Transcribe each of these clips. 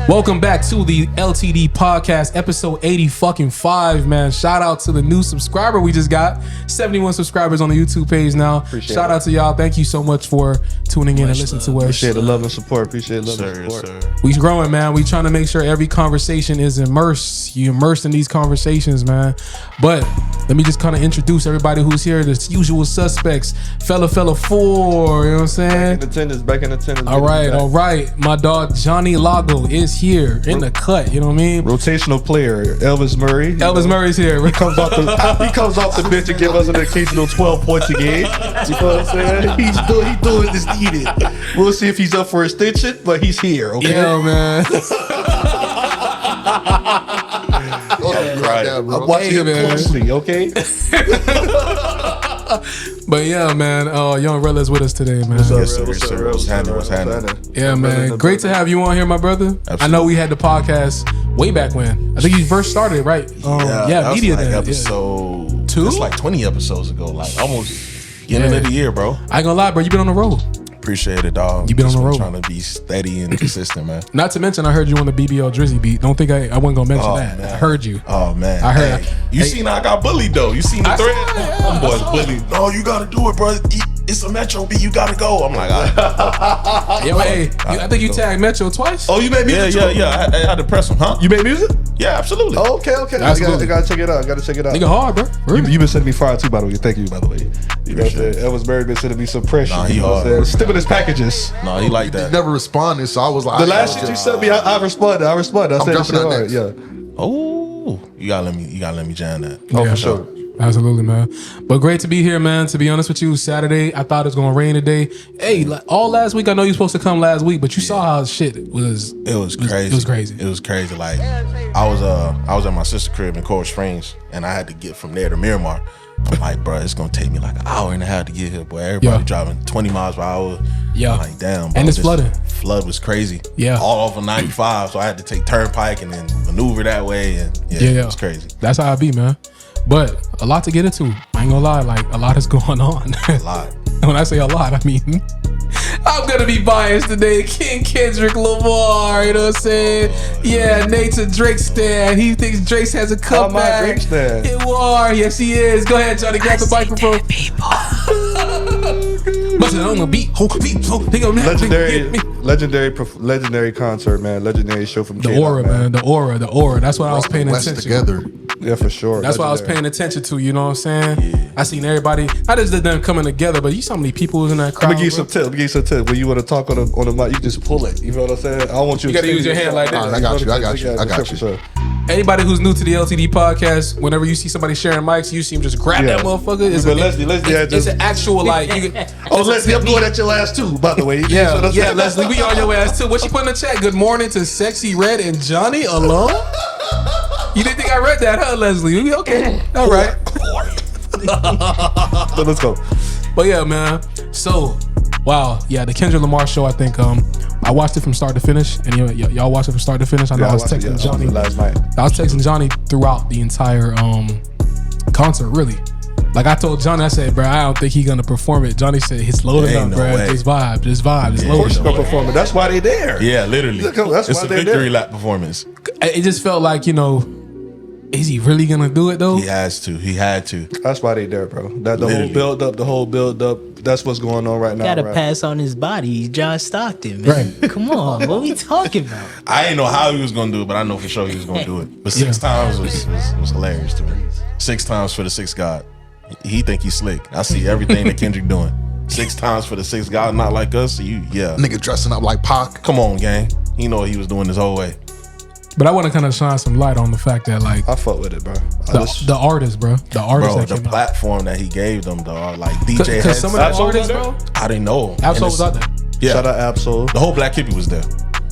Welcome back to the LTD podcast, episode 85, man. Shout out to the new subscriber we just got. 71 subscribers on the YouTube page now. Shout out to y'all. Thank you so much for tuning in and listening to us. Appreciate the love and support. Appreciate the love and support. Sir. We growing, man. We trying to make sure every conversation is immersed. You immersed in these conversations, man. But let me just kind of introduce everybody who's here. The usual suspects. Fella 4, you know what I'm saying? Back in attendance. All right. My dog Johnny Lago is here in the cut. You know what I mean? Rotational player Elvis Murray. Murray's here. He comes off the bench and give us an occasional 12 points a game. You know what I'm saying? He's doing this needed. We'll see if he's up for extension, but he's here. Okay, man. I'm watching him closely. Okay. But yeah, man, Young Reela is with us today, man. What's happening? Yeah, man. Great to have you on here, my brother. Absolutely. I know we had the podcast way back when. I think you first started, right? That media was like then. episode 2? It's like 20 episodes ago, like almost beginning of the year, bro. I ain't gonna lie, bro. You been on the road. Appreciate it, dog. You been on the road. Trying to be steady and consistent, man. Not to mention, I heard you on the BBL Drizzy beat. Don't think I wasn't gonna mention that. Man. I heard you. Oh man, I heard. You seen I got bullied though. You seen the thread? Them boys bullied. No, you gotta do it, bro. It's a Metro beat. You gotta go. I'm like, I think you tagged Metro twice. Oh, you made music? Yeah. I had to press him, huh? You made music? Yeah, absolutely. Oh, okay. I gotta check it out. Nigga hard, bro. Really? You been sending me fire too, by the way. Thank you, by the way. You know what I'm saying? Elvis Murray been sending me some pressure. Nah, he hard. Stimulus packages. No, he like that. Never responded, so I was like, The last shit you sent me, I responded. I said jumping shit on hard. next. Yeah. Oh, you gotta let me jam that. Oh, Yeah. for sure. Absolutely, man. But great to be here, man. To be honest with you, Saturday, I thought it was gonna rain today. Hey, all last week, I know you were supposed to come last week, but you saw how shit was. It was crazy. It was crazy. It was crazy. Like I was at my sister's crib in Coral Springs, and I had to get from there to Miramar. I'm like, bro, it's gonna take me like an hour and a half to get here, boy. Everybody driving 20 miles per hour. Yeah. I'm like, damn, bro, And it's flooding. Flood was crazy. Yeah. All over 95, so I had to take Turnpike and then maneuver that way, and it was crazy. That's how I be, man. But a lot to get into. I ain't gonna lie, like a lot is going on. A lot. And when I say a lot, I mean I'm gonna be biased today. King Kendrick Lamar, you know what I'm saying? Yeah, Nate's a Drake stan. He thinks Drake has a comeback. Drake stan. It war, yes he is. Go ahead, Johnny, grab the microphone. Bust it on the beat. Legendary concert, man. Legendary show from The aura, man. The aura. That's what I was paying West attention together. Yeah, for sure. That's what I was paying attention to, you know what I'm saying? Yeah. I seen everybody, not just them coming together, but you saw how many people was in that crowd. Let me give you some tips. When you want to talk on the mic, you just pull it. You know what I'm saying? I don't want you gotta use your hand like that. I got you. Sure. Anybody who's new to the LTD podcast, whenever you see somebody sharing mics, you see them just grab that motherfucker. It's an actual like. Leslie, I'm going at your ass too, by the way. Yeah, Leslie, we on your ass too. What you put in the chat? Good morning to Sexy Red and Johnny alone. You didn't think I read that, huh, Leslie? Okay, all right. So let's go. But yeah, man. So, wow, yeah, the Kendrick Lamar show. I think I watched it from start to finish, and y'all watched it from start to finish. I know I was texting Johnny last night. I was texting Johnny throughout the entire concert. Really, like I told Johnny, I said, bro, I don't think he's gonna perform it. Johnny said, it's loaded up, bro. Just vibe. It's loaded up. Gonna perform it. That's why they there. Yeah, literally. That's it's why a they're victory there. lap performance. It just felt like, is he really gonna do it though? He had to. That's why they there, bro. The whole build up. That's what's going on right now. Gotta pass on his body. He's John Stockton, man. Right. Come on, what we talking about? I didn't know how he was gonna do it, but I know for sure he was gonna do it. But 6 times was hilarious to me. 6 times for the 6th God. He think he's slick. I see everything that Kendrick doing. 6 times for the 6th God, not like us. Nigga dressing up like Pac. Come on, gang. He know what he was doing this whole way. But I want to kind of shine some light on the fact that, like, I fuck with it, bro. The artist, bro. The artist, bro, the platform that he gave them, dog. Like DJ had some of the artists, bro. I didn't know. Absol was out there. Yeah. Shout out Absol. The whole Black Hippie was there.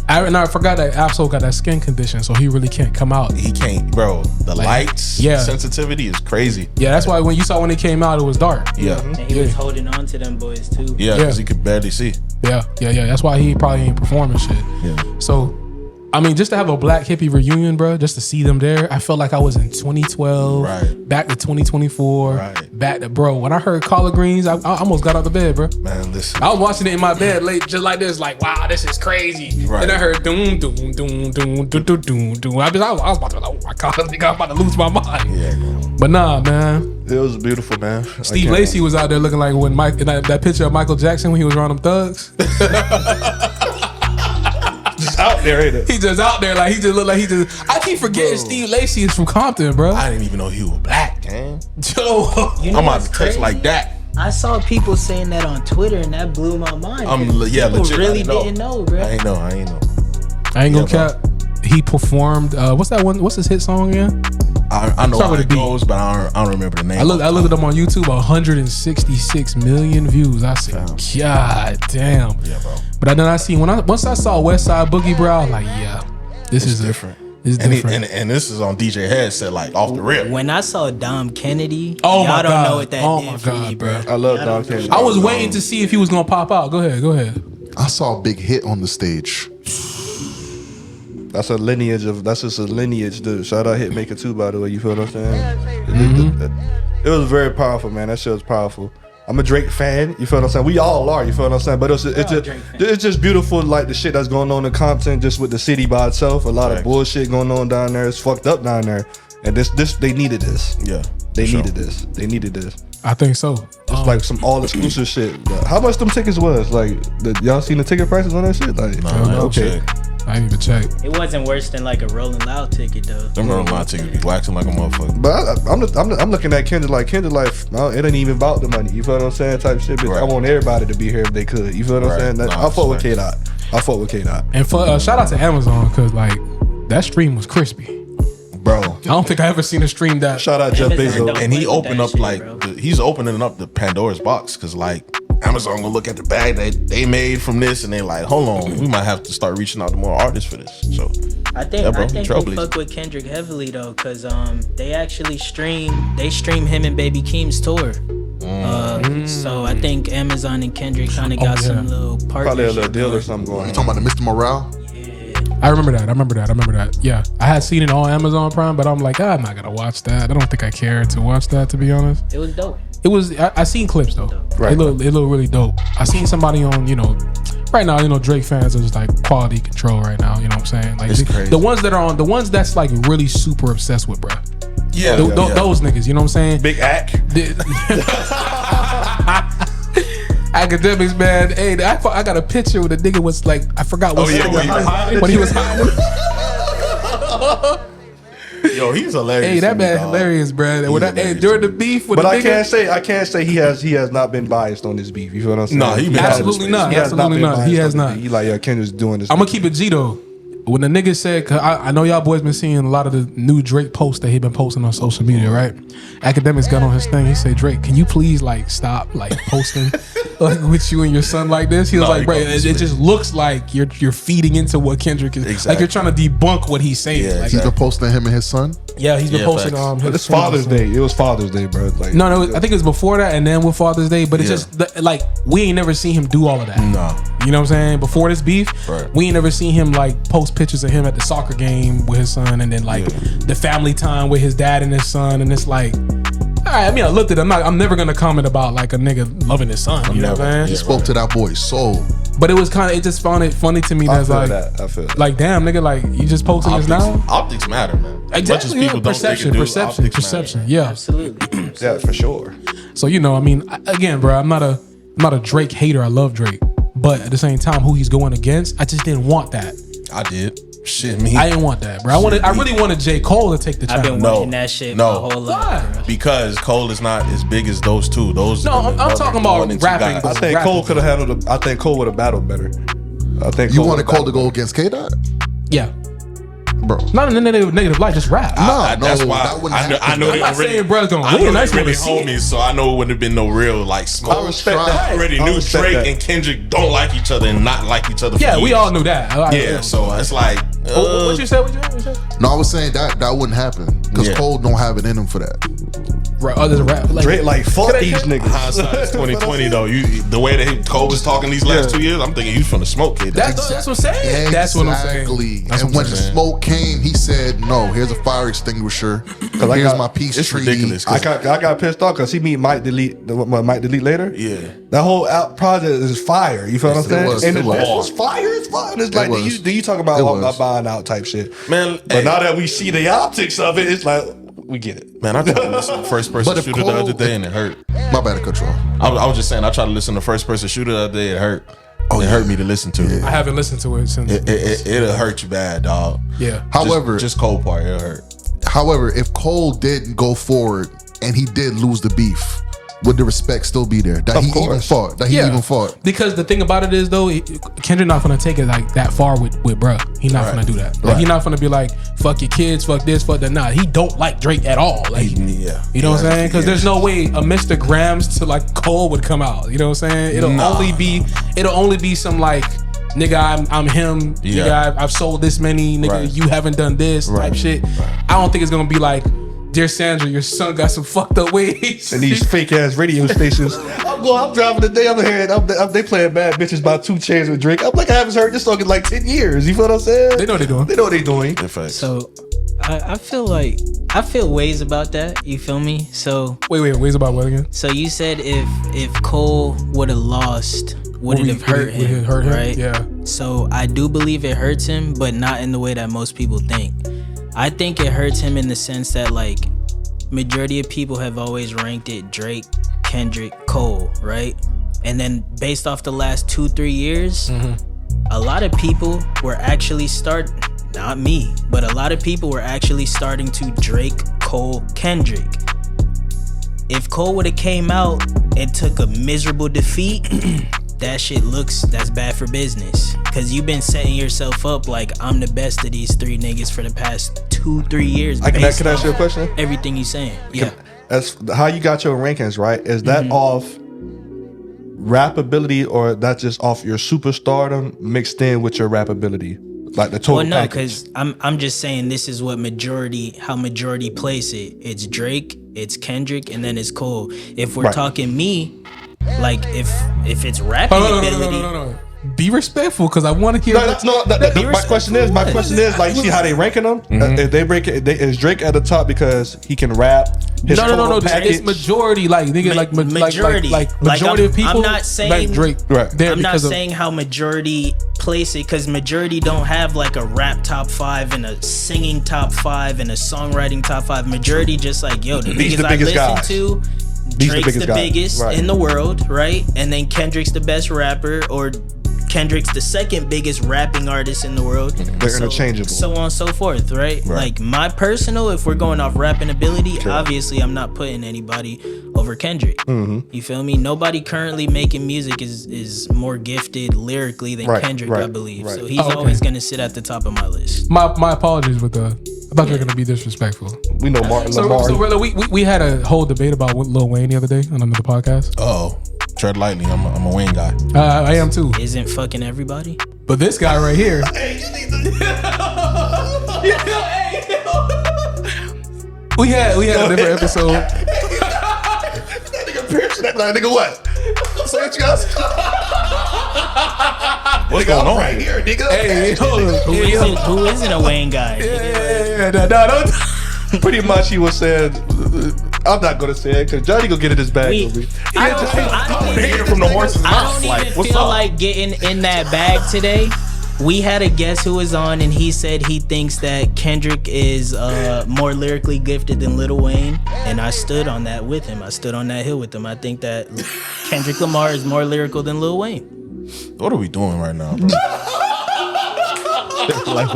I forgot that Absol got that skin condition, so he really can't come out. He can't, bro. The lights, sensitivity is crazy. Yeah, that's why when he came out, it was dark. Yeah. And he was holding on to them boys too. Yeah, because he could barely see. Yeah. That's why he probably ain't performing shit. Yeah. So I mean, just to have a black hippie reunion, bro, just to see them there, I felt like I was in 2012, Right. back to 2024, Right. back to, bro, when I heard Collard Greens, I almost got out of bed, bro. Man, listen. I was watching it in my bed late, just like this, like, wow, this is crazy. Right. And I heard doom, doom, doom, doom, doom, doom, doom, doom. I was about to, oh my God, I think I'm about to lose my mind. Yeah, man. But nah, man. It was beautiful, man. Steve Lacy was out there looking like when Mike, that picture of Michael Jackson when he was around them thugs. just out there, ain't it? He just out there, like, he just looked like he just. I keep forgetting Steve Lacy is from Compton, bro. I didn't even know he was black, man. Joe. You know I'm about what's to text crazy? like that. I saw people saying that on Twitter, and that blew my mind. Yeah, people legit. really I know. didn't know, bro. I ain't know. I ain't Yeah, gonna cap. He performed. What's that one? What's his hit song again? I know Start how with it a beat. goes, but I don't remember the name. I looked at them on YouTube. 166 million views. I said, God damn. Yeah, bro. But then I seen once I saw West Side Boogie, bro, I was like, yeah, this is different. It's And, different. and this is on DJ Headset, like off the rip. When I saw Dom Kennedy, Oh my y'all don't God. know what that Oh did my for God, me, bro. bro. I love Dom Kennedy. I was waiting to see if he was gonna pop out. Go ahead. I saw a big hit on the stage. That's just a lineage, dude. Shout out Hitmaker too, by the way. You feel what I'm saying? Mm-hmm. It was very powerful, man. That shit was powerful. I'm a Drake fan. You feel what I'm saying? We all are. You feel what I'm saying? But it's just beautiful, like the shit that's going on in Compton, just with the city by itself. A lot of bullshit going on down there. It's fucked up down there, and this they needed this. Yeah, They for needed sure. this. They needed this. I think so. It's like some all exclusive shit. But how much them tickets was? Like, y'all seen the ticket prices on that shit? Like, Nah, okay. I didn't even check. It wasn't worse than like a Rolling Loud ticket, though. Them Rolling Loud tickets be waxing like a motherfucker. But I'm looking at Kendrick like it ain't even about the money. You feel what I'm saying? Type shit. But Right. I want everybody to be here if they could. You feel what I'm Right. saying? Nah, I fuck with that's K-Dot. I fuck with K-Dot. And for shout out to Amazon because like that stream was crispy. Bro. I don't think I ever seen a stream that. Shout out Jeff Amazon Bezos. don't And he play with opened that up shit, like bro. he's opening up the Pandora's box because like Amazon gonna look at the bag that they made from this and they like, hold on, we might have to start reaching out to more artists for this. So I think Yeah, bro, I think they trailblazer. fuck with Kendrick heavily though, cause they actually stream him and Baby Keem's tour. So I think Amazon and Kendrick kind of got yeah. some little Probably a partnership. little deal or something going You on. talking about the Mr. Morale? I remember that. Yeah, I had seen it on Amazon Prime, but I'm like, I'm not gonna watch that. I don't think I care to watch that, to be honest. It was dope. It was. I seen clips though. Right. It looked really dope. I seen somebody on, right now, Drake fans are just like quality control right now. You know what I'm saying? Like It's crazy. the ones that are on, the ones that's like really super obsessed with, bruh. yeah, Those niggas. You know what I'm saying? Big Ack. Academics, man. Hey, I got a picture with a nigga was like, I forgot what yeah, when he was hiding. Yo, he's hilarious. Hey, that to me, man dog. hilarious, bro. When hilarious during to the beef with But the I nigga, can't say he has not been biased on this beef. You feel what I'm saying? No, he been Absolutely not. He has Absolutely been not. biased He has on this not. beef. He like, yeah, Kendrick's doing this. I'm gonna keep it G though. When the nigga said, cause I know y'all boys been seeing a lot of the new Drake posts that he been posting on social media, right? Academics got on his thing. He said, Drake, can you please like stop like posting like with you and your son like this? He was No, like, he bro, gonna it just looks like you're feeding into what Kendrick is. Like Exactly. you're trying to debunk what he's saying. Yeah, Like, He's been posting him and his son. yeah, he's been Yeah, posting facts. his It's son. Father's Day. It was Father's Day, bro. Like, No, I think it was before that and then with Father's Day, but it's Yeah. just like we ain't never seen him do all of that. No. You know what I'm saying? Before this beef, Right. we ain't never seen him like post pictures of him at the soccer game with his son and then like the family time with his dad and his son. And it's like, all right, I mean, I looked at it. I'm never going to comment about like a nigga loving his son. You know what I'm saying? He spoke to that boy's soul. But it was kind of, it just found it funny to me I that's feel like, that. I feel that. like, damn, nigga, like you just posting this now? Optics matter, man. As much as Exactly. people Yeah. don't think it do, optics matter. Perception. Yeah. Absolutely. Yeah, for sure. So I mean, again, bro, I'm not a Drake hater. I love Drake, but at the same time, who he's going against, I just didn't want that. I did. Shit, me. I didn't want that, bro. I really wanted J. Cole to take the I've been challenge. No. wanting that shit No. my whole life. Why? Bro. Because Cole is not as big as those two. Those No, are the I'm talking about one and two rapping. guys. I think Rapping. Cole could have handled it. I think Cole would have battled better. I think You wanted Cole to would've go against K-Dot? Yeah, Bro. not in a negative light, just rap. That's no, why that wouldn't I know happen. they I'm not already. saying bro's gonna I know win. I they just wanna really see it. homies, so I know it wouldn't have been no real like smoke. I respect Try. that. I already I knew respect Drake that. and Kendrick don't like each other and not like each other. Yeah, for we years. all knew that. Yeah, so it's like What you said? What you said? No, I was saying that wouldn't happen because Yeah. Cole don't have it in him for that. others rap. Like, Drake like fuck these niggas. Hindsight's 2020 though. The way that Cole was talking these last 2 years, I'm thinking he was from the smoke kid. That's what I'm saying. That's what I'm saying. Exactly. And when the smoke came, he said, "No, here's a fire extinguisher. Here's my peace it's treaty." ridiculous. I got pissed off because he meet Mike Delete later. Yeah. That whole project is fire. You feel what I'm saying? was. And It the was. this was fire. It's fun. It's like was. do you talk about It all was. about buying out type shit, Man, But hey. now that we see the optics of it, it's like we get it. Man, I tried to listen to first person But if shooter the Cole- other day and it hurt. My bad, control. I was just saying, I tried to listen to first person shooter the other day. It hurt. It hurt me to listen to. I haven't listened to it since. It'll hurt you bad, dog. Yeah. However, just Cole part, it'll hurt. However, if Cole did go forward and he did lose the beef, would the respect still be there? That Of he even course. fought. That he even fought. Because the thing about it is though, Kendrick not gonna take it like that far with bruh. He not gonna do that. Like he not gonna be like, fuck your kids, fuck this, fuck that. Nah, he don't like Drake at all. Like Yeah. you know what I'm saying? Because there's no way a Mr. Grams to like Cole would come out. You know what I'm saying? It'll only be some like, nigga, I'm him. Yeah. Nigga, I've sold this many. Nigga, Right. you haven't done this type shit. I don't think it's gonna be like, dear Sandra, your son got some fucked up ways. And these fake ass radio stations. I'm driving today. I'm hearing they playing Bad Bitches by 2 Chainz with Drake. I'm like, I haven't heard this song in like 10 years. You feel what I'm saying? They know what they're doing. They know what they doing. In fact. So I feel ways about that. You feel me? So Wait, about what again? so you said if Cole would have lost, would it have hurt Would it him? hurt him? Right? Yeah. So I do believe it hurts him, but not in the way that most people think. I think it hurts him in the sense that like majority of people have always ranked it Drake, Kendrick, Cole, right? And then based off the last 2-3 years, a lot of people were actually not me, but a lot of people were actually starting to Drake, Cole, Kendrick. If Cole would have came out and took a miserable defeat, that's bad for business. Cause you've been setting yourself up like I'm the best of these 3 niggas for the past 2-3 years. Can I based ask you a off question? Everything you saying. Yeah. That's how you got your rankings, right? Is that off rap ability or that's just off your superstardom mixed in with your rap ability? Like the total Well, no, package? because I'm just saying this is what how majority place it. It's Drake, it's Kendrick, and then it's Cole. If we're Right. talking me, like if it's rapping ability, No. Be respectful, because I want to hear. My question is, like, see how they ranking them? If they break it, is Drake at the top because he can rap? His No. total package- It's majority, like nigga, majority. like Like, majority of people. I'm not saying like Drake. Right. There I'm not because of- saying how majority place it, because majority don't have like a rap top 5 and a singing top 5 and a songwriting top 5. Majority just like, yo, the These niggas the I biggest listen guys. to, These the Drake's biggest the guys. biggest Right. in the world, right? And then Kendrick's the best rapper, or Kendrick's the second biggest rapping artist in the world. They're interchangeable. So on and so forth, right? Like my personal, if we're going off rapping ability, obviously I'm not putting anybody over Kendrick. You feel me? Nobody currently making music is more gifted lyrically than Right, Kendrick, right, I believe. right. So he's okay. always gonna sit at the top of my list. My apologies with the. I thought you were gonna be disrespectful. We know Martin So Lamar. Rilla, we had a whole debate about Lil Wayne the other day on another podcast. Oh, tread lightly. I'm a Wayne guy. I am too. Isn't fucking everybody? But this guy right here. We had a different episode. That nigga what? Say what you guys. What's going on? Right here, nigga. Hey, hold on. Who isn't a Wayne guy? Yeah, no. Pretty much he was saying, I'm not gonna say it because Johnny gonna get in his bag. I don't Hear even, from the horse's I mouth. don't Like, even what's feel up? like getting in that bag today. We had a guest who was on, and he said he thinks that Kendrick is more lyrically gifted than Lil Wayne, and I stood on that with him. I stood on that hill with him. I think that Kendrick Lamar is more lyrical than Lil Wayne. What are we doing right now, bro? Like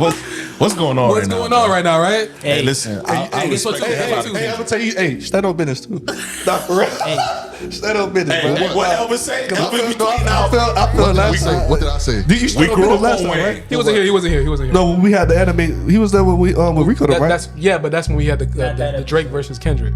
what's going on What's right now? going on right now, right? Hey, listen. I guess what respect you- the hell out of hey, you. I'm gonna tell you, hey, stand on business too. Not for real. Stand on business, bro. Hey, what Elvis say? Elvis be tweeting I out. felt last time. What did I say? Did you stand on grew business up last on time, Wayne. right? He wasn't here. No, when we had the anime. He was there when we with Rico, though, right? But that's when we had the Drake versus Kendrick.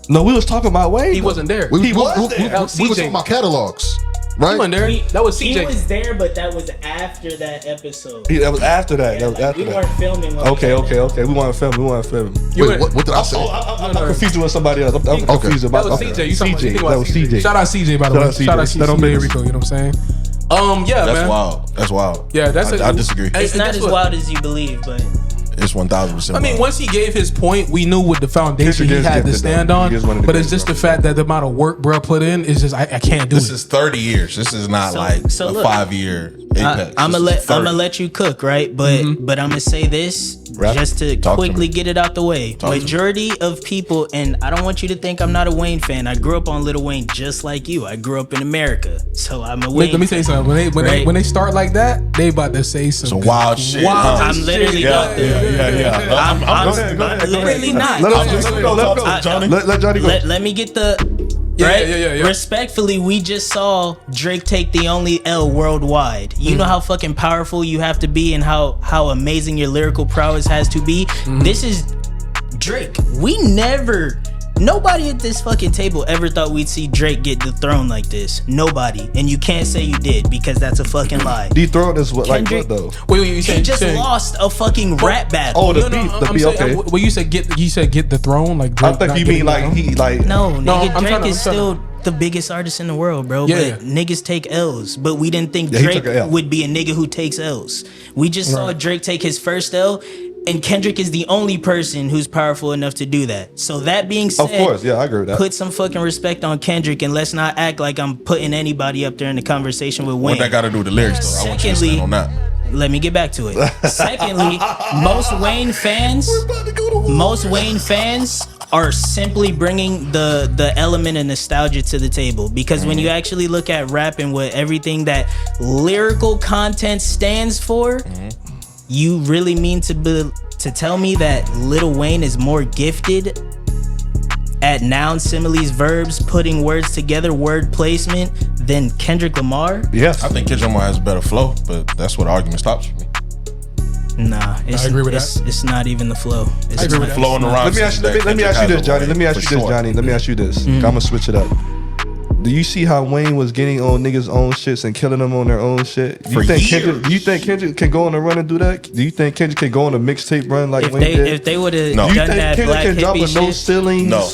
No, we was talking about Wayne. He wasn't there. We He was we there. were talking about catalogs. right? Come on, Darren. That was CJ. He was there, but that was after that episode. That was after that. Yeah, That was after we that. weren't filming. when Okay. we did that. We want to film. Wait, what did I say? I'm confused with somebody else. I'm confused That about was CJ. You talking about- you CJ. think That about was CJ. CJ. Shout out CJ, by the way. Shout out CJ. That don't make Rico, you know what I'm saying? Yeah, That's man. wild. That's wild. Yeah, that's I disagree. It's not as wild as you believe, but It's 1,000%. I mean, once he gave his point, we knew what the foundation he Kendrick is had to gifted, stand though. on. He is one of the But it's greatest just the fact that the amount of work bro put in is just I can't do this it. is 30 years. This is not like a look, 5-year apex. I'm This is 30. gonna let you cook, right? But I'm gonna say this Rap. just to Talk to quickly me. get it out the way. Talk to me. Majority of people, and I don't want you to think I'm not a Wayne fan. I grew up on Lil Wayne just like you. I grew up in America, so I'm a Wayne. Let me tell you something. When they start like that, they about to say some Some wild shit. Wild I'm literally shit. not there. I'm Go ahead. literally not. Let him go. Let Johnny go. Let me get the. Yeah, Right? yeah. Respectfully, we just saw Drake take the only L worldwide. You know how fucking powerful you have to be and how amazing your lyrical prowess has to be. This is Drake. Nobody at this fucking table ever thought we'd see Drake get dethroned like this. Nobody. And you can't say you did because that's a fucking lie. Dethrone is what, like Kendrick- what though? Wait, you He said just lost a fucking rap battle. Oh, the No, beef. I'm The beef. saying, Okay. well, you said get the throne, like Drake I think not you getting mean like the throne? he like. No, nigga, I'm Drake trying to- is still the biggest artist in the world, bro. Yeah. But niggas take L's. But we didn't think Yeah, he Drake took a L. would be a nigga who takes L's. We just saw Drake take his first L, and Kendrick is the only person who's powerful enough to do that. So that being said, Of course, yeah, I agree with that. put some fucking respect on Kendrick, and let's not act like I'm putting anybody up there in the conversation with Wayne. What that got to do with the lyrics, though? I want you to stand on that. Let me get back to it. Secondly, most Wayne fans are simply bringing the element of nostalgia to the table, because when you actually look at rap and what everything that lyrical content stands for, you really mean to tell me that Lil Wayne is more gifted at noun, similes, verbs, putting words together, word placement than Kendrick Lamar? Yes. I think Kendrick Lamar has a better flow, but that's what the argument stops for me. Nah, it's, I agree with that. It's not even the flow. It's I agree not- with that. Flow in the rhyme. Let me ask you this, Johnny. Let me ask you this, Johnny. Let me ask you this. I'm gonna switch it up. Do you see how Wayne was getting on niggas' own shits and killing them on their own shit? Do you For think years. do you think Kendrick can go on a run and do that? Do you think Kendrick can go on a mixtape run like If Wayne they did? if they would have No. Do you done think that Kendrick black can drop a hippie no shit, ceilings? No.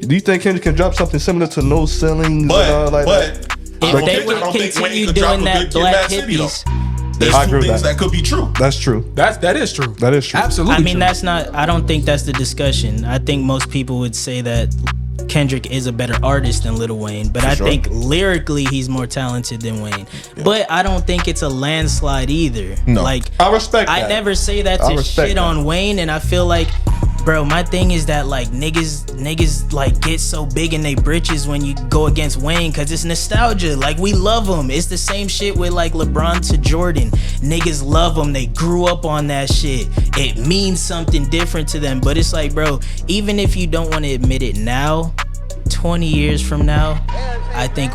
Do you think Kendrick can drop something similar to no ceilings? But, and all like that? if I they don't would think Wayne continue could drop doing a that good Kid black Mad City, though. hippies, There's I two agree with things that. that could be true. That's true. That is true. That is true. Absolutely. I mean true. that's not. I don't think that's the discussion. I think most people would say that Kendrick is a better artist than Lil Wayne, but I sure. think lyrically he's more talented than Wayne. But I don't think it's a landslide either. No. Like I respect I that. never say that I to respect shit that. on Wayne, and I feel like, bro, my thing is that like niggas like get so big in they britches when you go against Wayne, cause it's nostalgia. Like we love him. It's the same shit with like LeBron to Jordan. Niggas love him. They grew up on that shit. It means something different to them. But it's like, bro, even if you don't want to admit it now, 20 years from now, I think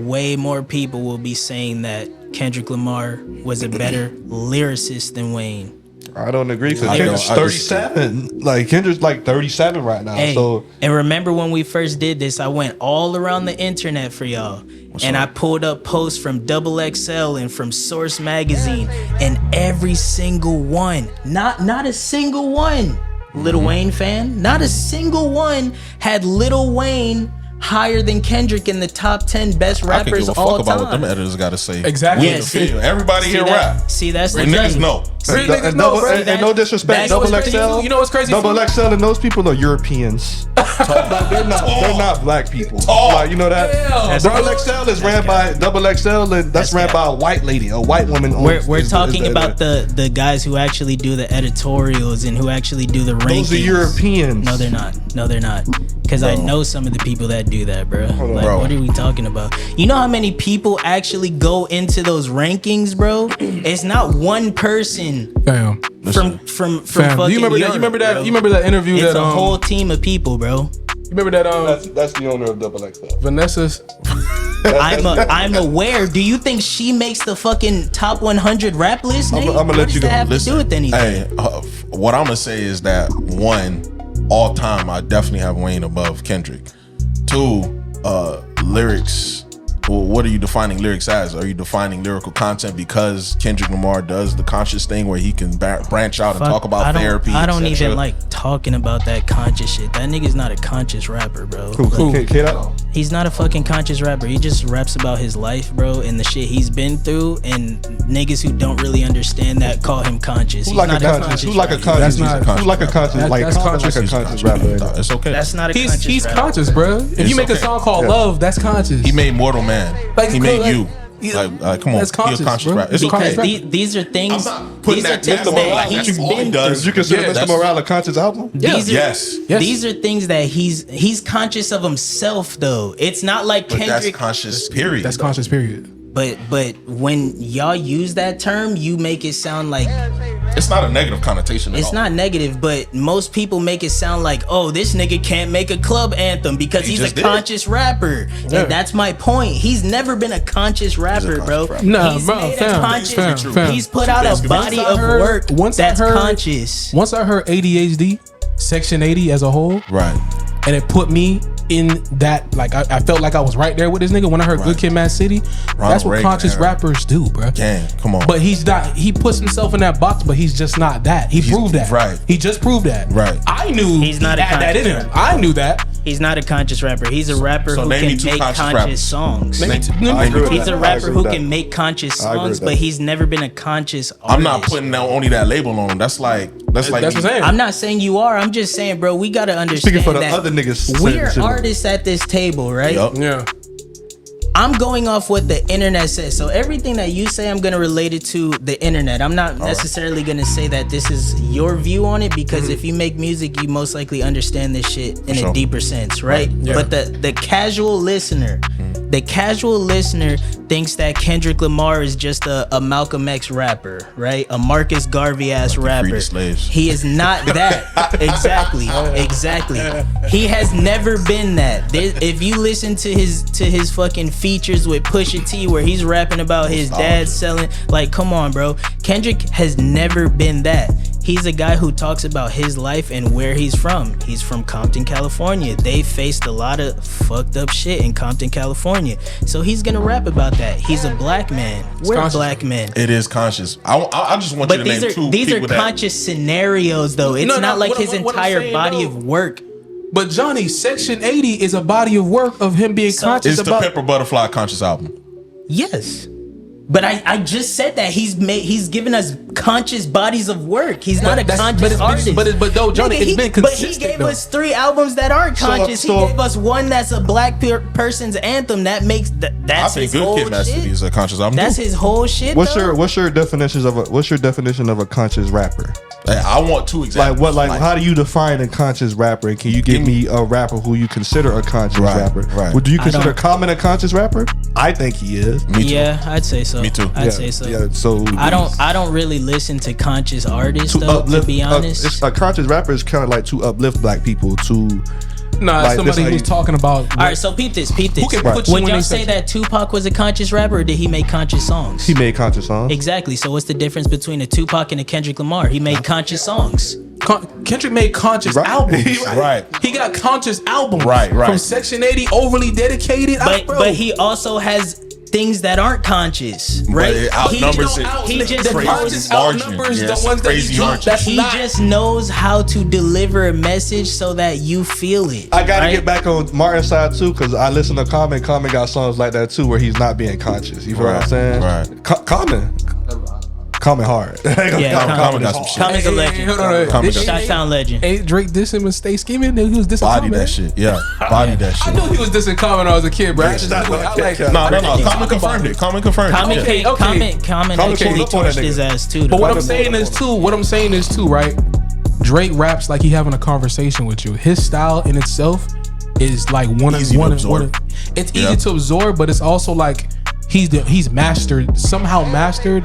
way more people will be saying that Kendrick Lamar was a better lyricist than Wayne. I don't agree because I Kendrick's don't- I disagree. 37. Like Kendrick's like 37 right now. Hey, So and remember when we first did this, I went all around the internet for y'all. I pulled up posts from XXL and from Source Magazine, and every single one, not a single one, Lil Wayne fan, not a single one had Lil Wayne higher than Kendrick in the top 10 best I can rappers give a all fuck about time. what them editors got to say. Exactly. We in the field. Everybody See here that? rap. See, that's the And niggas thing. know. Really, niggas know, bro. and no disrespect, That's what's Double crazy, XL. you know what's crazy, Double fool? XL and those people are Europeans. Like, they're not black people. Tall. Like, you know that? Yeah, Double bro. XL is ran by Double XL, and that's ran by a white lady, a white woman. We're talking about the guys who actually do the editorials and who actually do the rankings. those are Europeans. No, they're not. No, they're not. Because I know some of the people that do that, bro. Like, Bro. what are we talking about? You know how many people actually go into those rankings, bro? It's not one person Fam. from Fam. fucking You remember that? Europe, You remember that? bro. You remember that interview It's that a whole team of people, bro. You remember that That's the owner of Double XL. Vanessa's. I'm aware. Do you think she makes the fucking top 100 rap list? Nate? I'ma let What does you that go. have to Listen, do with anything? hey, what I'm gonna say is that one, all time, I definitely have Wayne above Kendrick. Two, lyrics Well, what are you defining lyrics as? Are you defining lyrical content because Kendrick Lamar does the conscious thing where he can branch out and talk about therapy? I don't etc.? even like talking about that conscious shit. That nigga's not a conscious rapper, bro. He's not a fucking conscious rapper. He just raps about his life, bro, and the shit he's been through. And niggas who don't really understand that call him conscious. Who's like a conscious rapper? It's okay. That's not a conscious He's rapper. conscious, bro. If you make a song called Love, that's conscious. He made Mortal Man. Like, he made like, you. Like, come on, that's conscious, he a conscious bro. rapper. It's Because okay. these are things. I'm not putting These are that things Mr. that Morale. he's That's all he been does. through. You consider Yeah, Mr. Morale a conscious album? Yes. These are things that he's conscious of himself, though. It's not like But Kendrick. that's conscious, period. That's conscious, period. But when y'all use that term, you make it sound like It's not a negative connotation at it's all. not negative, but most people make it sound like, oh, this nigga can't make a club anthem because He he's a just did. conscious rapper. Yeah. And that's my point. He's never been a conscious rapper, conscious bro. rapper. Nah, He's bro, made a fam, conscious- fam. He's put out a body of work that's conscious. Once I heard ADHD, Section 80 as a whole, Right. and it put me in that, like, I felt like I was right there with this nigga when I heard Good Kid, Mad City. That's what Reagan conscious era. rappers do, bro. Gang, come on. But he's not. He puts himself in that box, but he's just not that. He proved that. right. He just proved that. Right. I knew He's not he a had that in conscious him. I knew that. He's not a conscious rapper. He's a rapper So who name me can two make conscious conscious rappers. songs. Name- I agree with He's that. a I rapper agree who with can that. make conscious I agree songs, with but that. he's never been a conscious artist. I'm not putting only that label on him. That's like That's what I'm saying. I'm not saying you are. I'm just saying, bro, we gotta understand Speaking for the that other niggas, we're shit. artists at this table, right? Yup. Yeah. I'm going off what the internet says. So everything that you say, I'm gonna relate it to the internet. I'm not necessarily gonna say that this is your view on it because if you make music, you most likely understand this shit in a deeper sense, right? Yeah. But the casual listener, thinks that Kendrick Lamar is just a Malcolm X rapper, right? A Marcus Garvey ass rapper. the slaves. He is not that. Exactly. He has never been that. If you listen to his fucking features with Pusha T where he's rapping about his dad selling, like, come on, bro. Kendrick has never been that. He's a guy who talks about his life and where he's from. He's from Compton, California. They faced a lot of fucked up shit in Compton, California. So he's gonna rap about that. He's a black man. We're conscious. black men. It is conscious. I just want you But to name two these are people that. conscious scenarios, though. It's No, not like what his I'm entire saying, body though. of work. But Johnny, Section 80 is a body of work of him being conscious It's the about. Pepper Butterfly conscious album. Yes. But I just said that he's given us conscious bodies of work. He's not a conscious artist. But though, Johnny, Nigga, it's been But he consistent. gave though. us 3 albums that aren't conscious. so- He gave us one that's a black person's anthem. That makes I that's think his Good whole Kid, Mad City shit. is a conscious album. That's too. his whole shit. What's though? your definition of a conscious rapper? Like, I want two examples. How do you define a conscious rapper? And can you give me a rapper who you consider a conscious Right, rapper? right. Would you I consider don't- Common a conscious rapper? I think he is. Me too. Yeah, I'd say so. Me too. I'd say so. Yeah, so I don't really listen to conscious artists though, to be honest. a conscious rapper is kind of like to uplift black people to. Nah, Like, somebody this who's how talking about. All right, so peep this. Who can put you Would in y'all their say section? that Tupac was a conscious rapper, or did he make conscious songs? He made conscious songs. Exactly. So what's the difference between a Tupac and a Kendrick Lamar? He made conscious songs. Kendrick made conscious Right. albums. Right. He got conscious albums. Right. From Section 80, overly dedicated. But he also has things that aren't conscious, right? it outnumbers it. He just the crazy conscious margin. outnumbers Yes, the ones that crazy he dropped. margin. That's He not. just knows how to deliver a message so that you feel it. I gotta right? get back on Martin's side too, because I listen to Common. Common got songs like that too, where he's not being conscious. You feel what I'm Right, saying? right. Common hard. Yeah, Common got some shit. Common's a legend. Hold on, Common this got shit some Shot-town legend. ain't Drake dissing and stay scheming? He was dissing Body Common. that shit. Yeah. Body that I shit. knew he was dissing Common when I was a kid, bro. I just Stop knew it. I like- like. No. Common Talk confirmed about it. Common confirmed Common, it. Okay, okay. Common Common actually pulled up on that torched his nigga. ass too. But what I'm Common saying pulled is up too. What I'm saying is too. Right. Drake raps like he having a conversation with you. His style in itself is like one Easy to of absorb. It's Yeah. easy to absorb, but it's also like he's mastered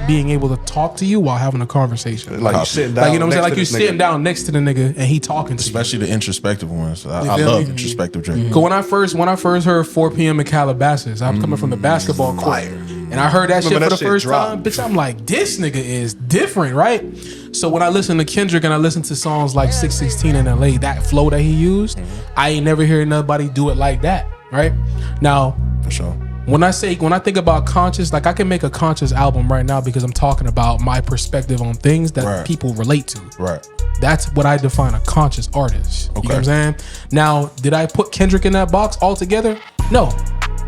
being able to talk to you while having a conversation. Like you sitting down. Like, you know what I'm saying? next Like to you're this sitting nigga. down next to the nigga and he talking to you. Especially the introspective ones. I feel love me? introspective Drake. Cause when I first heard 4 p.m. in Calabasas, I'm coming from the basketball court, and I heard that shit for Remember the that shit first dropped. time. Bitch, I'm like, this nigga is different, right? So when I listen to Kendrick and I listen to songs like 616 in LA, that flow that he used, I ain't never heard nobody do it like that, right? Now, For sure. When I think about conscious, like I can make a conscious album right now because I'm talking about my perspective on things that people relate to. Right. That's what I define a conscious artist. You know what I'm saying? Now, did I put Kendrick in that box altogether? No.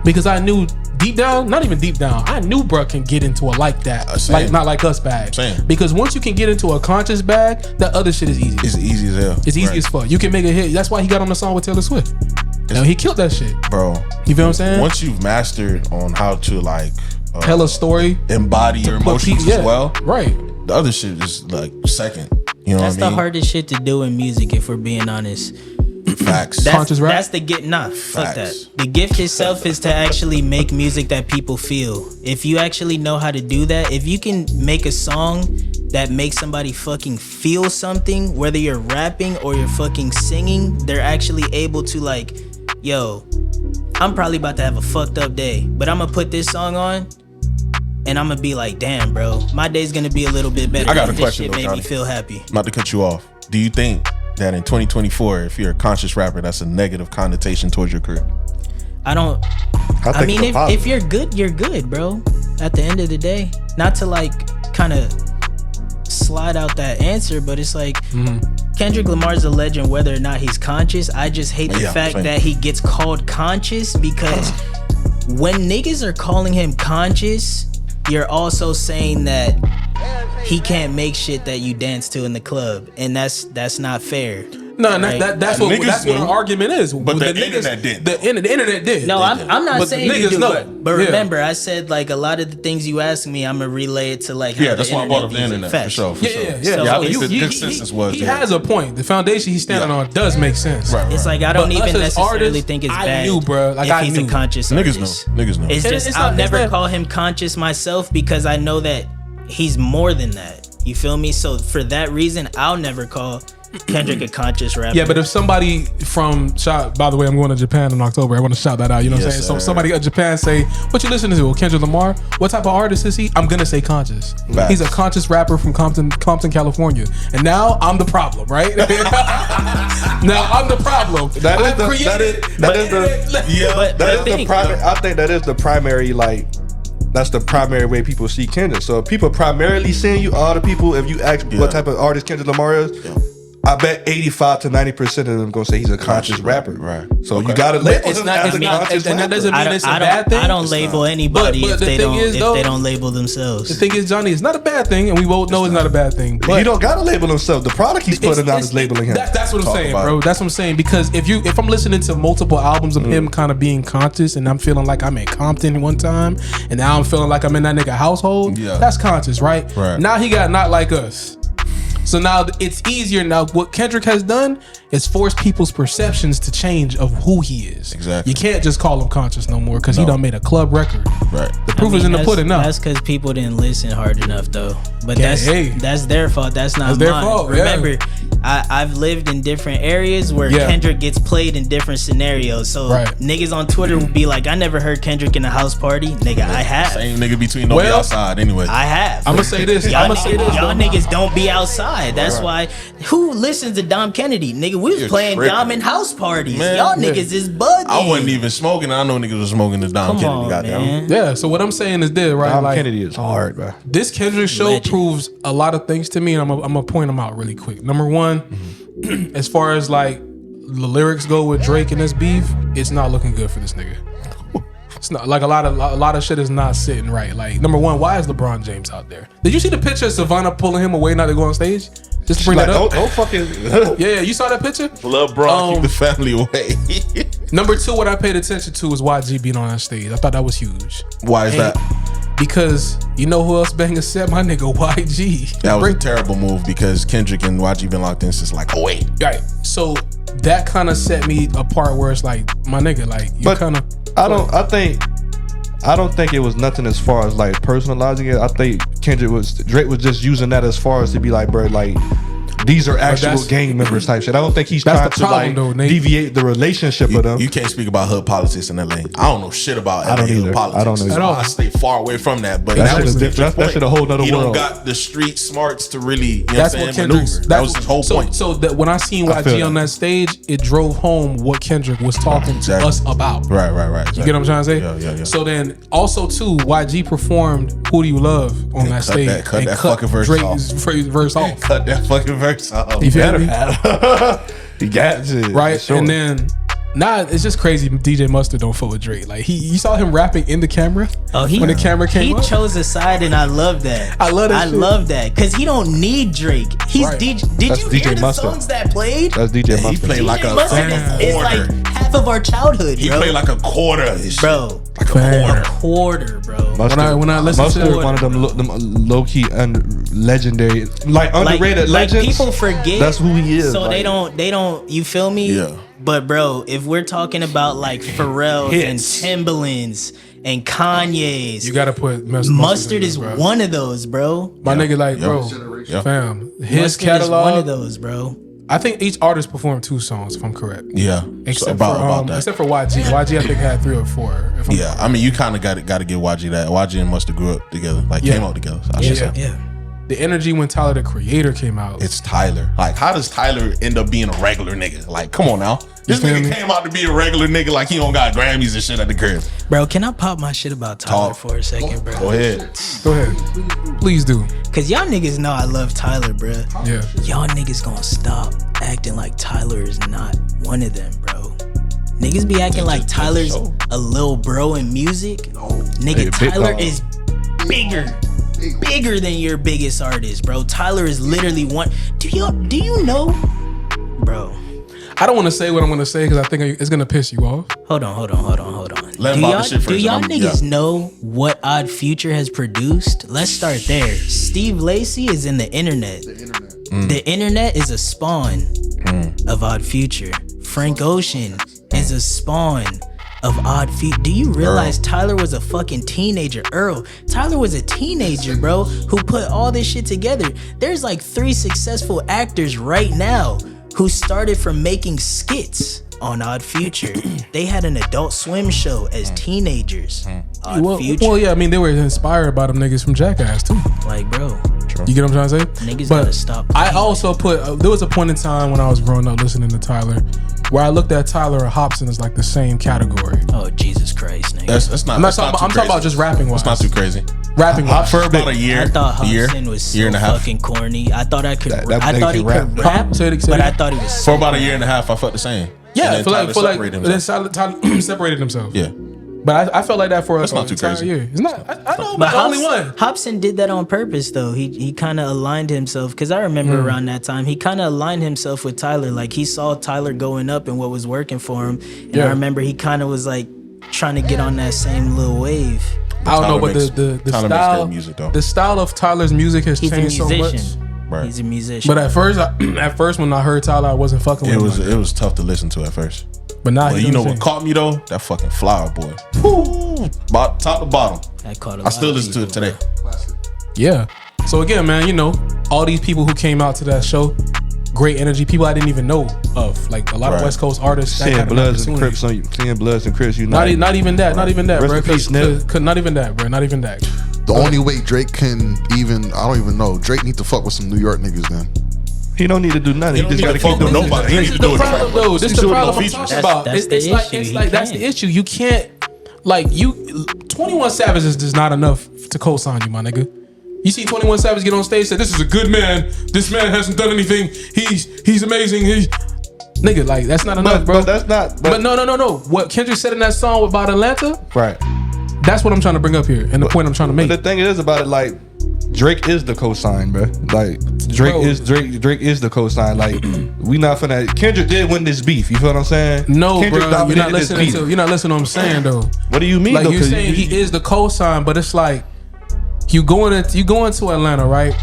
Because I knew deep down, not even deep down, I knew bruh can get into a like that. Like not like us bag. Because once you can get into a conscious bag, that other shit is easy. It's easy as hell. It's easy as fuck. You can make a hit. That's why he got on the song with Taylor Swift. And he killed that shit. Bro. You feel what I'm saying? Once you've mastered on how to like tell a story, embody your emotions as well. Right. The other shit is like second. You know That's what I mean? the hardest shit to do in music, if we're being honest. Facts. Conscious rap? That's the gift. Nah, fuck that. The gift itself is to actually make music that people feel. If you actually know how to do that, if you can make a song that makes somebody fucking feel something, whether you're rapping or you're fucking singing, they're actually able to like, yo, I'm probably about to have a fucked up day, but I'm gonna put this song on and I'm gonna be like, damn, bro, my day's gonna be a little bit better. I got a this question shit though, made Johnny. me feel happy. I'm about to cut you off. Do you think that in 2024, if you're a conscious rapper, that's a negative connotation towards your career? I don't. I mean, if you're good, you're good, bro. At the end of the day, not to like kind of slide out that answer, but it's like Kendrick Lamar's a legend, whether or not he's conscious. I just hate the fact that he gets called conscious, because when niggas are calling him conscious, you're also saying that he can't make shit that you dance to in the club, and that's not fair. No, right? that's what our argument is. But the internet didn't. The internet did. No, I'm not But saying the you niggas do, know. but remember, I said like a lot of the things you asked me, I'm gonna relay it to like how That's why I brought up the internet for sure. Yeah. So I think the consensus was he has a point. The foundation he's standing on does make sense. Right. It's like I don't But even us as necessarily artists, think it's I bad. knew, bro. Like, if I he's knew. a conscious Niggas artist. know. Niggas know. It's just I'll it's never not- call him conscious myself, because I know that he's more than that. You feel me? So for that reason, I'll never call Kendrick a conscious rapper. Yeah, but if somebody from by the way, I'm going to Japan in October. I want to shout that out. You know what I'm Yes, saying? So sir. somebody at Japan say, "What you listening to? Kendrick Lamar? What type of artist is he?" I'm gonna say conscious. Facts. He's a conscious rapper from Compton, California. And now I'm the problem, right? Now I'm the problem. That is I think that is the primary, like, that's the primary way people see Kendrick. So if people primarily seeing you, all the people, if you ask what type of artist Kendrick Lamar is, I bet 85 to 90% of them gonna say he's a conscious rapper. Right. So you gotta label him as a conscious and that rapper. doesn't mean it's a bad thing. I don't label anybody But if the they thing is, though, they don't label themselves. The thing is, Johnny, it's not a bad thing, and we both know it's not a bad thing. But He don't gotta label himself. The product he's putting out is labeling him. That's what I'm saying, about bro. it. That's what I'm saying. Because if I'm listening to multiple albums of him kind of being conscious, and I'm feeling like I'm in Compton one time, and now I'm feeling like I'm in that nigga household, that's conscious, right? Right. Now he got Not Like Us. So now it's easier. Now what Kendrick has done is force people's perceptions to change of who he is. Exactly. You can't just call him conscious no more, because he done made a club record. Right. The proof is in the pudding now. That's because people didn't listen hard enough, though. But Yeah, that's their fault. That's not their mine. fault, yeah. Remember, I've lived in different areas where Yeah. Kendrick gets played in different scenarios. So Right. niggas on Twitter will be like, "I never heard Kendrick in a house party." Nigga, I have. Same nigga between nobody Well, outside anyway. I have. I'm gonna say this. Y'all niggas don't be outside. That's why. Who listens to Dom Kennedy? Nigga, we was You're playing tripping. Dom in house parties. Man, Y'all niggas is bugging. I wasn't even smoking. I know niggas was smoking the Dom Come Kennedy. on, Goddamn. man. Yeah. So what I'm saying is this, right? Dom Like, Kennedy is hard, bro. this Kendrick show Legend. proves a lot of things to me, and I'm gonna point them out really quick. Number one, as far as like the lyrics go with Drake and this beef, it's not looking good for this nigga. It's not like a lot of shit is not sitting right. Like, number one, why is LeBron James out there? Did you see the picture of Savannah pulling him away not to go on stage? Just to bring Like, that up. don't fucking. Yeah, you saw that picture? LeBron, keep the family away. Number two, what I paid attention to was YG being on that stage. I thought that was huge. Why is that? Because you know who else bang a set? My nigga YG. That was a terrible move, because Kendrick and YG been locked in since like 08. Right. So that kind of set me apart, where it's like, my nigga, like, you But kind of. I don't think it was nothing as far as like personalizing it. I think Drake was just using that as far as to be like, bro, like, these are actual that's- gang members type shit. I don't think he's That's trying the to problem, like though, Nate. deviate the relationship of them. You can't speak about hood politics in LA. I don't know shit about LA don't hood either. politics. I don't know So at all. I stay far away from that. But That's that was just a Kendrick's different- that shit a whole nother He don't world. got the street smarts to really, you know That's what I'm what saying, Kendrick. maneuver. That was his whole point. So that when I seen I feel YG on that. that stage, it drove home what Kendrick was talking Exactly. to us about. Right. You get what I'm trying to say? Yeah. So then, also too, YG performed "Who Do You Love" on And that cut stage that- cut and that fucking verse Drake's verse off. Cut that fucking verse off. You feel me? He got to Right, sure. and then. Nah, it's just crazy. DJ Mustard don't fuck with Drake. Like you saw him rapping in the camera. Oh, when the camera came he up. chose a side, and I love that. I love that I shit. love that because he don't need Drake. He's Right. DJ. Did That's you DJ hear the Mustard. songs that played? That's DJ He Mustard. played like DJ a Mustard fucking is quarter. like half of our childhood, He bro. played like a quarter of his shit. Bro, Like a Fair. quarter. bro. Mustard, when I listen Mustard to- one of them low key legendary, like underrated like legends. people forget. That's who he is. So like, they don't. You feel me? Yeah. But bro, if we're talking about like Pharrell and Hits. Timbaland's and Kanye's, You gotta put Mustard in is there, bro. one of those, bro. My nigga, like, bro, Yeah. fam, his Mustard catalog. is one of those, bro. I think each artist performed 2 songs, if I'm correct. Yeah. Except about for that. except for YG. YG, I think had 3 or 4. If I'm Yeah, I mean, you kind of got to give YG that. YG and Mustard grew up together, like Yeah. came out together. I should say. Yeah. the energy when Tyler the Creator came out. It's Tyler. Like, how does Tyler end up being a regular nigga? Like, come on now. This feel nigga me? came out to be a regular nigga like he don't got Grammys and shit at the crib. Bro, can I pop my shit about Tyler Talk. for a second, bro? Go ahead. Go ahead, please do. Cause y'all niggas know I love Tyler, bro. Yeah, Y'all niggas gonna stop acting like Tyler is not one of them, bro. Niggas be acting like Tyler's a little bro in music. Nigga, Hey, big Tyler dog. is bigger than your biggest artist, bro. Tyler is literally one. Do you know, bro? I don't want to say what I'm going to say because I think it's going to piss you off. Hold on. Let him Do pop y'all, the shit do first, y'all and niggas know what Odd Future has produced? Let's start there. Steve Lacy is in the internet. The internet is a spawn of Odd Future. Frank Ocean is a spawn of Odd Future. Do you realize Tyler was a fucking teenager? Tyler was a teenager, bro, who put all this shit together. There's like 3 successful actors right now who started from making skits on Odd Future. They had an Adult Swim show as teenagers. Odd Future. Well, yeah, I mean, they were inspired by them niggas from Jackass, too. Like, bro, You get what I'm trying to say? Niggas But gotta stop I playing also put, there was a point in time when I was growing up listening to Tyler where I looked at Tyler and Hobson as like the same category. oh Jesus Christ, nigga. That's not. I'm not that's talking not about, too I'm talking about crazy. just rapping wise. It's not too crazy. Rapping wise. For about a year, I thought year, Hobson was so year and a half. fucking corny. I thought I could. That I nigga thought he can could rap. rap, Say it but I again. thought he was. For about a year and a half, I felt the same. Yeah, And for then like, Tyler separated himself. Tyler separated himself. Yeah. But I felt like that for That's not too entire crazy. year. It's not. I know, but But the only one. Hobson did that on purpose, though. He kind of aligned himself, because I remember around that time he kind of aligned himself with Tyler. Like, he saw Tyler going up and what was working for him, and Yeah. I remember he kind of was like trying to get on that same little wave. I don't know, Tyler but makes- the Tyler makes style, good music, though. the style of Tyler's music has He's a changed so much. musician. Right. He's a musician. But at first, when I heard Tyler, I wasn't fucking with It him. was like it that. was tough to listen to at first. But now But he you know what what caught me though? That fucking Flower Boy. Woo! Top to bottom. that caught a I lot still of listen to it people, today. bro. Yeah. So again, man, you know, all these people who came out to that show, great energy. People I didn't even know of, like a lot of Right. West Coast artists. that Seeing had an Bloods and opportunity. Crips on you. Seeing Bloods and Crips unite. Not even that. Not even that, Rest bro. in peace, Nip. Not even that, bro. Not even that. The only way Drake can even, I don't even know. Drake need to fuck with some New York niggas then. He don't need to do nothing. He don't just need got to to keep fuck doing with nobody. He This need is to do the it problem, right. though. This is Do the it problem no I'm features. talking about. That's the It's like issue. it's He like that's the can't. issue. You can't, like, you 21 Savage is just not enough to co-sign you, my nigga. You see 21 Savage get on stage, say this is a good man. This man hasn't done anything. He's amazing. Nigga, like, that's not enough, bro. But that's not. But no. What Kendrick said in that song about Atlanta, Right. that's what I'm trying to bring up here, and the point I'm trying to But make. the thing is about it, like, Drake is the cosign, bro. Like, Drake Bro. is the cosign. Like, we not finna. Kendrick did win this beef. You feel what I'm saying? No, Kendrick bro, you're not dominated this listening beef. to. You're not listening to what I'm saying, though. What do you mean? Like, though? you're 'Cause saying he is the co-sign, but it's like you going into Atlanta, right?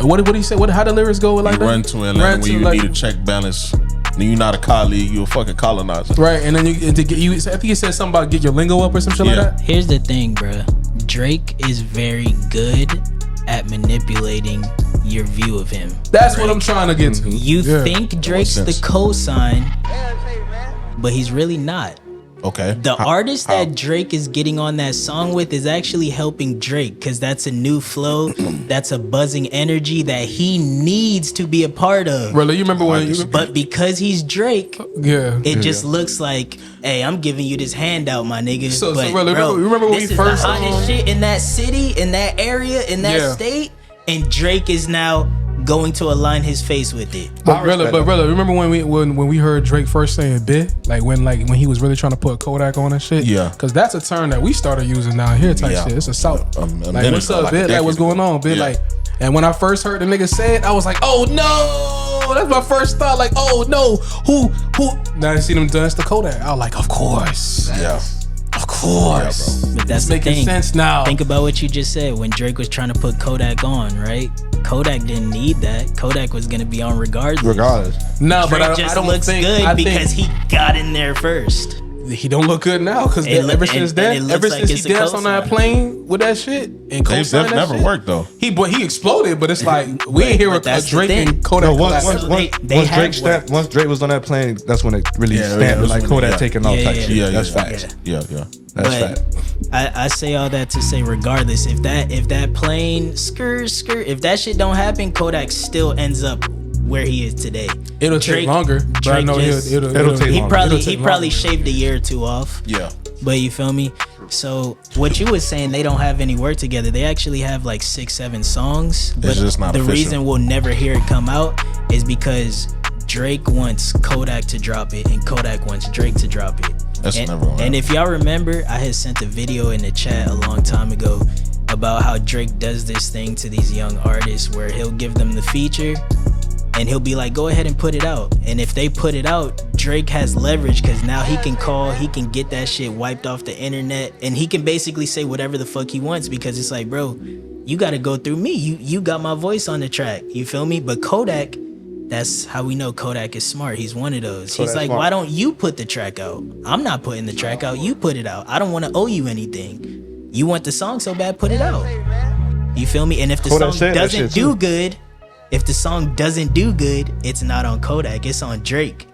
What do you say? How the lyrics go like You that? run to Atlanta Run when to, you like- need a check balance. Then you're not a colleague, you're a fucking colonizer. Right, and then you to get you. I think he said something about get your lingo up or some shit like Yeah. that. Here's the thing, bruh. Drake is very good at manipulating your view of him. That's what I'm trying to get to. You think Drake's the cosign, but he's really not. Okay. The artist that Drake is getting on that song with is actually helping Drake because that's a new flow, that's a buzzing energy that he needs to be a part of. Really, you remember when? But because he's Drake, it just looks like, hey, I'm giving you this handout, my nigga. So but, really, bro, remember when this we is first the hottest shit in that city, in that area, in that state, and Drake is now going to align his face with it. But really, remember when we heard Drake first saying "bit," when he was really trying to put Kodak on and shit. Yeah, because that's a term that we started using down here type shit. It's a South. Like, what's up, bit? Like, what's going on, bit? Like, and when I first heard the nigga say it, I was like, oh no, that's my first thought. Like, oh no, who? Now I see them dance the Kodak. I was like, of course, of course. But that's it's making sense now. Think about what you just said when Drake was trying to put Kodak on, right? Kodak didn't need that. Kodak was gonna be on regardless. No, Drake but just I don't looks think good because he got in there first. He don't look good now because ever since he danced on that plane with that shit and They've never worked though. He exploded, but it's like we ain't hear a Drake and Kodak. Once Drake was on that plane, that's when it really stamped like Kodak taking off type shit. That's facts. Yeah. That's fact. I say all that to say, regardless, if that plane if that shit don't happen, Kodak still ends up where he is today. It'll take longer, but I know it'll take longer. He probably shaved a year or two off. Yeah. But you feel me? So what you was saying, they don't have any work together. They actually have like 6-7 songs. But it's just not the official. reason we'll never hear it come out is because Drake wants Kodak to drop it and Kodak wants Drake to drop it. And if y'all remember, I had sent a video in the chat a long time ago about how Drake does this thing to these young artists where he'll give them the feature and he'll be like, go ahead and put it out. And if they put it out, Drake has leverage because now he can call, he can get that shit wiped off the internet, and he can basically say whatever the fuck he wants because it's like, bro, you got to go through me. You got my voice on the track. You feel me? But Kodak, that's how we know Kodak is smart. He's one of those. He's like, why don't you put the track out? I'm not putting the track out. You put it out. I don't want to owe you anything. You want the song so bad, put it out. You feel me? And if the song doesn't do good, it's not on Kodak. It's on Drake.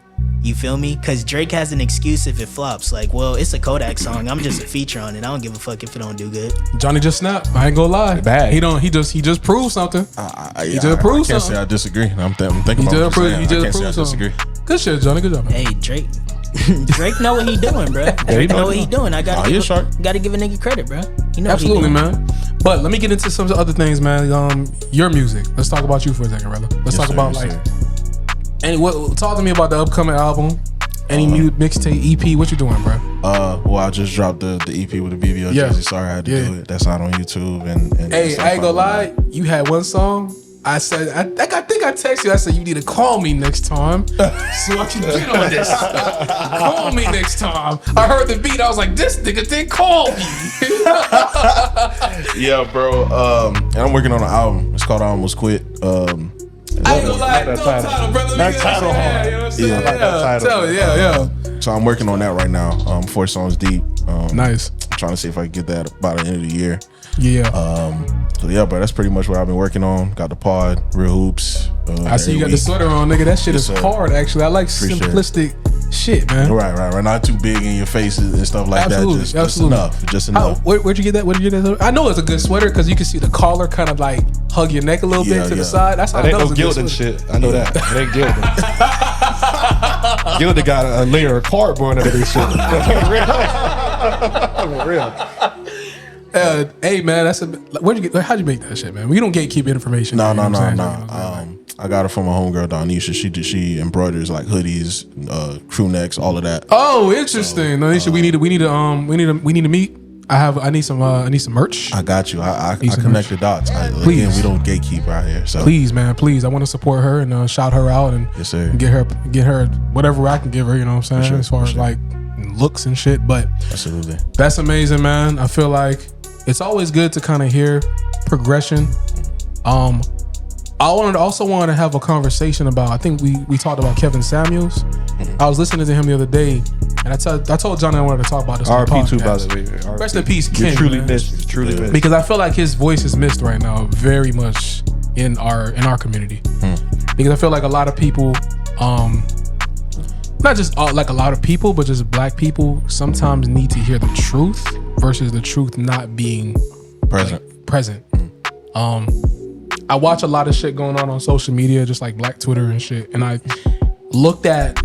You feel me? Because Drake has an excuse if it flops. Like, well, it's a Kodak song. I'm just a feature on it. I don't give a fuck if it don't do good. Johnny just snapped. I ain't gonna lie. Bad. He just proved something. He just proved something. I can't say I disagree. I'm thinking about what he just proved something. Good shit, Johnny. Good job. Hey, Drake. Drake know what he doing, bro. Drake know what he doing. I gotta give a nigga credit, bro. He know absolutely, what he doing. man. But let me get into some other things, man. Your music. Let's talk about you for a second, Reela. Let's talk about talk to me about the upcoming album. Any new mixtape, EP? What you doing, bro? Well, I just dropped the EP with the BBO Jersey. Sorry, I had to do it. That's out on YouTube. And hey, I ain't gonna lie. You had one song. I said, I think I texted you. I said, you need to call me next time so I can get on this. Call me next time. I heard the beat. I was like, this nigga didn't call me. Yeah, bro. And I'm working on an album. It's called I Almost Quit. I ain't gonna lie. No title, brother. That title hard. You know what I'm saying? Yeah. So I'm working on that right now. 4 songs deep. Nice. I'm trying to see if I can get that by the end of the year. Yeah. So yeah, bro, that's pretty much what I've been working on. Got the pod, Real Hoops. I see you got the sweater on, nigga. That shit is hard, actually. I like simplistic shit, man. Right. Not too big in your faces and stuff like that. Just enough. Where'd you get that? Where'd you get that? I know it's a good sweater because you can see the collar kind of like hug your neck a little bit to the side. That's how I know it's a good sweater. Shit. I know that. It ain't gilded. Gilded got a layer of cardboard under this shit. Real. Hey man, how'd you make that shit, man? We don't gatekeep information. No. I got it from my homegirl Donisha. She embroiders like hoodies, crew necks, all of that. Oh, interesting. Donisha, we need to meet. I need some merch. I got you. I connect the dots. Please. Again, we don't gatekeep right here. So please, man, please. I want to support her and shout her out and get her whatever I can give her. You know what I'm saying? As far as like looks and shit. But absolutely, that's amazing, man. I feel like it's always good to kind of hear progression. I also wanted to have a conversation about, I think we talked about Kevin Samuels. I was listening to him the other day, and I told Johnny I wanted to talk about this on the podcast. RP2, by the way. Rest in peace, King. You're truly missed. Because I feel like his voice is missed right now very much in our community. Because I feel like a lot of people, not just like a lot of people, but just black people sometimes need to hear the truth versus the truth not being present. I watch a lot of shit going on social media, just like Black Twitter and shit, and I looked at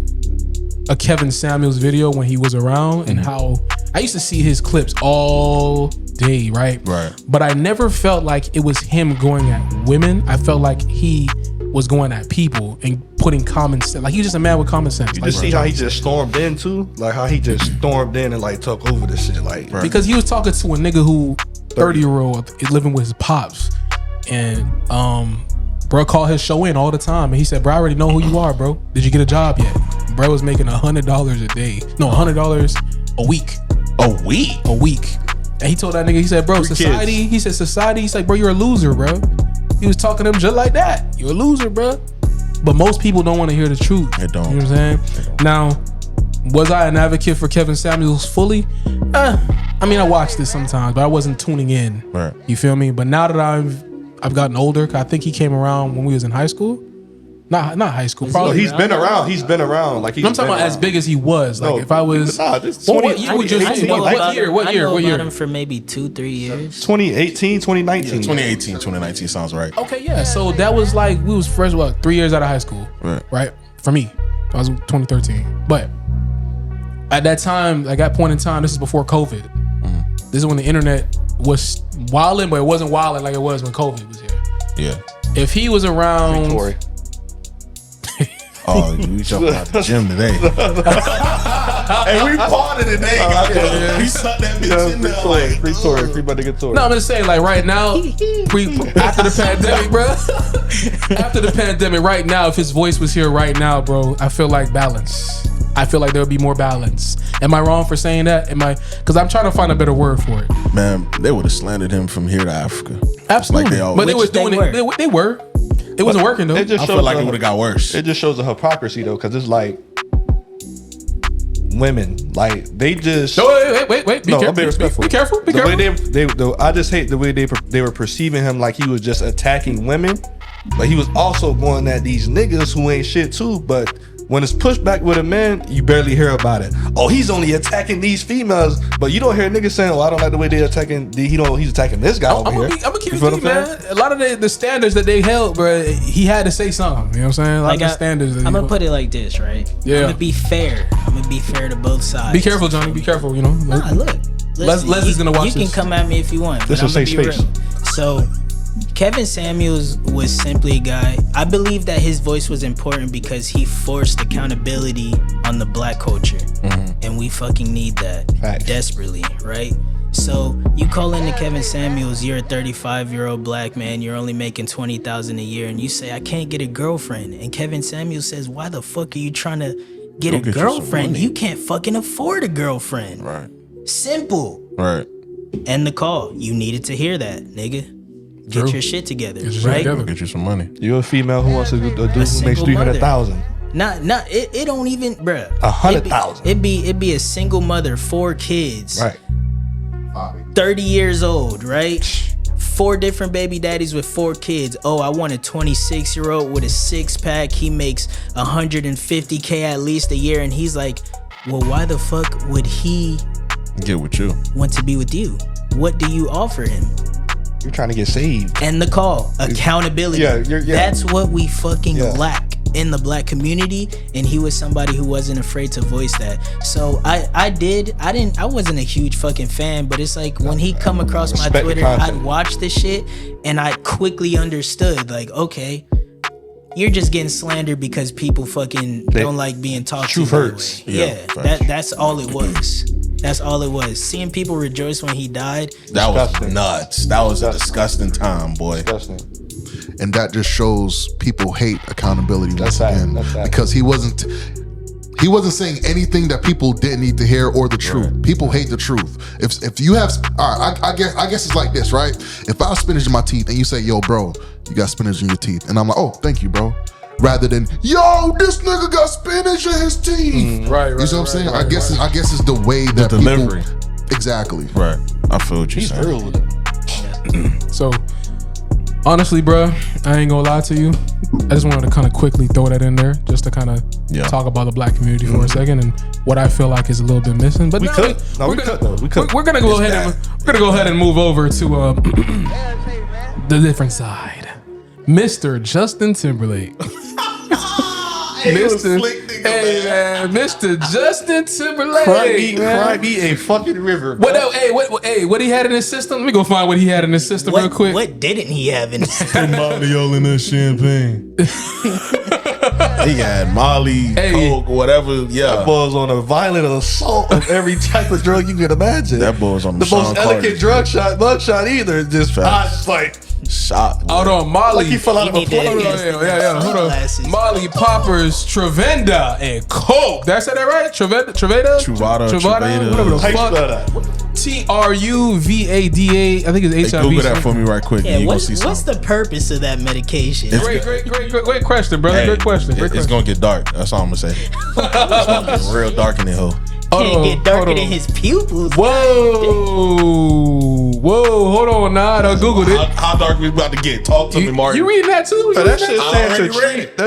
a Kevin Samuels video when he was around and how I used to see his clips all day, right? But I never felt like it was him going at women. I felt like he was going at people and putting common sense. Like, he was just a man with common sense. You just see how he just stormed in too? Like how he just stormed in and like took over this shit. Like, because he was talking to a nigga who 30-year-old is living with his pops. And bro called his show in all the time, and he said, "Bro, I already know who you are, bro. Did you get a job yet?" Bro was making $100 a day. No, $100 a week. A week. And he told that nigga, he said, "Bro, society." Kids. He said, "Society." He's like, "Bro, you're a loser, bro." He was talking to him just like that. You're a loser, bro. But most people don't want to hear the truth. They don't. You know what I'm saying? Now, was I an advocate for Kevin Samuels fully? I mean, I watched this sometimes, but I wasn't tuning in. Right. You feel me? But now that I've gotten older, 'cause I think he came around when we was in high school. Not high school. Probably. He's been around. He's been around. Like, I'm talking about as big as he was. Like, if I was, what year would you say? What year? I know about him for maybe 2-3 years. 2018, 2019. 2018, 2019 sounds right. Okay, yeah. So that was like, we was fresh, 3 years out of high school, right? For me, I was 2013. But at that time, like that point in time, this is before COVID. This is when the internet was wilding, but it wasn't wilding like it was when COVID was here. Yeah. If he was around. Oh, you jumping out the gym today. And we parted today, goddamn. We sucked that bitch in there. Like, free Tory, free buddy get Tory. No, I'm just saying, like, right now, after the pandemic, bro. After the pandemic, right now, if his voice was here right now, bro, I feel like balance. I feel like there would be more balance. Am I wrong for saying that? Because I'm trying to find a better word for it. Man, they would have slandered him from here to Africa. Absolutely. Like they always. But they was doing it. They were. It wasn't working though. I feel like it would have got worse. It just shows the hypocrisy though, because it's like women, like they just. Wait. Be careful. I'm being respectful. Be careful. The way I just hate the way they were perceiving him, like he was just attacking women, but he was also going at these niggas who ain't shit too. But when it's pushed back with a man, you barely hear about it. Oh, he's only attacking these females, but you don't hear niggas saying, "Oh, I don't like the way they attacking." He's attacking this guy over here. I'm gonna keep it, man. A lot of the standards that they held, bro, he had to say something. You know what I'm saying? A lot of the standards. I'm gonna put it like this, right? Yeah. I'm gonna be fair. I'm gonna be fair to both sides. Be careful, Johnny. Be careful. You know. Nah, look. Leslie's gonna watch this. You can come at me if you want. This is safe space. So, Kevin Samuels was simply a guy. I believe that his voice was important because he forced accountability on the black culture. And we fucking need that desperately, right? So you call into Kevin Samuels, you're a 35-year-old black man, you're only making $20,000 a year, and you say, "I can't get a girlfriend." And Kevin Samuels says, "Why the fuck are you trying to get a girlfriend? You can't fucking afford a girlfriend." Right. Simple. Right. End the call. You needed to hear that, nigga. Get your shit together, right? Get you some money. You're a female who wants to do who makes 300,000. It don't even, bruh. 100,000. It'd be a single mother, 4 kids, Right. 30 years old, right? 4 different baby daddies with 4 kids. Oh, I want a 26-year-old with a 6-pack. He makes $150K at least a year, and he's like, well, why the fuck would he get with you? Want to be with you? What do you offer him? You're trying to get saved. And the call, accountability. Yeah. That's what we fucking lack in the black community. And he was somebody who wasn't afraid to voice that. So I wasn't a huge fucking fan, but it's like when he come across my Twitter, I'd watch this shit and I quickly understood, like, okay, you're just getting slandered because people fucking don't like being talked to. Truth hurts. Yeah, that's all it was. That's all it was. Seeing people rejoice when he died. That was nuts. That was a disgusting time, boy. Disgusting. And that just shows people hate accountability once again. Because he wasn't saying anything that people didn't need to hear or the truth. Right. People hate the truth. If you have, all right, I guess it's like this, right? If I have spinach in my teeth and you say, "Yo, bro, you got spinach in your teeth," and I'm like, "Oh, thank you, bro," rather than, "Yo, this nigga got spinach in his teeth." Right. You know what I'm saying? I guess it's the way that the delivery. Exactly. Right. I feel what you're saying. Real with it. So Honestly, bro, I ain't gonna lie to you. I just wanted to kind of quickly throw that in there, just to kind of talk about the black community for a second and what I feel like is a little bit missing. But we're gonna go ahead and move over to the different side, Mr. Justin Timberlake. Mr. Justin Timberlake. Cry me a fucking river. Bro. What he had in his system? Let me go find what he had in his system real quick. What didn't he have in his system? Molly all in that champagne. He had Molly, Coke, whatever. Yeah, that boy was on a violent assault of every type of drug you could imagine. That boy was on the most elegant drug mug shot either. Just like shot. Hold on, Molly. Like he fell out of a plane. Hold on. Molly Poppers, Truvada, and Coke. Did I say that right? Truvada. Whatever the fuck. Truvada. I think it's HIV. Google that for me right quick. Yeah, what's the purpose of that medication? Great question, brother. Good question. It's gonna get dark. That's all I'm gonna say. It's gonna get real dark in the hole. Can't get darker than his pupils. Whoa, hold on now. Don't Google it. How dark we about to get? Talk to me, Martin. You reading that too? That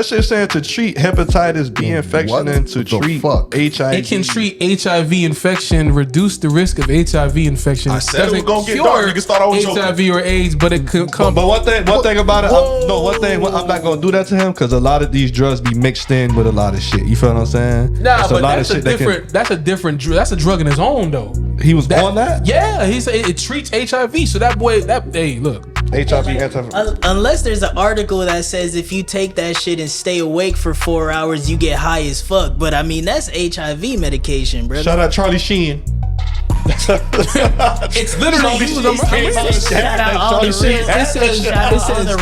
shit saying to treat hepatitis B infection and to treat HIV. It can treat HIV infection, reduce the risk of HIV infection. I said it was gonna get dark. Niggas thought I was HIV joking. or AIDS, but it could come. But one thing about it, I'm not gonna do that to him because a lot of these drugs be mixed in with a lot of shit. You feel what I'm saying? Nah, but that's a different. That's a drug in his own though. He was on that? Yeah, he said it treats HIV. So that boy, hey, look. HIV unless there's an article that says if you take that shit and stay awake for 4 hours, you get high as fuck. But I mean, that's HIV medication, bro. Shout out Charlie Sheen. It's literally shout out all the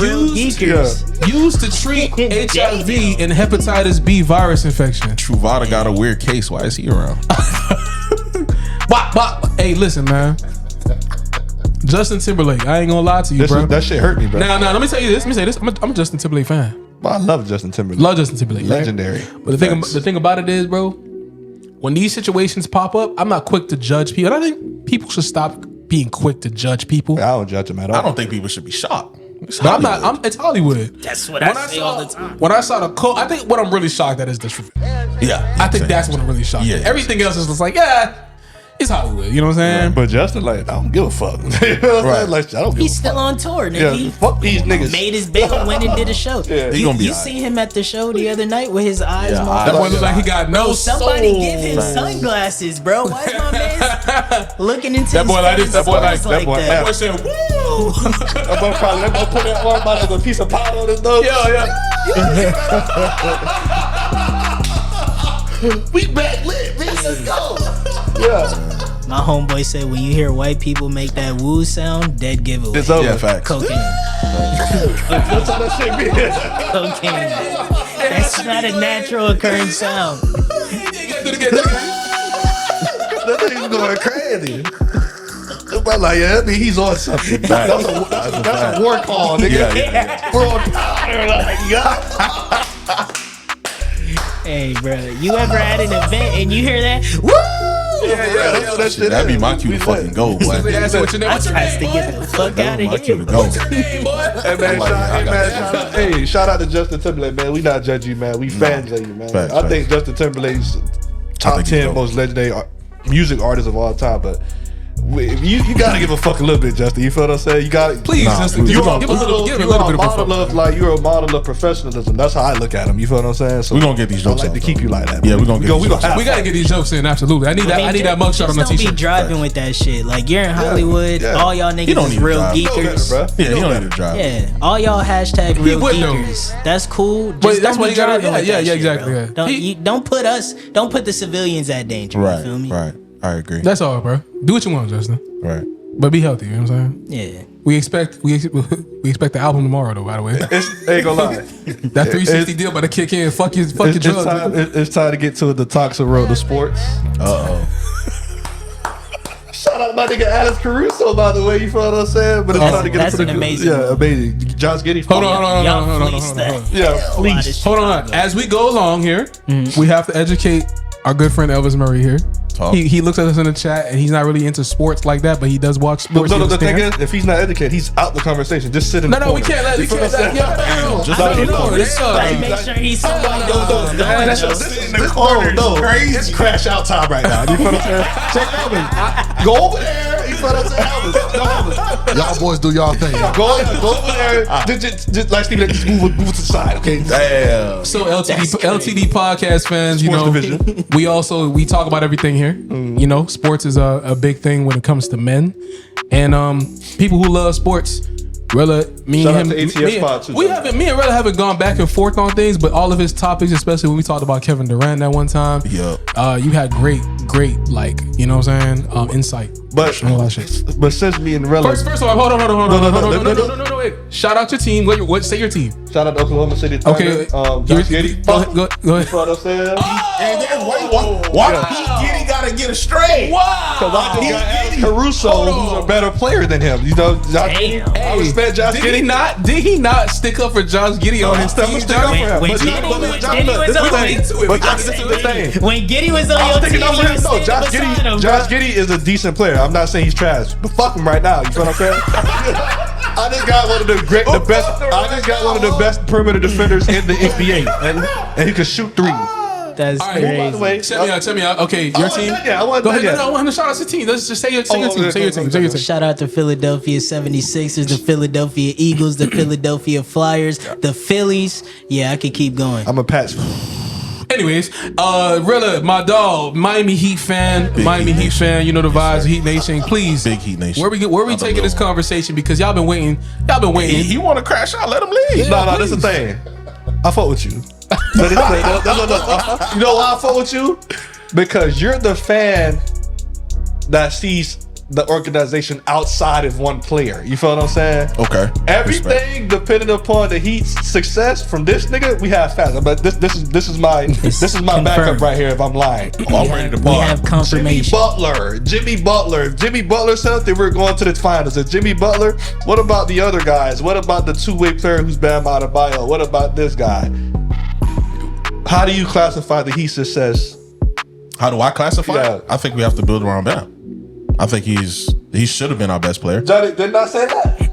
real geekers. Used to treat HIV and hepatitis B virus infection. Truvada got a weird case. Why is he around? Hey, listen, man. Justin Timberlake. I ain't gonna lie to you, bro. That shit hurt me, bro. Now, let me tell you this. Let me say this. I'm a Justin Timberlake fan. Well, I love Justin Timberlake. Legendary. Right? But the thing about it is, bro, when these situations pop up, I'm not quick to judge people. And I think people should stop being quick to judge people. I don't judge them at all. I don't think people should be shocked. But I'm not. It's Hollywood. That's what I say all the time. When I saw the quote, I think what I'm really shocked at is this. Yeah, I think that's what I'm really shocked at. Everything else is just like, it's Hollywood. You know what I'm saying? Yeah, but Justin, like, I don't give a fuck. You know what I'm saying? Like, I don't give He's a still fuck. on tour, nigga. Yeah, fuck these niggas. Made his bail, went and did a show. You seen him at the show the other night with his eyes. That boy look like he got no soul. Somebody give him sunglasses, bro. Why is my man looking into that boy like this? That boy like that boy. That boy said, "Woo!" That boy probably put that arm out as a piece of pie on his nose. Yeah. We back lit, bitch. Let's go. Yeah. My homeboy said when you hear white people make that woo sound, dead giveaway. It's over. Yeah, facts. Cocaine. That's how that shit be. Cocaine. That's not a natural occurring sound. That nigga's going crazy. I'm like, I mean, he's on something. That's a war call, nigga. Yeah. We're on fire. Hey, bro, you ever at an event and you hear that? Woo! Yeah, that shit. That'd be my cue to fucking go, boy. I tries to get the fuck out of My here. cue to go. Hey, shout out to Justin Timberlake, man. We not judging you, man. We fans of you, man. I think Justin Timberlake's top 10 most legendary music artists of all time, but you gotta give a fuck a little bit, Justin. You feel what I'm saying? You gotta please, Justin. Give a little bit of a fuck. You're a model of professionalism. That's how I look at him. You feel what I'm saying? So we're gonna get these jokes. I like to keep you like that. Yeah, we're gonna get. We gotta get these jokes in. Absolutely. I need that mugshot on the t-shirt. Don't be driving with that shit. Like you're in Hollywood. All y'all niggas is real geekers. Yeah, he don't need to drive. Yeah, all y'all hashtag real geekers. That's cool. Just don't be driving with that shit, exactly. Don't put the civilians at danger. You feel me? Right. I agree. That's all, bro. Do what you want, Justin. Right. But be healthy, you know what I'm saying? Yeah. We expect the album tomorrow though, by the way. Ain't gonna lie. That 360 deal about to kick in. Fuck your drugs. It's time to get to the toxic road to sports. Shout out my nigga Alex Caruso, by the way. You feel what I'm saying? But it's time to get that's to an amazing. Yeah, amazing. Josh Giddey. Hold on. Yeah, please. Hold on. As we go along here, we have to educate our good friend Elvis Murray here. talk. He looks at us in the chat, and he's not really into sports like that, but he does watch sports. No, the thing is, if he's not educated, he's out the conversation. Just sit in the corner. We can't let. You feel what I'm saying? Make sure he's somebody Sit in the corner. Crazy. It's crash out time right now. You feel what I'm saying? Check Elvis. Go over there. You feel what I'm saying? Elvis. Y'all boys do y'all thing. Go over there. Just like Steve, just move to the side. Okay. Damn. So LTD podcast fans, Sports division. we talk about everything here. You know, sports is a big thing when it comes to men, and people who love sports. Reela, me Shout and out him, to ATS Pod too, me and Reela haven't gone back and forth on things, but all of his topics, especially when we talked about Kevin Durant that one time, you had great, like, you know what I'm saying, insight. But since me and Reela, first of all, hold on, no, wait. Shout out your team. What? Say your team. Shout out to Oklahoma City Thunder. Okay, Josh Giddey. Go ahead. You know what I'm saying? And then why Giddey gotta get a straight? Because I just got Alex Caruso, who's a better player than him. You know, I respect Josh Giddey. Did he not stick up for Josh Giddey on his team? When Giddey was on your team, Josh Giddey is a decent player. I'm not saying he's trash, but fuck him right now. You feel what I'm saying? I just got one of the best perimeter defenders in the NBA, and he can shoot threes. That's crazy. By the way, Tell me out. Okay, your team. Yeah, I want Go ahead. that. No, I want to shout out your team. Let's just say your team. Shout out to Philadelphia 76ers, the Philadelphia Eagles, the Philadelphia Flyers, the Phillies. Yeah, I could keep going. I'm a Pats. Anyways, Reela, my dog, Miami Heat fan, Heat fan. You know the vibes, Heat Nation. Please, Big Heat Nation. Where we taking this conversation? Because y'all been waiting. He want to crash out. Let him leave. No, that's the thing. I fuck with you. No. You know why I fuck with you? Because you're the fan that sees the organization outside of one player. You feel what I'm saying? Okay. Everything depending upon the Heat's success from this nigga, we have fans. But this is my backup right here. If I'm lying, I'm ready to We party. have confirmation. Jimmy Butler. If Jimmy Butler said they were going to the finals. If Jimmy Butler, what about the other guys? What about the two-way player who's Bam Adebayo? What about this guy? How do you classify the Heat's success? How do I classify Yeah. it? I think we have to build around Bam. I think he should have been our best player. Johnny did not say that.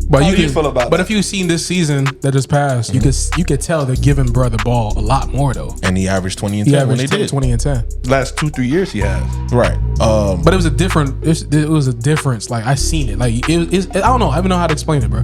But How do you feel about But that? if you've seen this season that just passed, you could tell they're giving brother ball a lot more though. And he averaged 20 and He 10 when they averaged did. 20 and 10. Last 2-3 years he has. Right. But it was a different. It was a difference. Like I seen it. Like I don't know. I don't know how to explain it, bro.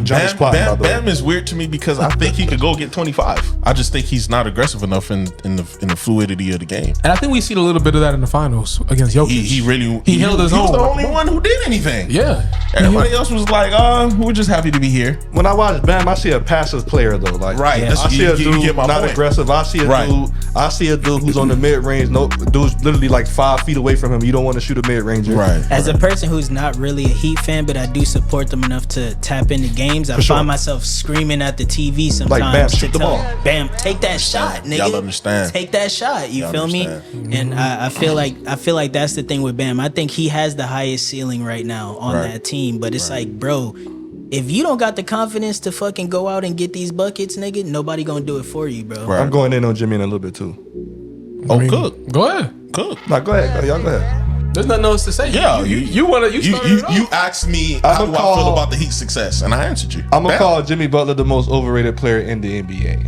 Johnny's quiet, by the way. Bam is weird to me because I think he could go get 25. I just think he's not aggressive enough in the fluidity of the game. And I think we seen a little bit of that in the finals against Jokic. He held his He was own. the only one who did anything. Yeah. Everybody else was like, we're just happy to be here. When I watch Bam, I see a passive player though. Like, Right. I see a You dude get my not point. aggressive. I see a dude who's on the mid range. No, dude's literally like 5 feet away from him. You don't want to shoot a mid ranger. Right. As a person who's not really a Heat fan, but I do support them enough to tap into games, I sure. find myself screaming at the TV sometimes. Like, Bam, to shoot the tell- ball. Bam, take that shot, nigga. Y'all understand. Take that shot. You Y'all feel understand. me? And I feel like that's the thing with Bam. I think he has the highest ceiling right now on Right. that team. But it's like, bro, if you don't got the confidence to fucking go out and get these buckets, nigga, nobody gonna do it for you, bro. Right. I'm going in on Jimmy in a little bit too. Cook. Go ahead. No, go ahead. Y'all go ahead. There's nothing else to say. Yeah, you started it off. you asked me how do I call- feel about the Heat's success, and I answered you. I'm gonna Bam. call Jimmy Butler the most overrated player in the NBA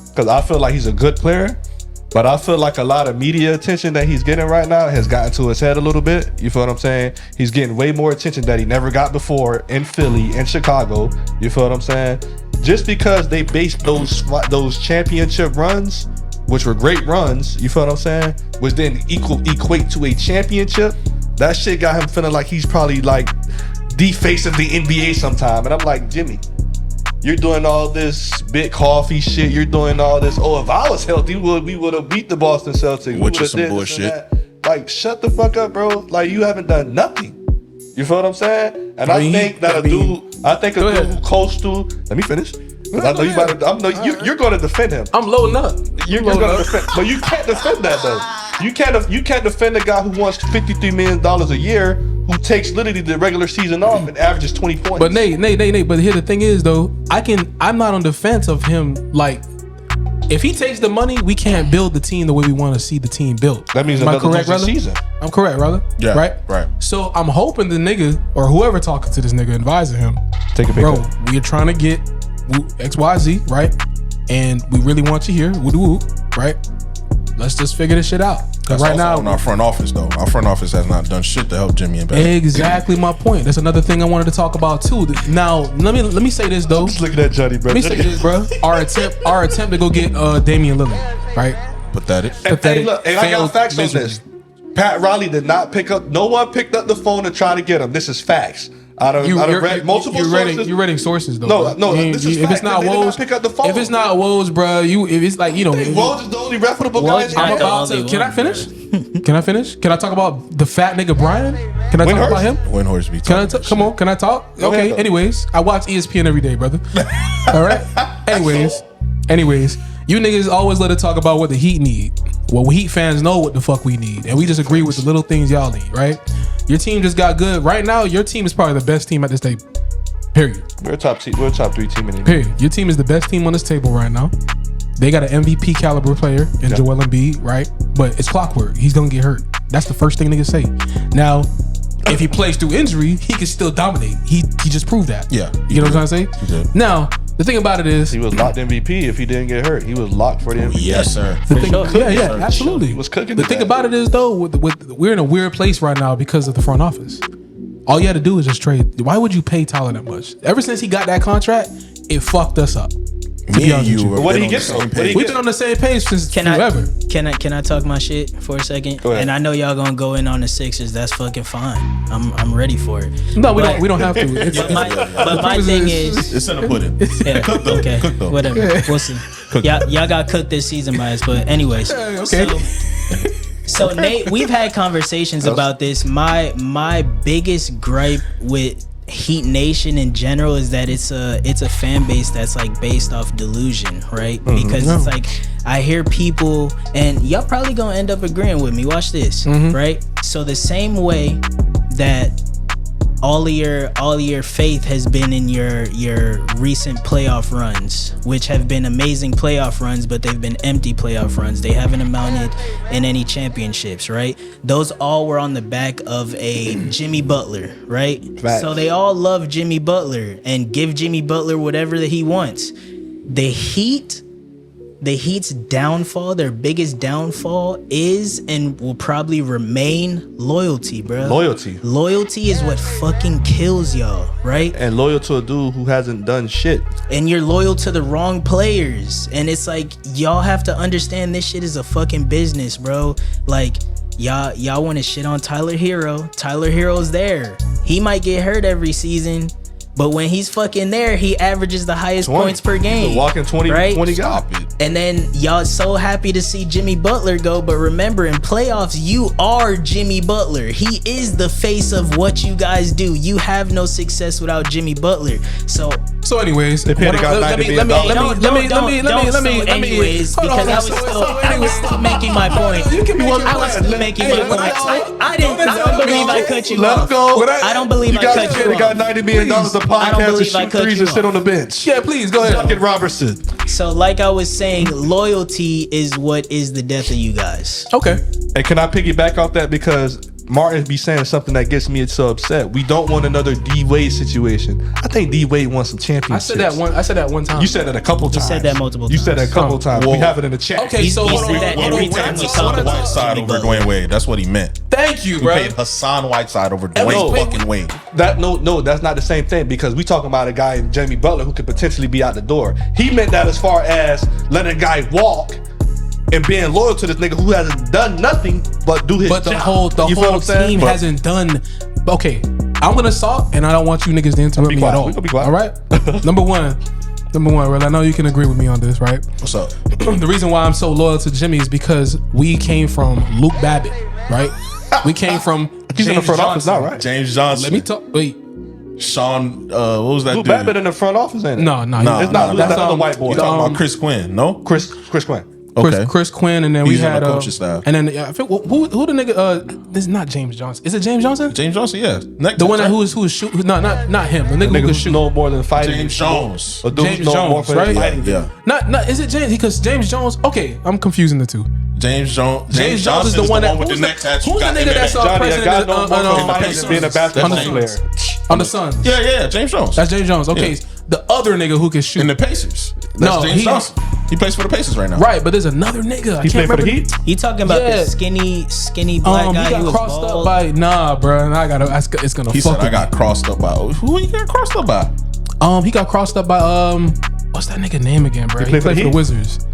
because I feel like he's a good player, but I feel like a lot of media attention that he's getting right now has gotten to his head a little bit. You feel what I'm saying? He's getting way more attention that he never got before in Philly and Chicago. You feel what I'm saying? Just because they based those championship runs, which were great runs, you feel what I'm saying, which then equate to a championship, that shit got him feeling like he's probably like the face of the NBA sometime. And I'm like, Jimmy, you're doing all this big coffee shit. You're doing all this. Oh, if I was healthy, we would have beat the Boston Celtics. Which We is some would've did this and bullshit. that. Like, shut the fuck up, bro. Like, you haven't done nothing. You feel what I'm saying? And I think a dude who coastal. Let me finish. Because I know you about to. You're going to defend him. I'm loading up. You're going to defend, but you can't defend that though. You can't defend a guy who wants $53 million a year, who takes literally the regular season off and averages 20 points. But Nate. But here the thing is though, I'm not on defense of him like if he takes the money, we can't build the team the way we want to see the team built. That means Am I another correct, losing brother? season. I'm correct, brother. Yeah, right. So I'm hoping the nigga or whoever talking to this nigga advising him, Take a pay bro, cut. we're trying to get XYZ, right? And we really want you here, woo, right? Let's just figure this shit out. That's Right also now, on our front office though. Our front office has not done shit to help Jimmy and Ben. exactly my point. That's another thing I wanted to talk about too. Now, let me say this though. Just look at that Johnny, bro. Let me say this, bro. Our attempt to go get Damian Lillard, right? Pathetic. Hey, look, and I got failed facts on miserably. this. Pat Riley did not pick up. No one picked up the phone to try to get him. This is facts. I read multiple sources. You're reading sources though. No, bro. this is if fact. it's not They did not Woj, pick up the phone. if it's not Woj, bro, if it's like Woj is the only reputable guy. Woj in not the the NFL. only Can I one, finish? Can I finish? Can I talk about the fat nigga Brian? Can I talk about him? Windhorse be Can I talking. come on? Can I talk? Go Okay. ahead, though. Anyways, I watch ESPN every day, brother. All right. Anyways, you niggas always let it talk about what the Heat need. Well, we Heat fans know what the fuck we need, and we just agree with the little things y'all need, right? Your team just got good right now. Your team is probably the best team at this table. Period. We're a top 3 team in the Period. Your team is the best team on this table right now. They got an MVP caliber player in Joel Embiid, right? But it's clockwork. He's gonna get hurt. That's the first thing niggas say. Now, if he plays through injury, he can still dominate. He just proved that. Yeah, You know what I'm trying to say? did. Now, the thing about it is, He was locked MVP if he didn't get hurt. He was locked for the MVP. Yes, sir. yeah, absolutely. He was cooking The to thing that. about it is though, we're in a weird place right now because of the front office. All you had to do is just trade. Why would you pay Tyler that much? Ever since he got that contract, it fucked us up. Me and you. What did he get though? What did he We've get? been on the same page since Can forever. Can I talk my shit for a second? Go ahead. And I know y'all gonna go in on the Sixers. That's fucking fine. I'm ready for it. No, we But- don't. We don't have to. It's, But my, but my It's- thing it's- is, It's in the pudding. yeah, Cook though. okay, Cook though. whatever. We'll see. Y'all got cooked this season by us, but anyways. okay. So Nate, we've had conversations about this. My biggest gripe with Heat Nation in general is that it's a fan base that's like based off delusion, right? Because it's like I hear people, and y'all probably gonna end up agreeing with me. Watch this, right? So the same way that all of your faith has been in your recent playoff runs, which have been amazing playoff runs, but they've been empty playoff runs. They haven't amounted in any championships, right? Those all were on the back of a Jimmy Butler, right? Facts. So they all love Jimmy Butler and give Jimmy Butler whatever that he wants. The Heat's downfall, their biggest downfall is and will probably remain loyalty, bro. Loyalty is what fucking kills y'all, right? And loyal to a dude who hasn't done shit. And you're loyal to the wrong players. And it's like, y'all have to understand this shit is a fucking business, bro. Like, y'all want to shit on Tyler Hero. Tyler Hero's there. He might get hurt every season, but when he's fucking there, he averages the highest points per game. Walking 20 right? 20 guys. And then y'all so happy to see Jimmy Butler go, but remember in playoffs, you are Jimmy Butler. He is the face of what you guys do. You have no success without Jimmy Butler. So anyways, They paid the guy let me anyways, because I was still making my point. I was still making my point. I don't believe I cut you Let him off. go. I don't believe I cut you They got off. $90 million a I don't podcast and believe I shoot cut threes you and sit off. on the bench. Yeah, please go ahead. Duncan Robertson. So like I was saying, loyalty is what is the death of you guys. Okay. And can I piggyback off that, because Martin be saying something that gets me so upset. We don't want another D Wade situation. I think D Wade won some championships. I said that one time. You said that a couple times. said that multiple You said that a couple times. times. Whoa. We have it in the chat. Okay, so He hold said on, that hold on, every hold on, time we hold talk on. about Whiteside Jimmy over Butler. Dwayne Wade. That's what he meant. Thank you, We bro. paid Hassan Whiteside over wait, Dwayne wait. fucking Wade. That no, that's not the same thing, because we talking about a guy in Jimmy Butler who could potentially be out the door. He meant that as far as letting a guy walk and being loyal to this nigga who hasn't done nothing but do his But the job. whole You feel what I'm saying? team But- hasn't done. Okay, I'm gonna talk, and I don't want you niggas to interrupt Be me quiet. at all. We gonna be quiet. All right. Number one, Reela, I know you can agree with me on this, right? What's up? The reason why I'm so loyal to Jimmy is because we came from Luke Babbitt, right? We came from He's in the James front office Johnson. now, right? James Johnson. Let me talk. Wait, Sean, what was that Luke dude? Babbitt in the front office, ain't it? no, Nah, It's not. nah, That's nah. another white boy. You talking about Chris Quinn? No. Chris Quinn. Chris Quinn, and then He's we on had the coaching staff. and then I think who the nigga? This is not James Johnson. Is it James Johnson? James Johnson, yeah. The one that who was shooting? No, not him. The nigga who could shoot. No more than fighting. James Jones. James Jones, right? Yeah. Not is it James? Because James Jones. Okay, I'm confusing the two. James Jones. James Jones is the one that with the neck tattoo. Who's the nigga that's president on being a basketball player on the Suns? Yeah, James Jones. That's James Jones. Okay, Yeah. The other nigga who can shoot in the Pacers. That's No, James Johnson. He plays for the Pacers right now. Right, but there's another nigga. I He can't played for the remember. Heat. You talking about Yeah. the skinny black guy He who got was crossed bald? up by bro. I gotta. It's gonna. He fuck said I with got crossed up by. Who he got crossed up by? me. He got crossed up by what's that nigga name again, bro? He played for played the for the Heat? Wizards.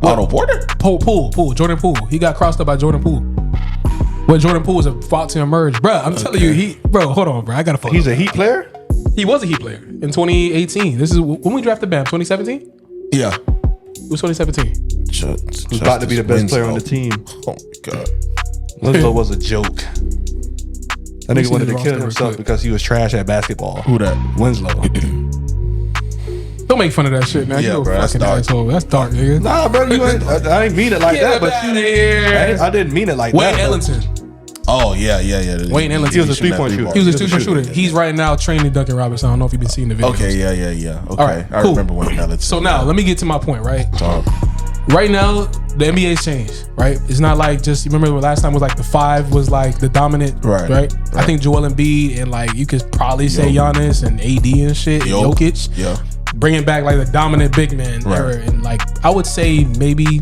Otto Porter. Poole, Jordan Poole. He got crossed up by Jordan Poole. When Jordan Poole was about to emerge, bro. I'm telling you, hold on, bro. I gotta. He's a Heat player. He was a Heat player in 2018. This is when we drafted Bam. 2017. Yeah. It was 2017. He's about to be the best player on the team. Oh my god. Winslow was a joke. That me nigga see wanted his to roster kill real himself quick. because he was trash at basketball. Who that? Winslow. Don't make fun of that shit, man. Yeah, You a bro, that's fucking dark. asshole. That's dark, nigga. Nah, bro, you ain't, I didn't mean it like that. But outta here. I didn't mean it like Wayne that. Ellington. Oh yeah. Wayne Ellington. He was a shooting that 3-point shooter. He was a He was a two-point shooter. shooter. He's right now training Duncan Robinson. I don't know if you've been seeing the videos. Okay, yeah. Okay, All right, I cool. remember when Ellington. So now let me get to my point, right? Talk. Right now, the NBA's changed, right? It's not like just, you remember the last time was like the 5 was like the dominant, right? I think Joel Embiid and like you could probably say Giannis and AD and shit, and Jokic. Yeah. Bringing back like the dominant big man era. And like, I would say maybe,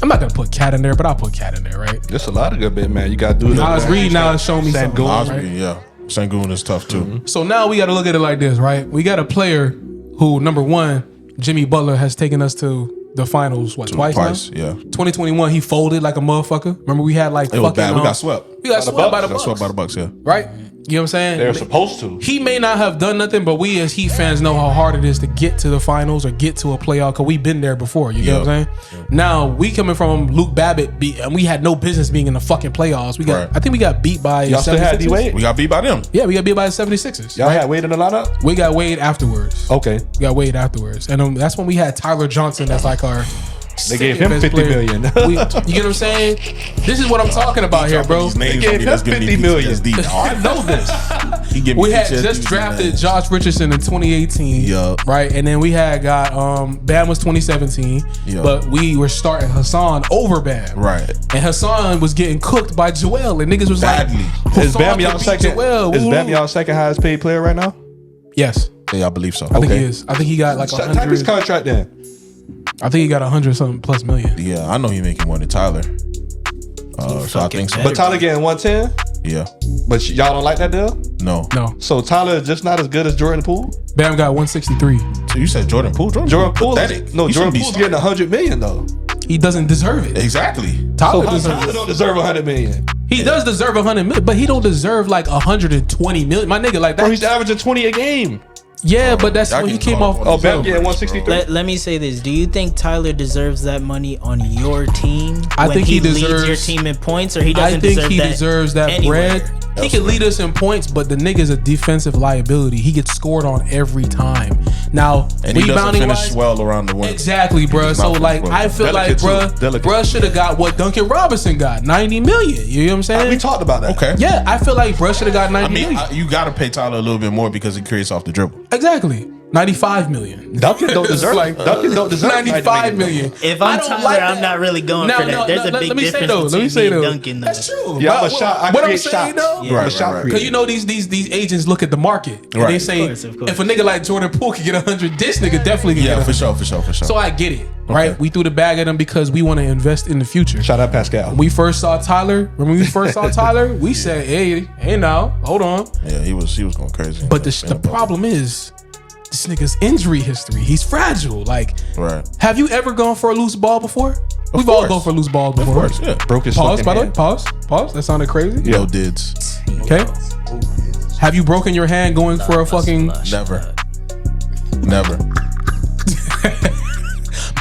I'm not going to put Cat in there, but I'll put Cat in there, right? There's a lot of good bit, man. You got to do it. Nas Reed now has shown me something. Sengun. Right? Yeah. Sengun is tough too. So now we got to look at it like this, right? We got a player who, number one, Jimmy Butler has taken us to the finals, twice now? Yeah. 2021, he folded like a motherfucker. Remember, we had like It was bad. We got swept. We got swept by the Got swept Bucks, by the Bucks, yeah. right? You know what I'm saying? They're supposed to. He may not have done nothing, but we as Heat fans know how hard it is to get to the finals or get to a playoff because we've been there before. You get what I'm saying? Now, we coming from Luke Babbitt, and we had no business being in the fucking playoffs. I think we got beat by Y'all still had 76ers. D-Wade? We got beat by them. Yeah, we got beat by the 76ers. Y'all had Wade in the lineup? We got Wade afterwards. Okay. We got Wade afterwards. And that's when we had Tyler Johnson as like our... They gave him best $50 million. you get what I'm saying? This is what I'm talking about here, bro. These names gave on me, that's him giving me $50 million. PTSD, dog. I know this. He give me We had PTSD just with drafted these Josh Richardson in 2018, Yup. right? And then we had got Bam was 2017, Yup. but we were starting Hassan over Bam, names. Right. And Hassan was getting cooked by Joel, and niggas was Badly. like, Is Hassan Bam can y'all beat second? Joel. Is Woo. Bam y'all second highest paid player right now? Yes, Yeah, I believe so. I think Okay. he is. I think he got like Type his 100. contract then. I think he got 100 something plus million. Yeah, I know he making more than Tyler. So I think so. But Tyler getting 110. Yeah. But y'all don't like that deal? No. No, So Tyler is just not as good as Jordan Poole? Bam got 163. So you said Jordan Poole? Jordan Poole pathetic. no, He Jordan shouldn't be Poole's getting starting. $100 million though. He doesn't deserve it. Exactly. Tyler So deserves Tyler it. don't deserve $100 million. He does deserve 100 million, but he don't deserve like 120 million. My nigga, like Bro, that. he's averaging 20 a game. Yeah, but that's Y'all when he getting came caught off. up on Oh, Bam Bam getting 163. Let me say this. Do you think Tyler deserves that money on your team? I when think he leads deserves- your team in points, or he I doesn't think deserve he that deserves that anywhere? bread. He can lead us in points, but the nigga's a defensive liability. He gets scored on every time. Now, And he doesn't rebounding finish wise, well around the wing. exactly, bruh. He's So not like, well. I feel Delicate like, too. Delicate. bruh should have got what Duncan Robinson got, 90 million. You know what I'm saying? We talked about that. Okay. Yeah, I feel like bruh should have got 90 I mean, million. you got to pay Tyler a little bit more because he creates off the dribble. Exactly. 95 million. Duncan don't deserve Like, Duncan don't deserve 95 million. If I I'm don't Tyler, like I'm that. not really going Now, for that. no, There's a let big me say difference though. Let me between say me and though. Duncan, though. That's true. Yeah, I'm a But shot. I what I'm create saying shots. though, Yeah. I'm a shot Right. because creator. you know these agents look at the market and they Right. say Of course. if a nigga like Jordan Poole could get 100, this nigga definitely can Yeah, get for 100. sure. So I get it, right? We threw the bag at him because we want to invest in the future. Shout out Pascal. When we first saw Tyler, when we first saw Tyler, we said, hey now, hold on. Yeah, he was going crazy. But the problem is this nigga's injury history. He's fragile. Like, Right. have you ever gone for a loose ball before? We've all course. gone for a loose ball Of before. course, yeah. Broke his Pause, fucking by the way. hand. Pause. That sounded crazy. Yo, dids. Okay. Have you broken your hand going for a fucking... Never. Never.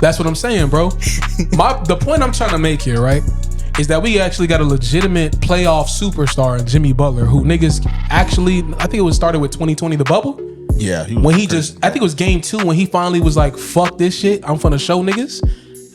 That's what I'm saying, bro. The point I'm trying to make here, right, is that we actually got a legitimate playoff superstar in Jimmy Butler, who niggas actually, I think it was started with 2020, the bubble. Yeah. He was When he crazy. I think it was game 2 when he finally was like, fuck this shit, I'm finna show niggas.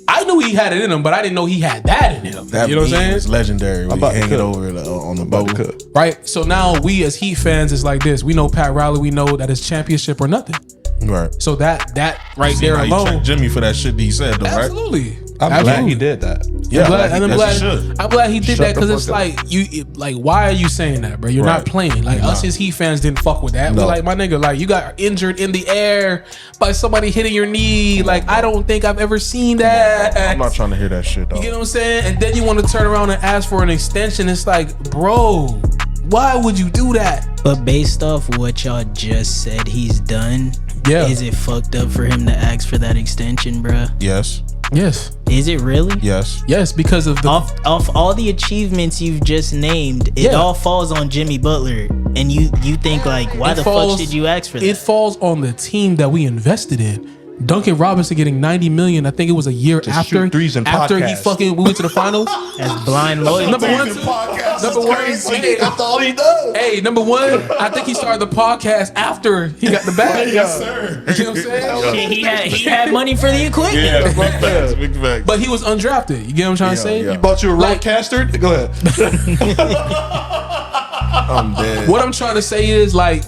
I I knew he had it in him, but I didn't know he had that in him. That you know what I'm saying? It's legendary. When you hang it over on the boat. Right. So now we as Heat fans is like this. We know Pat Riley. We know that it's championship or nothing. Right. So that right there how you alone. check Jimmy for that shit that he said though, right? Absolutely. I'm glad he did that. Yeah, I'm glad he did Shut that because the it's fuck like why are you saying that, bro? You're not playing. Like us as Heat fans didn't fuck with that. No. We like, my nigga, like you got injured in the air by somebody hitting your knee. Like I don't think I've ever seen that. I'm not trying to hear that shit though. You get what I'm saying? And then you want to turn around and ask for an extension. It's like, bro, why would you do that? But based off what y'all just said he's done, is it fucked up for him to ask for that extension, bruh? Yes. Yes. Is it really? Yes. Yes, because of the off all the achievements you've just named, it all falls on Jimmy Butler. And you think like, why the fuck did you ask for that? It falls on the team that we invested in. Duncan Robinson getting $90 million. I think it was a year after he we went to the finals. As blind loyalty. Number one, That's all he does. Hey, number one, I think he started the podcast after he got the bag. Yes, sir. You know what I'm saying? He had money for the equipment. Yeah, big facts, big facts. But he was undrafted. You get what I'm trying to say? yeah. You bought you a roadcaster? Go ahead. I'm dead. What I'm trying to say is like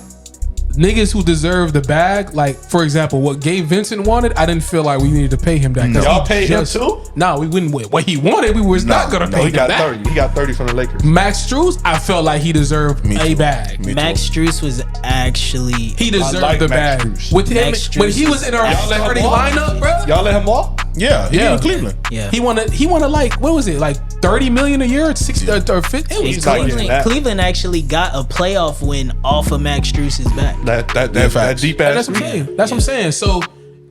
niggas who deserve the bag, like for example, what Gabe Vincent wanted, I didn't feel like we needed to pay him that. Y'all paid him too? No, we wouldn't. What he wanted, we was not gonna pay he him got that. 30. He got 30 from the Lakers. Max Strus, I felt like he deserved a bag. Max Strus was actually He deserved like the Max bag. Strus. With him, Max Strus when he was in our Y'all let him starting walk? lineup, bro. Y'all let him walk? Yeah, Yeah. in Cleveland. Yeah. He wanted like what was it, like $30 million a year, or 60 or 50? It was He's not crazy. getting that. Cleveland actually got a playoff win off of Max Strus's back. That deep And ass. that's what I'm saying. That's what I'm saying. So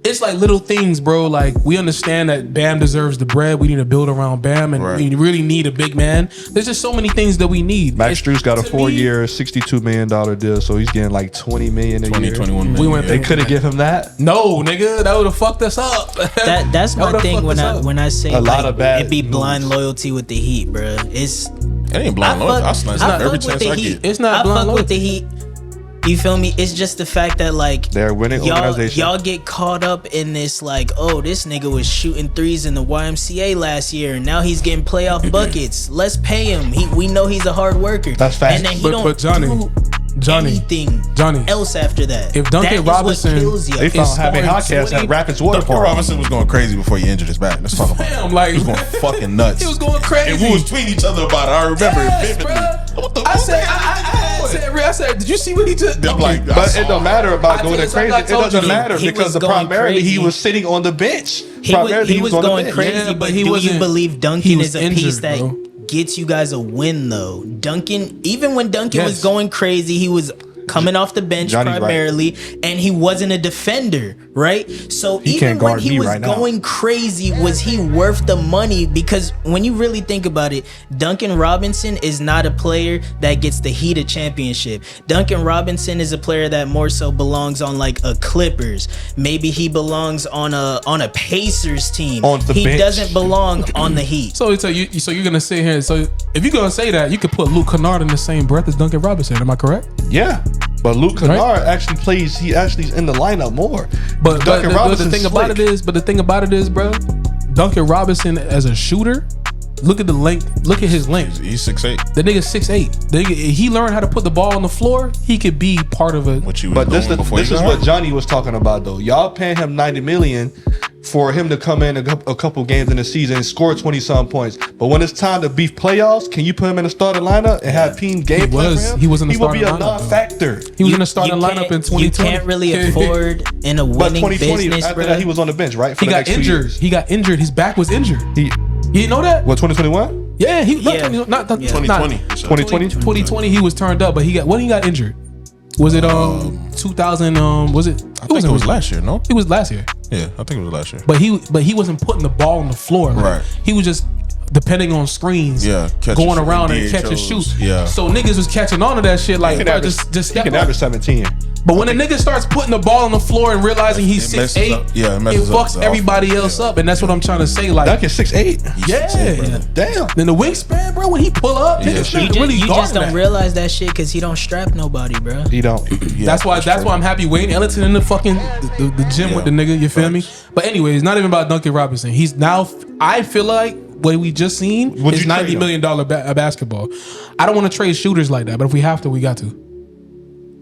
it's like little things, bro. Like we understand that Bam deserves the bread. We need to build around Bam, and we really need a big man. There's just so many things that we need. Max Strus got a to 4-year, $62 million deal, so he's getting like $20 million a 20, year. 21 million. We went. They couldn't give him that. No, nigga, that would have fucked us up. That's my would've thing fucked when us up. when I say A lot like, of bad it be moves. blind loyalty with the Heat, bruh. It's It ain't blind loyalty. I snatch I every fuck with chance the I Heat. get. It's not I blind fuck with the loyalty. Heat. You feel me? It's just the fact that like They're a winning organization. Y'all get caught up in this like, oh, this nigga was shooting threes in the YMCA last year, and now he's getting playoff buckets. Let's pay him. We know he's a hard worker. That's facts. And then he But don't Johnny, do anything else after that. If Duncan Robinson- They found Jaime scoring Hotcats 20. at Rapids Water Duncan Park. Robinson was going crazy before he injured his back. Let's talk about it. Damn, like He was going fucking nuts. he was going crazy. And we was tweeting each other about it. I remember Yes, it vividly. bruh. What the I fuck? said, I said, did you see what he did? I'm like, But it don't matter about I going told you, crazy. like I It told doesn't you, matter he because was going primarily he crazy. was sitting on the bench. He Primarily was on the going bench. crazy, Yeah, but but he do you wasn't- believe he Duncan was is a injured, piece that bro. gets you guys a win though? Duncan, even when Duncan was Yes. going crazy, he was coming off the bench Johnny's right. primarily, and he wasn't a defender, right? So He even can't when guard he me was right now. going crazy, was he worth the money? Because when you really think about it, Duncan Robinson is not a player that gets the Heat a championship. Duncan Robinson is a player that more so belongs on like a Clippers. Maybe he belongs on a Pacers team. On the he bench. doesn't belong on the Heat. So you're gonna sit here. So if you're gonna say that, you could put Luke Kennard in the same breath as Duncan Robinson. Am I correct? Yeah. But Luke Kennard actually plays. He actually is in the lineup more. But Duncan the Robinson's thing about it slick. is, bro, Duncan Robinson as a shooter, look at the length. Look at his length. He's 6'8". The nigga's 6'8". He learned how to put the ball on the floor. He could be part of a. What you was But doing before this he is got what hurt. Johnny was talking about though. Y'all paying him $90 million for him to come in a couple games in the season and score 20-some points. But when it's time to beef playoffs, can you put him in the starting lineup and have team game plan for him? He was in the He will be a starting lineup, though. non-factor. He was in the starting lineup in 2020. You can't really afford in a But winning 2020, business, after bro. that, he was on the bench, right? For He the got next 2 injured. years. He got injured. His back was injured. He, You didn't know that? what, 2021? Yeah, he Yeah. not 2020. 2020? 2020 he was turned up, but when he got injured. Was it 2000 was it? I think it was last year, no? It was last year. Yeah, I think it was last year. But he wasn't putting the ball on the floor. Like, Right. He was just depending on screens. Yeah, catch going and shoot, around and catch and DHOs. shoot. Yeah. So niggas was catching on to that shit like, He can bro, average- just he step can up. average 17. But when a nigga starts putting the ball on the floor and realizing he's It messes 6'8", up- yeah, it it messes up fucks the everybody offense, else yeah. up, and that's what I'm trying to say. Like, Duncan 6'8". yeah, 6'8", brother. Damn. then the wingspan, bro, when he pull up, Yeah, niggas you shouldn't You really just guard don't that. realize that shit because he don't strap nobody, bro. He don't. Yeah, That's why I'm happy Wayne Ellington in the fucking the gym Yeah. with the nigga. You feel me? But anyways, not even about Duncan Robinson. He's now I feel like what we just seen is $90 million basketball. I don't want to trade shooters like that, but if we have to, we got to.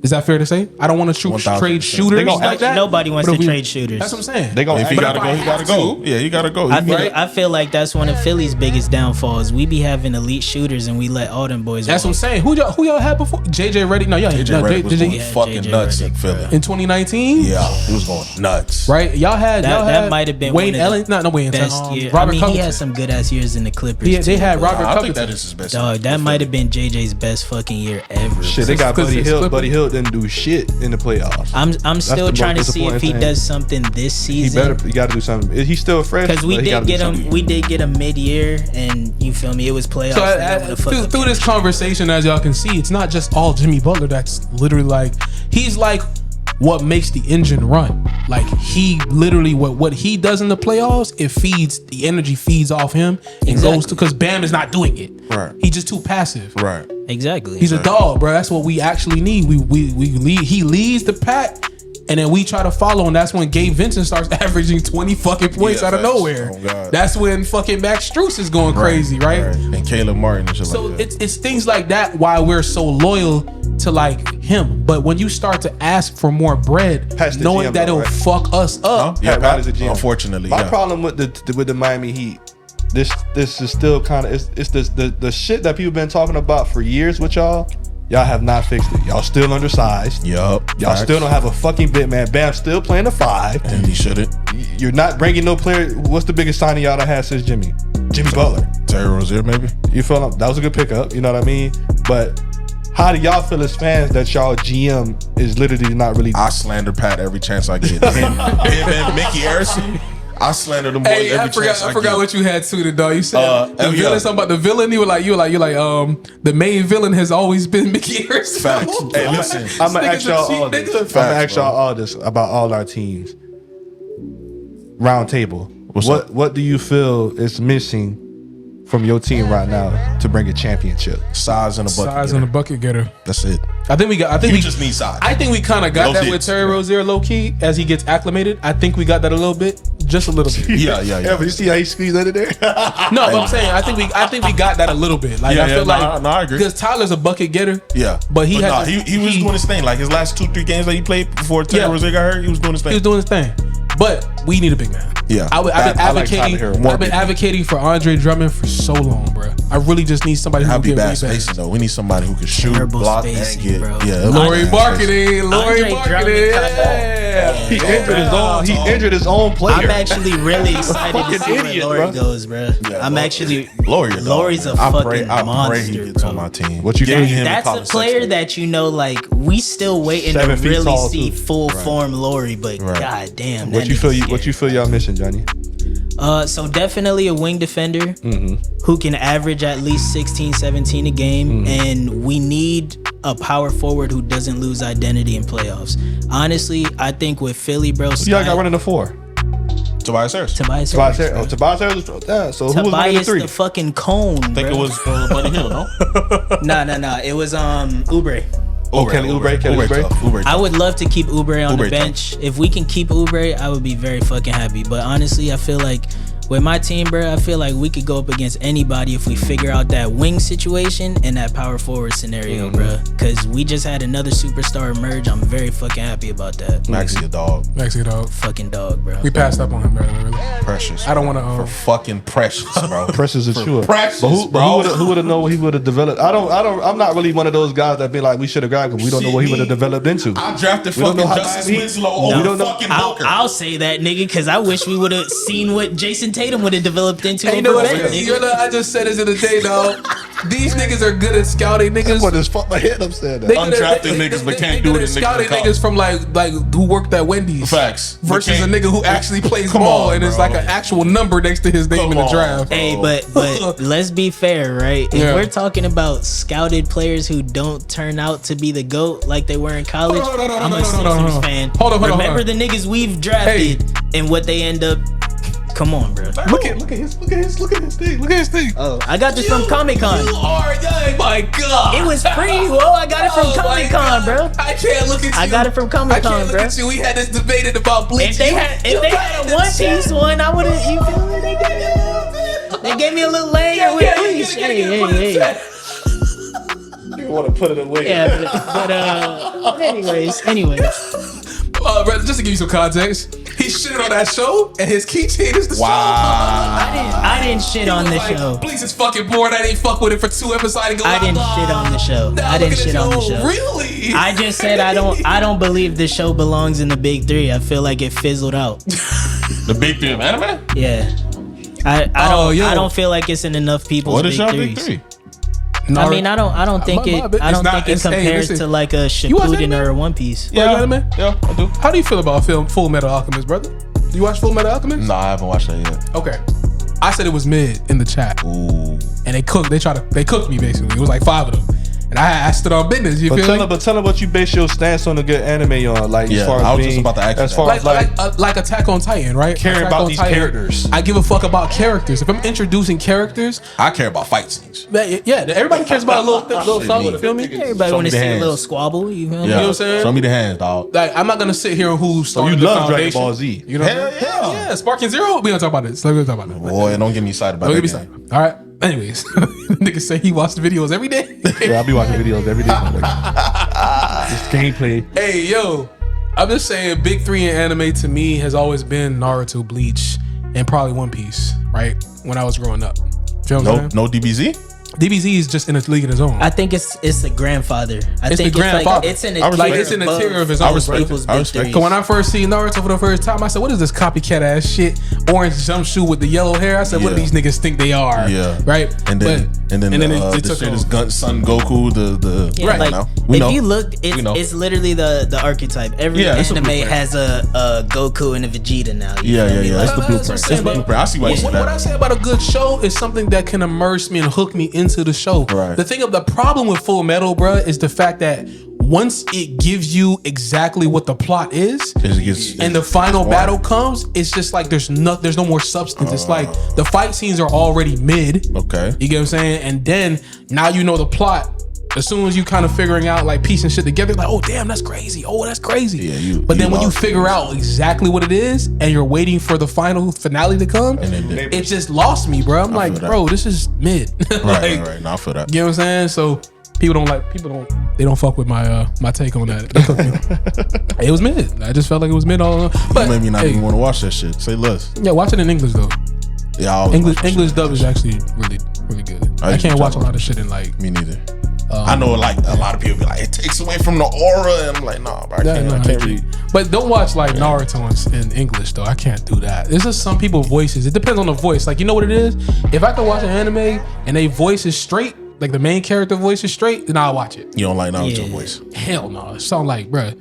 Is that fair to say? I don't want to trade shooters like that. Nobody wants to trade shooters. That's what I'm saying. If he gotta go, he gotta go. Yeah, he gotta go. I feel like that's one of Philly's biggest downfalls. We be having elite shooters and we let all them boys. That's what I'm saying. Who y'all had before? JJ Redick? No, y'all JJ Redick was going fucking nuts in Philly in 2019. Yeah, he was going nuts. Right? Y'all had that might have been Wayne Ellen. No, Wayne. Robert Covington. He had some good ass years in the Clippers. Yeah, they had Robert Covington. I think that is his best. Dog, that might have been JJ's best fucking year ever. Shit, they got Buddy Hield. Buddy Hield didn't do shit in the playoffs. I'm still trying to see if he does something this season. He got to do something. He's still fresh because we did get him. We did get him mid-year, and you feel me? It was playoffs. So through this conversation, as y'all can see, it's not just all Jimmy Butler. That's literally like he's like what makes the engine run. Like he literally what he does in the playoffs, it feeds the energy feeds off him and goes to because Bam is not doing it. Right. He's just too passive. Right. Exactly. He's a dog, bro. That's what we actually need. We lead. He leads the pack, and then we try to follow, and that's when Gabe Vincent starts averaging 20 fucking points out of nowhere. Oh, that's when fucking Max Strus is going crazy, right? And Caleb Martin and shit so like that. it's things like that why we're so loyal to like him. But when you start to ask for more bread, knowing that it'll fuck us up, Pat is a GM. Unfortunately, my problem with the Miami Heat. This is still kind of it's the shit that people been talking about for years with y'all. Y'all have not fixed it. Y'all still undersized. Yup. Y'all still don't have a fucking big man. Bam still playing the 5. And he shouldn't. You're not bringing no player. What's the biggest signing y'all done had since Jimmy Butler? Terry Rozier, maybe. You feel that was a good pickup. You know what I mean? But how do y'all feel as fans that y'all GM is literally not really? I slander Pat every chance I get. him and Mickey Harrison. I slander them boys every chance I forgot what you had suited, dog. You said the villain. Something about the villain. You were like, the main villain has always been Mickey Harrison. Facts. Hey, listen. I'm gonna ask y'all all this about all our teams. Round table. What do you feel is missing from your team right now to bring a championship? Size and a bucket getter. That's it. I think we just need size. I think we kind of got that with Terry Rozier low key as he gets acclimated. I think we got that a little bit, just a little bit. Yeah. But you see how he squeezed that in there? No, but I'm saying I think we got that a little bit. Like I feel I agree because Tyler's a bucket getter. Yeah, but he was doing his thing. Like his last 2-3 games that he played before Terry Rozier got hurt, he was doing his thing. He was doing his thing. But we need a big man. Yeah, I've been advocating for Andre Drummond for so long, bro. I really just need somebody who can get bad spacing though. We need somebody who can shoot, block, and get. Bro. Yeah, Laurie marketing. He injured his own player. I'm actually really excited to see where Laurie goes, bro. Yeah, I'm actually Laurie's a fucking monster. I pray he gets on my team. What you think? That's a player that like we still waiting to really see full form Laurie, but god damn. What you feel y'all missing, Johnny? So definitely a wing defender who can average at least 16, 17 a game, and we need a power forward who doesn't lose identity in playoffs. Honestly, I think with Philly, bro, y'all got running the 4. Tobias Harris. Tobias Harris. Oh, Tobias Harris. So who was running the 3? The fucking cone. I think it was Buddy Hield, no? No. It was Oubre. Kelly Oubre. I would love to keep Oubre on the bench. If we can keep Oubre, I would be very fucking happy. But honestly, I feel like with my team, bro, I feel like we could go up against anybody if we figure out that wing situation and that power forward scenario, bro. Because we just had another superstar emerge. I'm very fucking happy about that. Maxi a dog. Fucking dog, bro. We passed up on him, bro. Really. Precious. I don't want for fucking Precious, bro. Precious is sure. Precious, but who would have known what he would have developed? I'm not really one of those guys that be like, we should have grabbed him. We don't know what he would have developed into. I drafted fucking Justice Winslow over fucking Booker. I'll say that, nigga, because I wish we would have seen what Jason Tatum would have developed into. You know what? I just said this in the day, dog. These niggas are good at scouting niggas. What just fucked my head up saying that. Undrafted niggas, but can't do it in scouting niggas from like who worked at Wendy's. Facts. Versus a nigga who actually plays ball and it's like an actual number next to his name in the draft. Hey, but let's be fair, right? If we're talking about scouted players who don't turn out to be the GOAT like they were in college, I'm a Sixers fan. Remember the niggas we've drafted and what they end up. Come on, bro. Look at his thing. Oh, I got this from Comic-Con. Oh my god. It was free. Whoa, I got it from Comic-Con, bro. I can't look at you. I got it from Comic-Con, bro. I can't look at you. We had this debated about bleaching. If they had a One Piece one, I would have. You feel me? They got it. They gave me a little layer with please. Hey. You want to put it away? Yeah, but anyways. Just to give you some context, he shitted on that show, and his keychain is the show. I didn't shit on the show. Please, it's fucking bored. I didn't fuck with it for 2 episodes. I didn't shit on the show. I didn't shit on the show. Really? I just said I don't believe the show belongs in the big 3. I feel like it fizzled out. The big 3 of anime? Yeah. I don't feel like it's in enough people's What is big your 3s. big 3? I mean, I don't think it compares to like a Shippuden or a One Piece. Yeah, anime? Yeah, I do. How do you feel about Full Metal Alchemist, brother? Do you watch Full Metal Alchemist? No, I haven't watched that yet. Okay. I said it was mid in the chat. Ooh. And they cooked me basically. It was like 5 of them. And I stood on business. You feel me? But tell them what you base your stance on a good anime on. Like, as far as I was being, just about to ask as you far that. as like Attack on Titan, right? caring Attack about on these Titan, characters. I give a fuck about characters. If I'm introducing characters, I care about fight scenes. yeah, everybody cares about a little something. You feel me? Everybody want to see a little squabble. You feel me? You know what I'm saying? Show me the hands, dog. Like, I'm not gonna sit here and who started you the love Dragon foundation. Ball Z. You know? Hell Yeah, Sparking Zero. We gonna talk about this. We're gonna talk about that. Boy, don't get me excited about Don't that. get me started. All right. Anyways, nigga say he watched the videos every day. Yeah, I'll be watching videos every day. Just gameplay. Hey, yo, I'm just saying, big 3 in anime to me has always been Naruto, Bleach, and probably One Piece. Right when I was growing up. You know what I'm saying? No DBZ? DBZ is just in a league of his own. I think it's the grandfather. I It's think the grandfather. It's in I respect it's in a above tier of his own. people's I big respect it. threes. So when I first seen Naruto for the first time, I said, "What is this copycat ass shit? Orange jumpsuit with the yellow hair." I said, "What do Yeah. these niggas think they are?" Yeah. right. And then it the took shit off. is Son Goku, the Yeah, Right. like, now. We know. if you look, We know. it's literally the archetype. Every Yeah, it's a anime blueprint. has a Goku and a Vegeta now. You Yeah, feel yeah, me? yeah. Like, That's the blueprint. that's what I'm That's the saying, blueprint. I see why you said What I that. say about a good show is something that can immerse me and hook me into the show. Right. The problem with Full Metal, bruh, is the fact that once it gives you exactly what the plot is, and the final battle comes, it's just like there's no more substance. It's like the fight scenes are already mid. Okay. You get what I'm saying? And then now you know the plot. As soon as you kind of figuring out like piecing shit together, like, oh damn, that's crazy. Oh, that's crazy. Yeah, but then when you lost figure it. out exactly what it is and you're waiting for the final finale to come, And then it just lost me, bro. I'm like, feel that. bro, this is mid. Right. Now I feel that. You know what I'm saying? So they don't fuck with my take on that. They took me. It was mid. I just felt like it was mid all along. But You made me not hey, even want to watch that shit. Say less. yeah, watch it in English though. Yeah, I always English watch that English shit. dub is actually really really good. I used to can't try watch to a lot of shit in like. Me neither. I know, like a lot of people be like, it takes away from the aura, and I'm like, nah, bro, I can't read. But don't watch like Naruto in English though. I can't do that. It's just some people's voices. It depends on the voice. Like, you know what it is? If I can watch an anime and they voice is straight, like the main character voice is straight, then I'll watch it. You don't like Naruto Yeah. voice. Hell no. It sound like, bruh,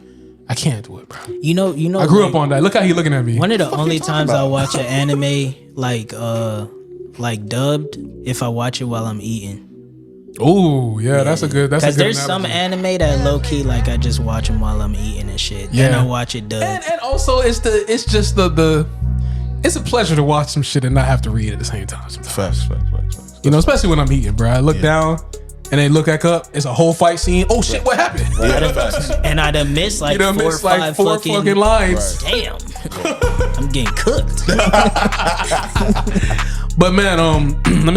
I can't do it, bro. You know. I grew up on that. Look how he looking at me. One of the only times I watch an anime like dubbed, if I watch it while I'm eating. Oh yeah, that's a good. That's a Because good. there's some analogy. anime that low key like I just watch them while I'm eating and shit. Then Yeah. I watch it dubbed. And also it's just the it's a pleasure to watch some shit and not have to read at the same time. Sometimes. Facts. You know, especially when I'm eating, bro. I look down and they look back up. It's a whole fight scene. Oh shit, what happened? Yeah, facts. And I done missed like You done 4 or missed 5 like 4 fucking lines. Damn. I'm getting cooked. But man,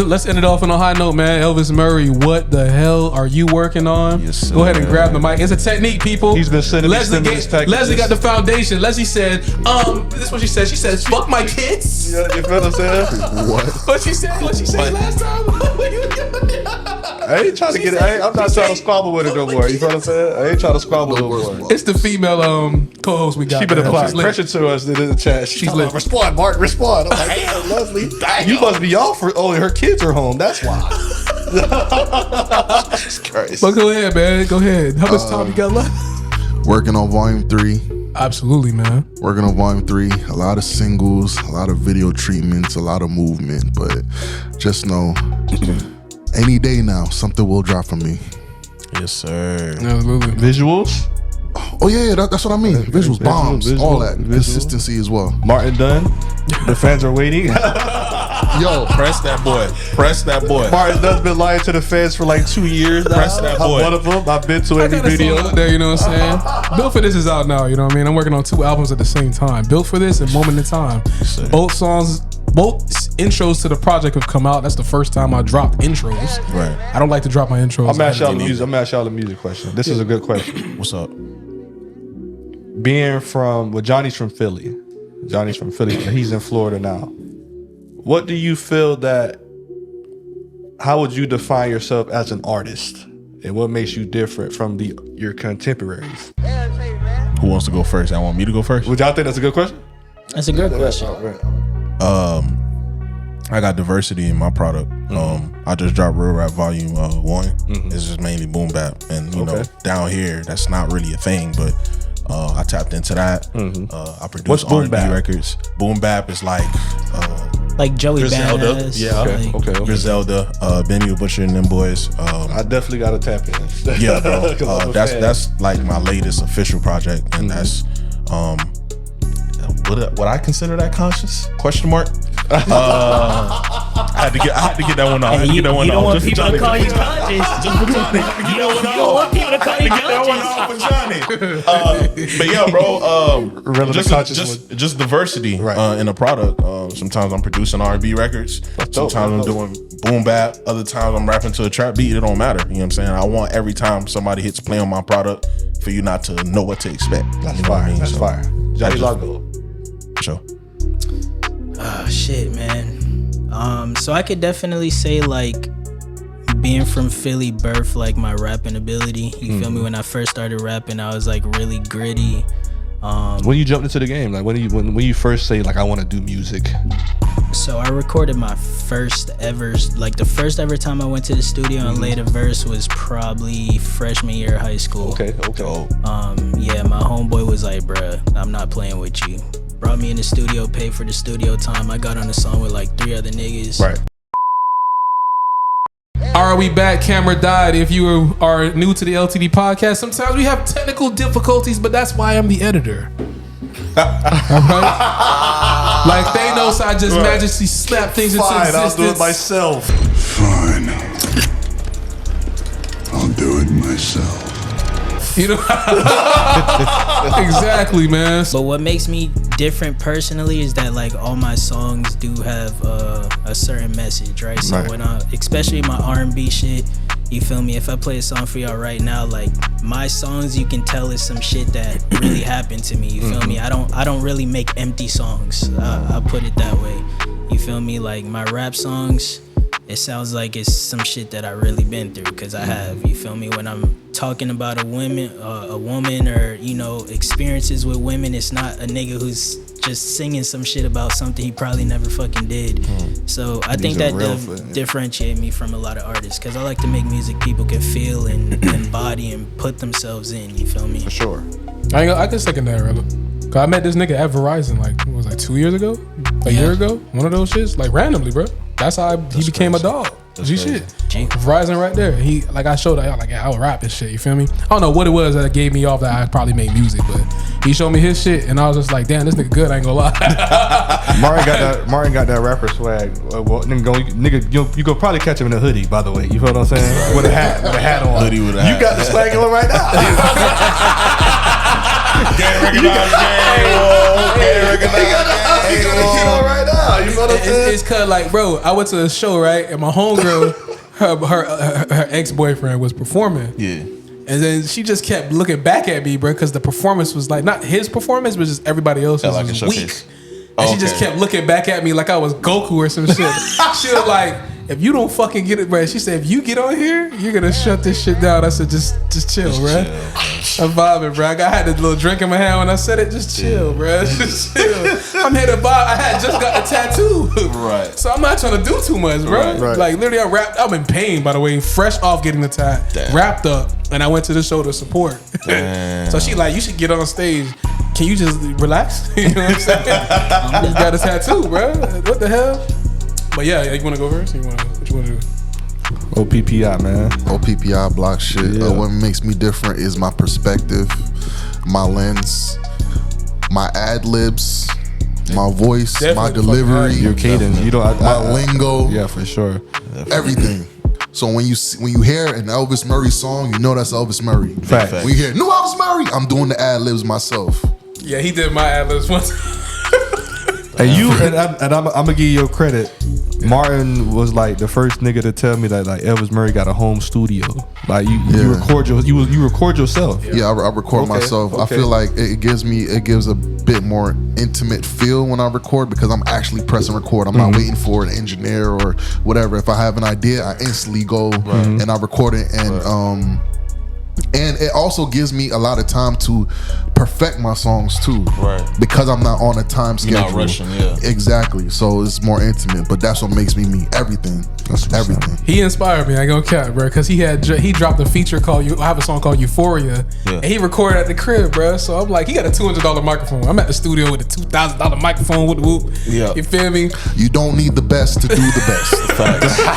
let's end it off on a high note, man. Elvis Murray, what the hell are you working on? Yes, sir. Go ahead and grab the mic. It's a technique, people. He's been sending me Leslie stimulus packages. Leslie got the foundation. Leslie said, this is what she said. She says, fuck my kids. You feel what I'm saying? What? What she said last time? I ain't trying to get it. I'm not trying to squabble with it no more. You feel what I'm saying? I ain't trying to squabble no more. It's the female co-host we got. She been man. applying She's lit. pressure to us in the chat. She's lit. like, respond, Mark, respond. I'm like, damn, Leslie, you must be off for. Oh, her kids are home. That's why. Jesus Christ. But go ahead, man. Go ahead. How much time you got left? Working on volume 3. Absolutely, man. Working on volume 3. A lot of singles, a lot of video treatments, a lot of movement. But just know, any day now, something will drop from me. Yes, sir. Absolutely. Visuals. Oh yeah, that's what I mean. Visuals, bombs, all that. visual. Consistency as well. Martin Dunn. The fans are waiting. Yo, Press that boy. Press that boy. Martin Dunn's been lying to the fans for like 2 years now. Press that boy. I'm one of them. I've been to every I got a video. song out there, you know what I'm saying? Built for This is out now, you know what I mean? I'm working on 2 albums at the same time. Built for This and Moment in Time. Sick. Both songs, both intros to the project have come out. That's the first time I dropped intros. Right. I don't like to drop my intros. I'm gonna ask y'all a music question. This is a good question. What's up? Being from, well, Johnny's from Philly. He's in Florida now. What do you feel that, how would you define yourself as an artist? And what makes you different from your contemporaries? Who wants to go first? I want me to go first. Would y'all think that's a good question? That's a good question. I got diversity in my product. I just dropped Real Rap Volume 1. It's just mainly boom bap, and you know, down here that's not really a thing, but I tapped into that. I produce R&B records. Boom bap is like Joey Griselda. Badass. Yeah, okay. Griselda, Benny the Butcher and them boys. I definitely gotta tap in. Yeah, bro. That's like my latest official project, and that's would I consider that conscious? Question mark. I had to get that one off. You don't want people to call you conscious. You don't want people to call you conscious. But yeah, bro. Just diversity in the product. Sometimes I'm producing R&B records. Sometimes I'm doing boom bap. Other times I'm rapping to a trap beat. It don't matter. You know what I'm saying? I want every time somebody hits play on my product for you not to know what to expect. That's fire. That's fire. Johnny Lago. Sure. Shit, man. So I could definitely say like being from Philly birthed like my rapping ability. You feel me? When I first started rapping, I was like really gritty. When you jumped into the game, like when you first say like I want to do music. So I recorded my first ever, like the first ever time I went to the studio and laid a verse was probably freshman year of high school. Okay. Yeah, my homeboy was like, bruh, I'm not playing with you. Brought me in the studio, paid for the studio time. I got on the song with like 3 other niggas. Right. All right, we back. Camera died. If you are new to the LTD podcast, sometimes we have technical difficulties, but that's why I'm the editor. All right? Like Thanos, I just magically snap things into existence. I'll do it myself. Fine. I'll do it myself. You know? Exactly, man. But what makes me different personally is that like all my songs do have a certain message, right? So when especially my R&B shit, you feel me? If I play a song for y'all right now, like my songs, you can tell is some shit that really happened to me. You feel me? I don't really make empty songs. I put it that way. You feel me? Like my rap songs, it sounds like it's some shit that I really been through, because I have. You feel me? When I'm talking about a woman or, you know, experiences with women, it's not a nigga who's just singing some shit about something he probably never fucking did. So I think that differentiate me from a lot of artists, because I like to make music people can feel and embody and put themselves in. You feel me? For sure. I can second that, Reela. Cause I met this nigga at Verizon like, what was it, 2 years ago? A year ago? One of those shits? Like randomly, bro. That's how he became a dog. G shit. Verizon right there. He, like, I showed y'all, like, yeah, I would rap this shit. You feel me? I don't know what it was that gave me off that I probably made music, but he showed me his shit, and I was just like, damn, this nigga good. I ain't gonna lie. Martin got that rapper swag. Well, nigga, you go probably catch him in a hoodie. By the way, you feel what I'm saying? With a hat on. Hoodie with a hat. You got the swag on right now. Can't recognize right now. You know what I'm saying? It's cause like, bro, I went to a show, right, and my homegirl, her ex-boyfriend was performing. Yeah. And then she just kept looking back at me, bro, because the performance was like, not his performance, but just everybody else's like was a weak. showcase. And she just kept looking back at me like I was Goku or some shit. She was like, if you don't fucking get it, bro. She said, if you get on here, you're gonna shut this shit down. I said, just chill, bro. I'm vibing, bro. I had a little drink in my hand when I said it. Just chill, bro. Just chill. I'm here to vibe. I had just got a tattoo. Right. So I'm not trying to do too much, bro. Right. Like literally, I'm in pain, by the way, fresh off getting the tat, wrapped up, and I went to the show to support. So she like, you should get on stage. Can you just relax? You know what I'm saying? I just got a tattoo, bro. What the hell? But yeah, you want to go first? What you want to do? OPPI, man. OPPI block shit. Yeah. What makes me different is my perspective, my lens, my ad libs, my voice, Definitely my delivery, Your cadence. You know, my lingo. Yeah, for sure. Everything. So when you hear an Elvis Murray song, you know that's Elvis Murray. Fact. When you hear new Elvis Murray, I'm doing the ad libs myself. Yeah, he did my ad libs once. And I'm gonna give you your credit. Martin was like the first nigga to tell me that like Elvis Murray got a home studio. Like you record you record yourself. Yeah, I record myself. I feel like it gives a bit more intimate feel when I record because I'm actually pressing record. I'm not waiting for an engineer or whatever. If I have an idea, I instantly go and I record it and it also gives me a lot of time to perfect my songs too, because I'm not on a time schedule. You're not rushing, exactly. So it's more intimate, but that's what makes me everything. That's everything. He inspired me. I ain't gonna cap, bro, because he dropped a feature called I have a song called Euphoria, and he recorded at the crib, bro. So I'm like, he got a $200 microphone. I'm at the studio with a $2,000 microphone with the whoop. Yeah, you feel me? You don't need the best to do the best.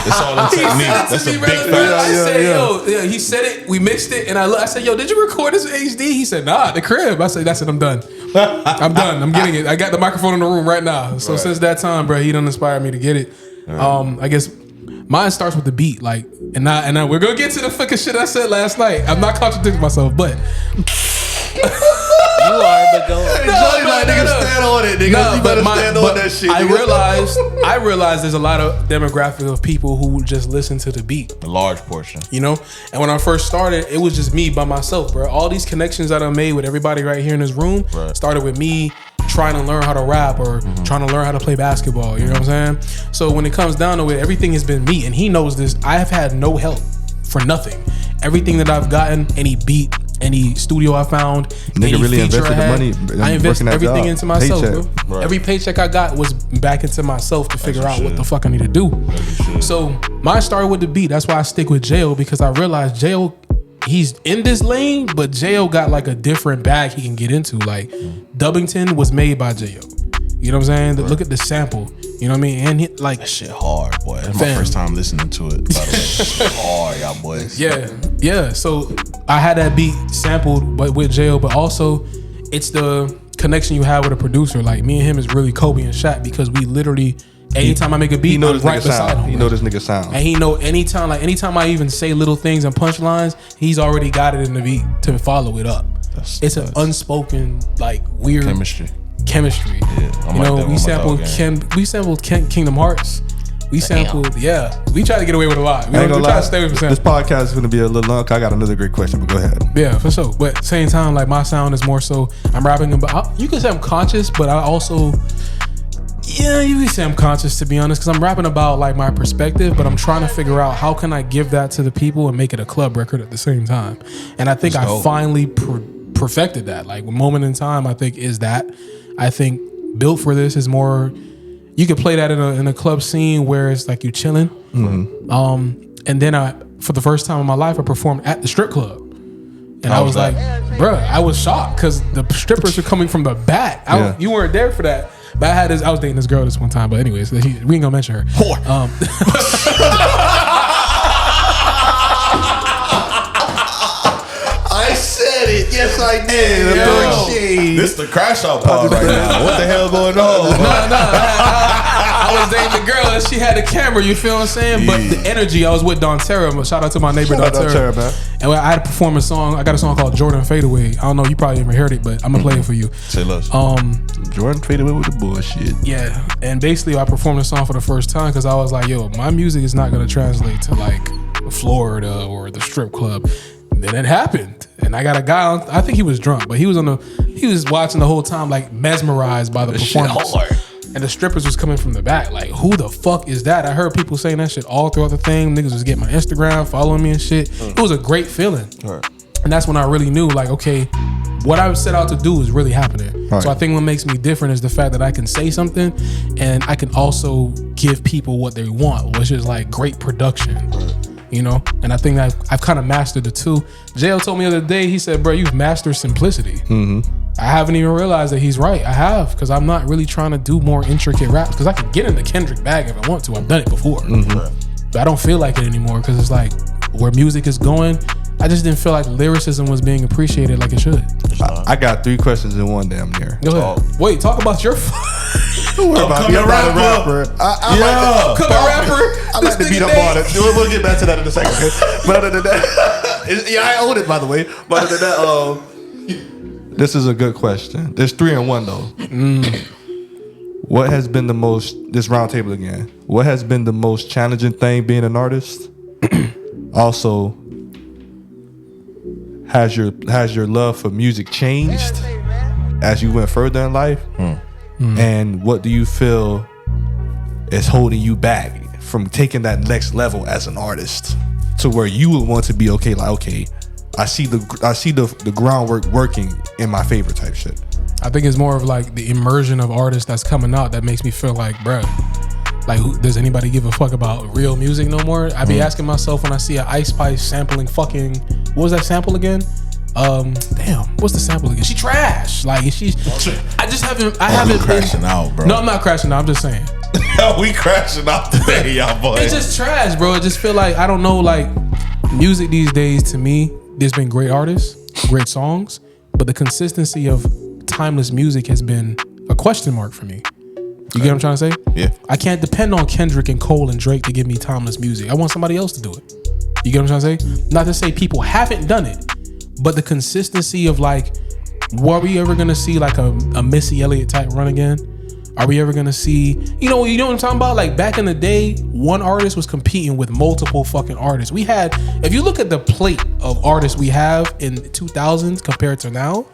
It's all in technique. That's a big fact. I said, he said it. We mixed it, and I said, yo, did you record this in HD? He said, nah, at the crib. I said, that's it. I'm done. I'm done. I'm getting it. I got the microphone in the room right now. So since that time, bro, he done inspired me to get it. I guess mine starts with the beat, like, and we're gonna get to the fucking shit I said last night. I'm not contradicting myself, but you are, but go on. Stand on it, nigga. You better stand on that shit. I realized there's a lot of demographic of people who just listen to the beat. A large portion. You know? And when I first started, it was just me by myself, bro. All these connections that I made with everybody right here in this room started with me trying to learn how to rap or trying to learn how to play basketball. You know what I'm saying? So when it comes down to it, everything has been me, and he knows this. I have had no help for nothing. Everything that I've gotten, any beat, any studio I found, nigga any really feature invested I had, the money. I invested everything into myself, paycheck. bro. Every paycheck I got was back into myself to figure out what the fuck I need to do. So mine started with the beat. That's why I stick with J.O. because I realized J.O. he's in this lane, but J.O. got like a different bag he can get into. Like Dubbington was made by J.O. You know what I'm saying? Look at the sample. You know what I mean? And he, like, that shit hard, boy. That's my first time listening to it. By the way. Hard, y'all boys. Yeah. So I had that beat sampled, but with J.O. But also, it's the connection you have with a producer. Like me and him is really Kobe and Shaq because we literally. Anytime I make a beat, I'm right beside him. He know this nigga sound. And he know anytime I even say little things and punchlines, he's already got it in the beat to follow it up. It's an unspoken, like, weird chemistry. Yeah, you know, we sampled Kingdom Hearts. We sampled, we try to get away with a lot. We try to stay with this podcast is going to be a little long. I got another great question, but go ahead. Yeah, for sure. But at the same time, like, my sound is more so, I'm rapping about, you can say I'm conscious, but I also, you can say I'm conscious, to be honest, because I'm rapping about, like, my perspective, but I'm trying to figure out how can I give that to the people and make it a club record at the same time. And I think I finally perfected that. Like, moment in time, I think, is that. I think Built for This is more, you could play that in a club scene where it's like you chilling. And then for the first time in my life, I performed at the strip club. And I was like, bruh, I was shocked because the strippers were coming from the back. You weren't there for that. But I was dating this girl this one time. But anyways, we ain't gonna mention her. I said it. Yes, I did. This is the crash out part right now. What the hell going on? I was dating the girl and she had a camera. You feel what I'm saying? But the energy, I was with Don Terra. Shout out to my neighbor Don Terra, man. And I had to perform a song. I got a song called Jordan Fadeaway. I don't know. You probably never heard it, but I'm gonna play it for you. Say less. Jordan Fadeaway with the bullshit. Yeah, and basically I performed the song for the first time because I was like, yo, my music is not gonna translate to like Florida or the strip club. Then it happened, and I got a guy on. I think he was drunk, but he was watching the whole time, like mesmerized by the performance. And the strippers was coming from the back, like, who the fuck is that? I heard people saying that shit all throughout the thing. Niggas was getting my Instagram, following me and shit. It was a great feeling, and that's when I really knew, like, okay, what I set out to do is really happening. So I think what makes me different is the fact that I can say something, and I can also give people what they want, which is like great production. You know, and I think I've kind of mastered the two. JL told me the other day, he said, bro, you've mastered simplicity. I haven't even realized that he's right. I have, because I'm not really trying to do more intricate raps, because I can get in the Kendrick bag if I want to. I've done it before. But I don't feel like it anymore, because it's like where music is going, I just didn't feel like lyricism was being appreciated like it should. I got 3 questions in one damn near. Go ahead. Wait, talk about your Don't worry about me. I'm not a rapper. I like to beat up on it. We'll get back to that in a second. Okay? But other than that, I own it, by the way. But other than that, this is a good question. There's 3 in 1 though. What has been the most, this round table again, what has been the most challenging thing being an artist? Also, has your love for music changed as you went further in life? And what do you feel is holding you back from taking that next level as an artist to where you would want to be okay, I see the groundwork working in my favor type shit? I think it's more of like the immersion of artists that's coming out that makes me feel like, bruh, like, does anybody give a fuck about real music no more? I be asking myself when I see an Ice Spice sampling fucking, what was that sample again? Damn, what's the sample again? She trash. Like, I haven't crashing been, out, bro. No, I'm not crashing out. I'm just saying. We crashing out today, y'all boys. It's just trash, bro. I just feel like, I don't know, like, music these days, to me, there's been great artists, great songs, but the consistency of timeless music has been a question mark for me. You get what I'm trying to say? Yeah. I can't depend on Kendrick and Cole and Drake to give me timeless music. I want somebody else to do it. You get what I'm trying to say? Not to say people haven't done it, but the consistency of, like, were we ever gonna see like a Missy Elliott type run again? Are we ever gonna see, you know what I'm talking about? Like, back in the day, one artist was competing with multiple fucking artists. We had, if you look at the plate of artists we have in the 2000s compared to now,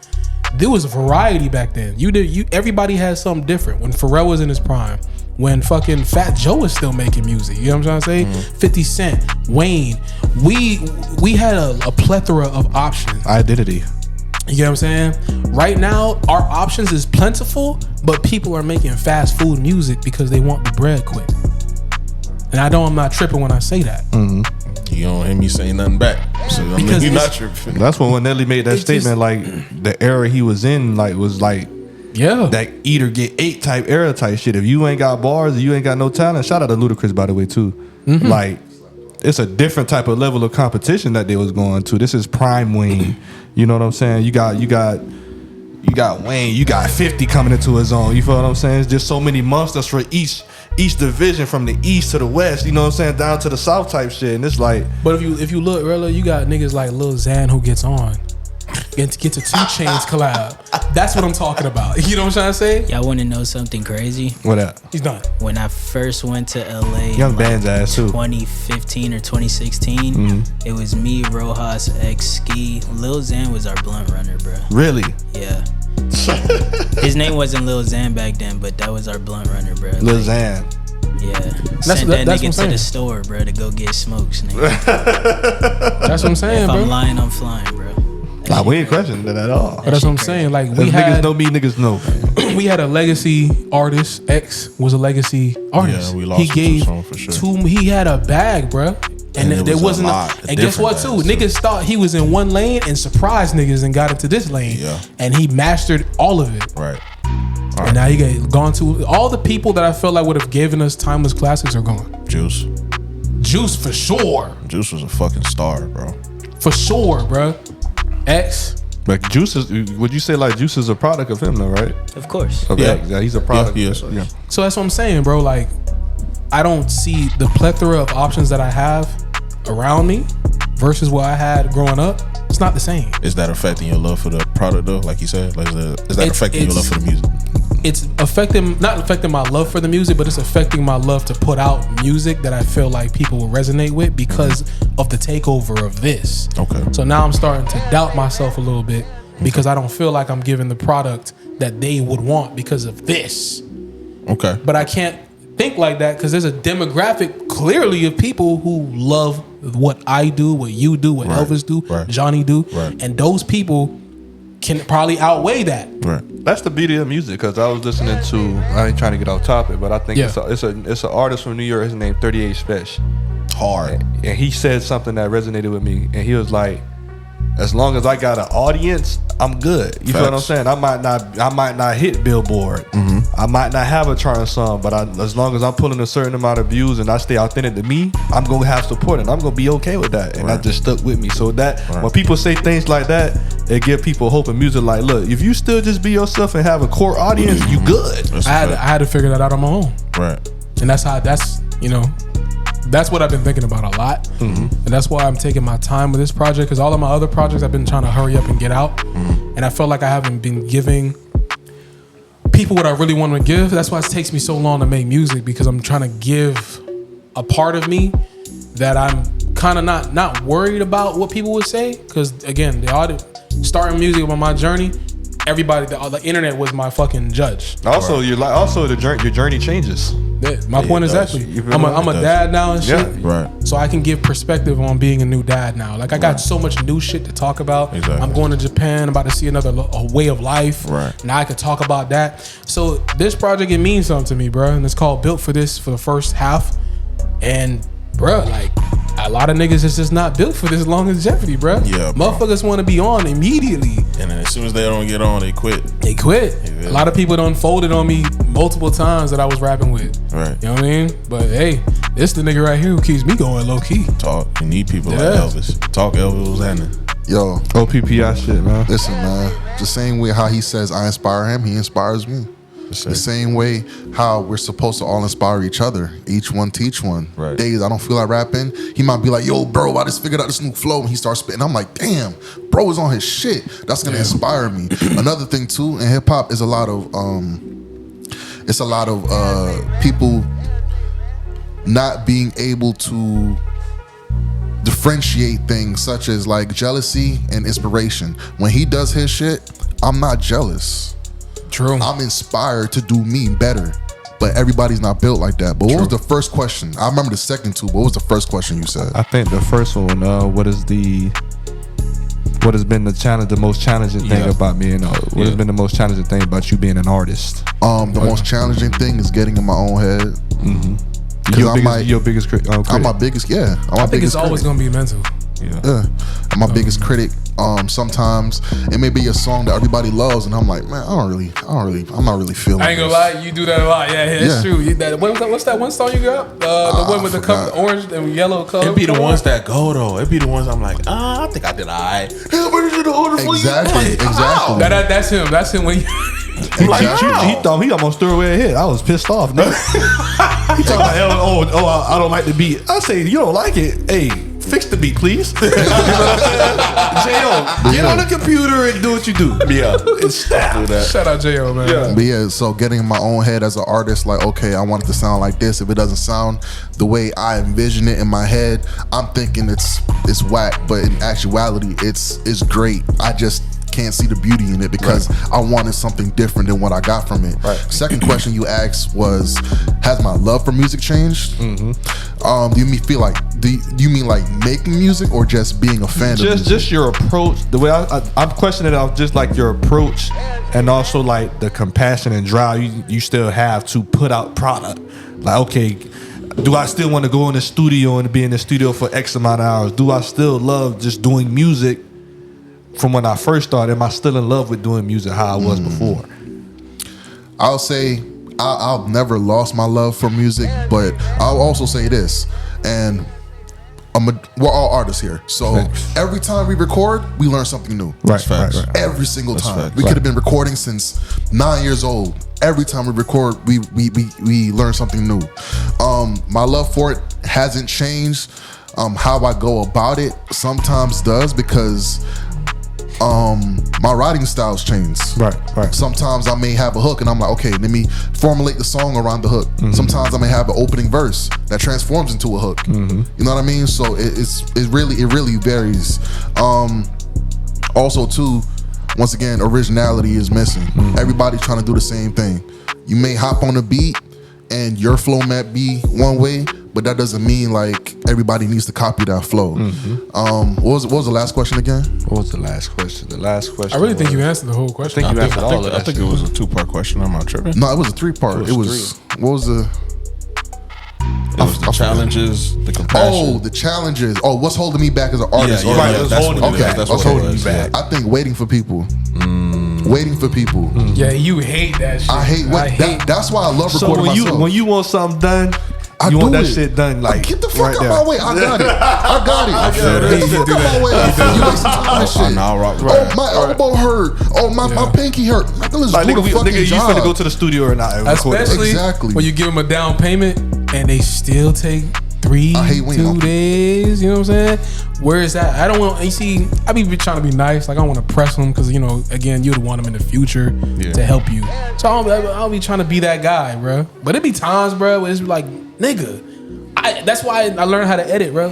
there was variety back then. Everybody had something different. When Pharrell was in his prime, when fucking Fat Joe was still making music, you know what I'm trying to say? 50 Cent, Wayne, we had a plethora of options. Identity. You get what I'm saying? Right now, our options is plentiful, but people are making fast food music because they want the bread quick. And I'm not tripping when I say that. You don't hear me saying nothing back. So Because you're not tripping. That's when Nelly made that statement, like, the era he was in, like, was like, yeah, that eat or get ate type era type shit. If you ain't got bars, you ain't got no talent. Shout out to Ludacris, by the way, too. Like, it's a different type of level of competition that they was going to. This is prime Wayne. You know what I'm saying? You got Wayne. You got 50 coming into his own. You feel what I'm saying? It's just so many monsters for each division, from the east to the west. You know what I'm saying? Down to the south type shit. And it's like, but if you look, Reela, you got niggas like Lil Xan who gets on. Gets a 2 Chainz collab. That's what I'm talking about. You know what I'm trying to say? Y'all want to know something crazy? what that? He's done. When I first went to LA, Young Band's ass too. 2015 or 2016, it was me, Rojas, X, Ski. Lil Xan was our blunt runner, bro. Really? Yeah. His name wasn't Lil Xan back then, but that was our blunt runner, bro. Lil Xan. Yeah. That's Sent what that I'm nigga to saying. the store, bro, to go get smokes, nigga. That's what I'm saying, If bro. I'm lying, I'm flying, bro. Nah, we ain't questioning that at all. But that's what I'm saying. Like, If niggas know me, niggas know. we had a legacy artist. X was a legacy artist. Yeah, we lost he him gave too soon, for sure. he had a bag, bruh. And it there was a wasn't lot of and guess what different too? bags, Niggas thought he was in one lane and surprised niggas and got into this lane. Yeah. And he mastered all of it. Right. And now he gone to all the people that I felt like would have given us timeless classics are gone. Juice. Juice for sure. Juice was a fucking star, bro. For sure, bruh. X. But Juice is, would you say like Juice is a product of him though, right? Of course. Of Yeah. X. Yeah, he's a product. Yeah, he is. Yeah. So that's what I'm saying, bro. Like, I don't see the plethora of options that I have around me versus what I had growing up. It's not the same. Is that affecting your love for the product though? Like you said, like is that affecting your love for the music? It's not affecting my love for the music, but it's affecting my love to put out music that I feel like people will resonate with because of the takeover of this. Okay. So now I'm starting to doubt myself a little bit because I don't feel like I'm giving the product that they would want because of this. Okay. But I can't think like that because there's a demographic clearly of people who love what I do, what you do, what Right. Elvis do, Right. Johnny do, Right. and those people can probably outweigh that. Right. That's the beauty of music, because I was listening to, I ain't trying to get off topic, but I think Yeah. it's an artist from New York. His name 38 Special, Hard. and he said something that resonated with me, and he was like, as long as I got an audience, I'm good. You feel what I'm Facts. saying? I might not hit Billboard. I might not have a charting song, but as long as I'm pulling a certain amount of views and I stay authentic to me, I'm gonna have support and I'm gonna be okay with that. And that Right. just stuck with me. So that Right. when people say things like that, it give people hope in music. Like, look, if you still just be yourself and have a core audience, you good. That's I had to figure that out on my own. right. And that's what I've been thinking about a lot. And that's why I'm taking my time with this project, because all of my other projects I've been trying to hurry up and get out. And I felt like I haven't been giving people what I really want to give. That's why it takes me so long to make music, because I'm trying to give a part of me that I'm kind of not worried about what people would say. Because again, starting music on my journey, everybody, the internet was my fucking judge. Also, your journey changes. Yeah, my point exactly. I'm a dad now and shit. Yeah, right. So I can give perspective on being a new dad now. Like I got so much new shit to talk about. Exactly. I'm going to Japan, about to see another way of life. Right. Now I can talk about that. So this project, it means something to me, bro. And it's called Built for This, for the first half. And bro, like a lot of niggas is just not built for this longevity, bro. Yeah, bro. Motherfuckers want to be on immediately. And then as soon as they don't get on, they quit. They quit. Yeah. A lot of people done folded on me multiple times that I was rapping with. Right. You know what I mean? But hey, it's the nigga right here who keeps me going low key. Talk. You need people like Yeah. Elvis. Talk Elvis was happening. Yo, OPPI shit, man. listen, man. The same way how he says I inspire him, he inspires me. The same way how we're supposed to all inspire each other. Each one teach one. Right. Days I don't feel like rapping, he might be like, yo, bro, I just figured out this new flow. And he starts spitting. I'm like, damn, bro is on his shit. That's gonna inspire me. Another thing too, in hip hop is a lot of people not being able to differentiate things such as like jealousy and inspiration. When he does his shit, I'm not jealous. True. I'm inspired to do me better, but everybody's not built like that. But what was the first question? I remember the second two, but what was the first question you said? I think the first one, what has been the most challenging thing about me, and what has been the most challenging thing about you being an artist? The most challenging thing is getting in my own head. Mm-hmm. Your biggest critic. I'm my biggest, I think it's always gonna be mental. Yeah, I'm my biggest critic. Sometimes it may be a song that everybody loves, and I'm like, man, I'm not really feeling. I ain't gonna lie, you do that a lot. Yeah, it's true. What's that one song you got? The one with the cup, orange and yellow color. It be the ones that go though. It be the ones I'm like, I think I did alright. Exactly. That's him. That's him when he. He thought he almost threw away a hit. I was pissed off. No? He talking about, I don't like the beat. I say, you don't like it. Hey, fix the beat, please. J.O., get on the computer and do what you do. Yeah. And stop. Shout out J.O., man. Yeah. But yeah, so getting in my own head as an artist, like, okay, I want it to sound like this. If it doesn't sound the way I envision it in my head, I'm thinking it's whack. But in actuality, it's great. I just can't see the beauty in it because I wanted something different than what I got from it. Right. Second question you asked was, has my love for music changed? Mm-hmm. Do you mean like making music or just being a fan of music? Just your approach. The way I'm questioning it off just like your approach, and also like the compassion and drive you still have to put out product. Like, okay, do I still want to go in the studio and be in the studio for X amount of hours? Do I still love just doing music from when I first started? Am I still in love with doing music how I was before? I'll say I've never lost my love for music, but I'll also say this, and we're all artists here, so every time we record, we learn something new. Right. Every single time. We could have been recording since 9 years old. Every time we record, we learn something new. My love for it hasn't changed. How I go about it sometimes does, because my writing styles change. Right. Sometimes I may have a hook and I'm like, okay, let me formulate the song around the hook. Mm-hmm. Sometimes I may have an opening verse that transforms into a hook. Mm-hmm. You know what I mean? So it really varies. Also too, once again, originality is missing. Mm-hmm. Everybody's trying to do the same thing. You may hop on a beat and your flow might be one way, but that doesn't mean like everybody needs to copy that flow. Mm-hmm. What was the last question again? What was the last question? The last question. I really think you answered the whole question. I think it was a 2-part question. I'm not tripping. No, it was a 3-part. It was what was the? It was the challenges, the compassion. Oh, the challenges. Oh, what's holding me back as an artist? That's what's holding me back. I think waiting for people. Waiting for people. Yeah, you hate that shit. I hate that's why I love recording myself. When you want something done, you want that shit done like get the fuck out my way. I got it. I feel Get the fuck out my way. You wasting time and shit. Oh, my elbow hurt. Oh, my pinky hurt. Let's do the fucking you job. finna go to the studio or not? Especially when you give them a down payment and they still take 3, I hate waiting 2 on people. days. You know what I'm saying? Where is that? I don't want. You see, I be trying to be nice. Like I don't want to press them because again, you'd want them in the future to help you. So I'll be trying to be that guy, bro. But it be times, bro, where it's like, nigga. That's why I learned how to edit, bro.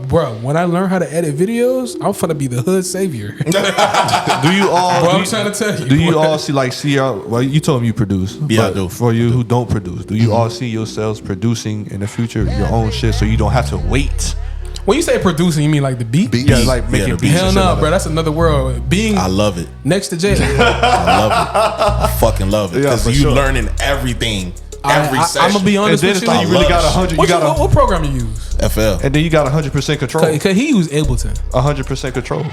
Bro, when I learn how to edit videos, I'm finna be the hood savior. Do you all? Bro, I'm trying to tell you. Do you all see well, you told me you produce. Yeah, but I do. For you who don't produce, do you all see yourselves producing in the future your own shit so you don't have to wait? When you say producing, you mean like the beat? Yeah, like making the beats. beat. Hell and shit no, like bro. that. That's another world. Being I love it. next to Jay. I love it. I fucking love it Yeah, because for you sure. learning everything every I'm session. gonna be And honest then with it's you. like you really got love 100. You What, got what program you use? FL. and then you got 100% control. Cause he used Ableton. 100% control.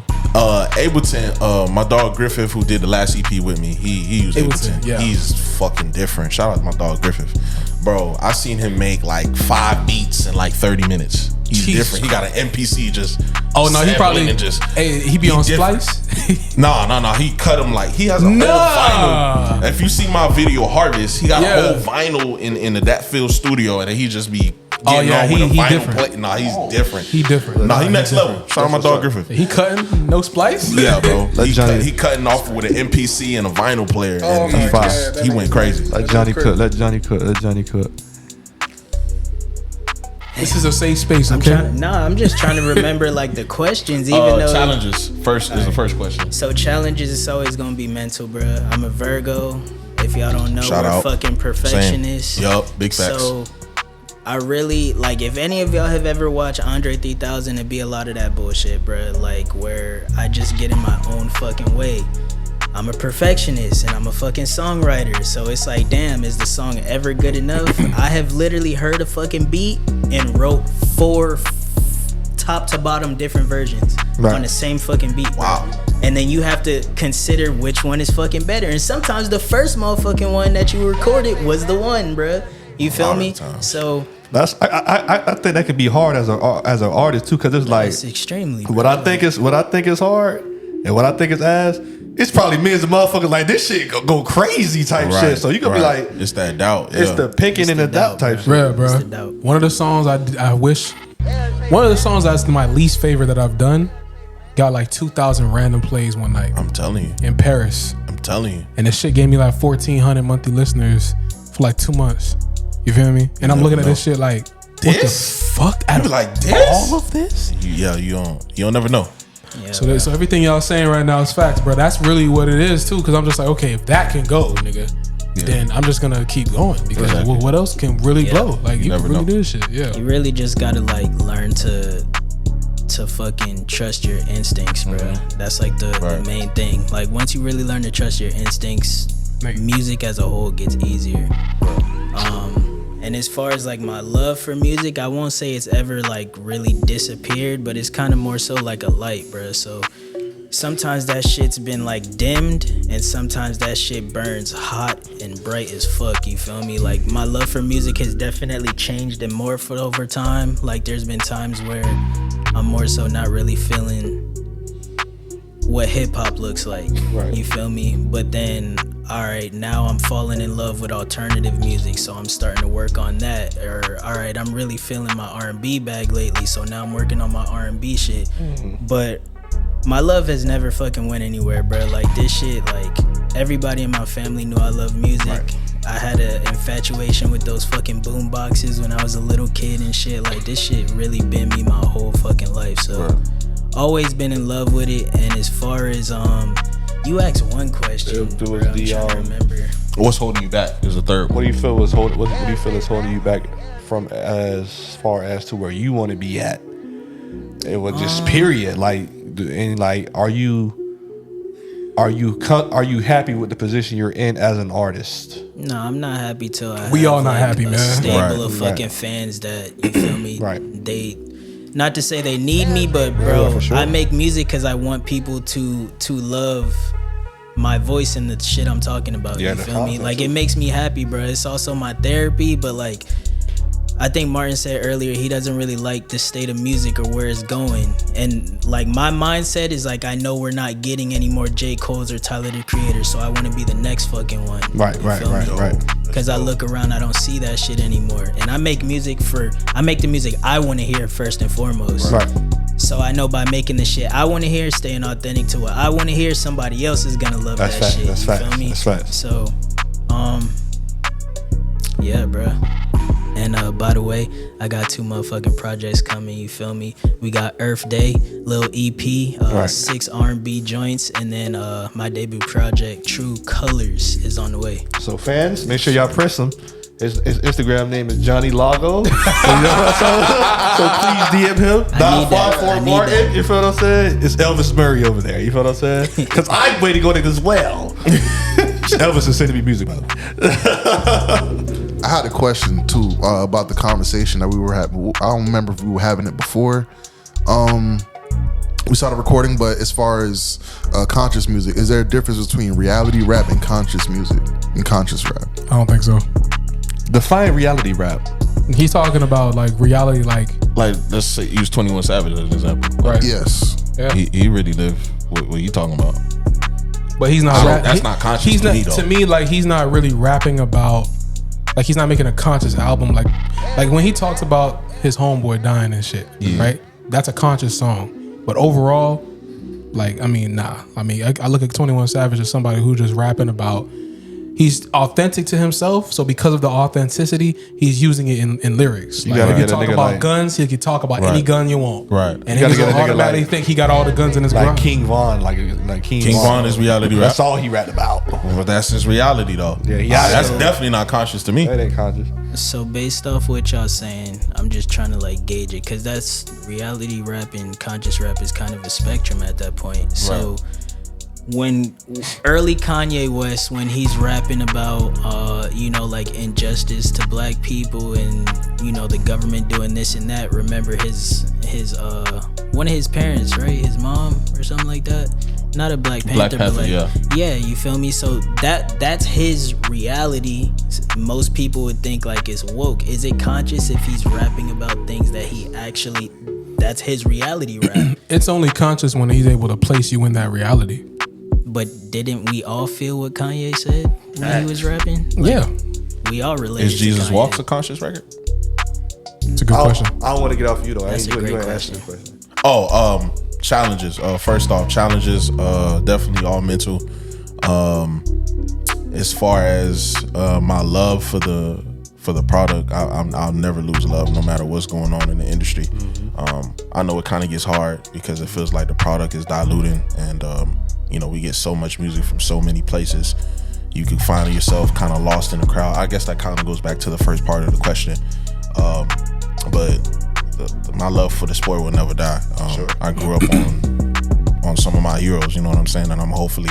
Ableton, my dog Griffith, who did the last EP with me, he used Ableton, Ableton. yeah. He's fucking different. Shout out to my dog Griffith. Bro, I seen him make like 5 beats in like 30 minutes. He's Jesus. different. He got an MPC just. Oh no, he sampling probably and just. he be on different. Splice. No. He cut him like he has a Nah. whole vinyl. If you see my video Harvest, he got Yeah. a whole vinyl in the Dat Field studio, and then he just be Oh, getting yeah, on with a he vinyl different. play. Nah, he's different. He different. Nah, he He next different. level. Shout out my dog Griffith. He cutting no Splice. Yeah, bro. Johnny- He cutting off with an MPC and a vinyl player, Oh and my he God, just that he went crazy. Let Johnny cook. Let Johnny cook. Let Johnny cook. This is a safe space, I'm okay? I'm just trying to remember like the questions, even though Challenges first is the first question. So challenges is always gonna be mental, bruh. I'm a Virgo. If y'all don't know, Shout we're out. fucking perfectionists. Yup, big facts. So I really like if any of y'all have ever watched Andre 3000, it'd be a lot of that bullshit, bruh. Like where I just get in my own fucking way. I'm a perfectionist and I'm a fucking songwriter. So it's like, damn, is the song ever good enough? I have literally heard a fucking beat and wrote 4 top to bottom different versions on the same fucking beat. Wow. And then you have to consider which one is fucking better. And sometimes the first motherfucking one that you recorded was the one, bruh. You feel lot of me? times. So That's I think that can be hard as an artist too, because it's like it's extremely. what I think is hard and what I think is ass. It's probably millions of motherfuckers like this shit go crazy type shit. So you gonna be like, it's that doubt. it's the picking and the doubt type shit. Bruh, What's the bro. doubt? One of the songs I wish. One of the songs that's my least favorite that I've done got like 2,000 random plays one night I'm telling you. in Paris, I'm telling you. and the shit gave me like 1,400 monthly listeners for like 2 months. You feel me? And I'm looking at this shit like, what This? the fuck? Out of like this? all of this? You don't never know. Yeah, So everything y'all saying right now is facts, bro. That's really what it is too. Because I'm just like, okay, if that can go, nigga, then I'm just gonna keep going because Exactly. what else can really blow? Like you never can really know. do this shit. Yeah. you really just gotta like learn to fucking trust your instincts, bro. That's like the main thing. Like once you really learn to trust your instincts, music as a whole gets easier. And as far as like my love for music, I won't say it's ever like really disappeared, but it's kind of more so like a light, bro. So sometimes that shit's been like dimmed, and sometimes that shit burns hot and bright as fuck. You feel me? Like my love for music has definitely changed and morphed over time. Like there's been times where I'm more so not really feeling what hip hop looks like. Right. You feel me? But then, all right, now I'm falling in love with alternative music, so I'm starting to work on that. Or all right, I'm really feeling my R&B bag lately, so now I'm working on my R&B shit. But my love has never fucking went anywhere, bro. Like this shit, like everybody in my family knew I love music. I had an infatuation with those fucking boom boxes when I was a little kid and shit. Like this shit really been me my whole fucking life. So always been in love with it. And as far as you asked one question, It was bro, I'm the, trying to remember. What's holding you back is the third. What do you feel was holding? What do you feel is holding you back from as far as to where you want to be at? It was just period. Like, and like, are you happy with the position you're in as an artist? No, I'm not happy till I We have, all not like, happy, a man. stable Right, of fucking fans that, you feel me? Right. They, not to say they need me, but bro, Yeah, for sure. I make music because I want people to love my voice and the shit I'm talking about. Yeah, You the feel me? content, Like too. it makes me happy, bro. It's also my therapy, but like I think Martin said earlier, he doesn't really like the state of music or where it's going. And like my mindset is like, I know we're not getting any more J. Cole's or Tyler the Creator, so I want to be the next fucking one. Right, You right, feel me? right, right. Because I look around, I don't see that shit anymore. And I make the music I want to hear first and foremost. Right. So I know by making the shit I want to hear, staying authentic to what I want to hear, somebody else is gonna love that shit. That's you fact. feel me? That's fact. So, yeah, bro. And by the way, I got 2 motherfucking projects coming. You feel me? We got Earth Day, little EP, 6 R&B joints, and then my debut project, True Colors, is on the way. So fans, make sure y'all press him. His Instagram name is Johnny Lago. So, you know what I'm saying? So please DM him. Not far for Martin. You feel what I'm saying? It's Elvis Murray over there. You feel what I'm saying? Because I'm waiting on it as well. Elvis is sending me music, by the way. I had a question too about the conversation that we were having. I don't remember if we were having it before we started recording, but as far as conscious music, is there a difference between reality rap and conscious music and conscious rap? I don't think so. Define reality rap. He's talking about like reality, like let's say use 21 Savage as an example. right. Yes. Yeah. He really lived what you talking about. But he's not. That's not conscious He's to not me, though. to me. Like he's not really rapping about. Like he's not making a conscious album. Like when he talks about his homeboy dying and shit, right? That's a conscious song. But overall, like I mean, nah. I mean, I look at 21 Savage as somebody who just rapping about. He's authentic to himself, so because of the authenticity, he's using it in lyrics. Like if you talk about guns, he can talk about any gun you want. Right. And he's gonna automatically think he got all the guns in his like grind. King Von, like King Von is reality rap. That's all he rapped about. Well, that's his reality though. Yeah, that's definitely not conscious to me. That ain't conscious. So based off what y'all saying, I'm just trying to like gauge it, because that's reality rap and conscious rap is kind of a spectrum at that point. So when early Kanye West, when he's rapping about like injustice to black people and the government doing this and that, remember his one of his parents, right, his mom or something like that, not a Black Panther, but like yeah, you feel me? So that's his reality. Most people would think like it's woke. Is it conscious if he's rapping about things that he actually, that's his reality rap? It's only conscious when he's able to place you in that reality. But didn't we all feel what Kanye said when he was rapping? Like, yeah. We all related. Is Jesus to Kanye. Walks a conscious record? It's a good question. I don't want to get off you though. That's a great you ain't question. answer the question. Oh, challenges. First off, challenges. Definitely all mental. As far as my love for the product, I'll never lose love, no matter what's going on in the industry. I know it kind of gets hard because it feels like the product is diluting, and we get so much music from so many places. You can find yourself kind of lost in the crowd. I guess that kind of goes back to the first part of the question. But my love for the sport will never die. I grew up on some of my heroes, you know what I'm saying? And I'm hopefully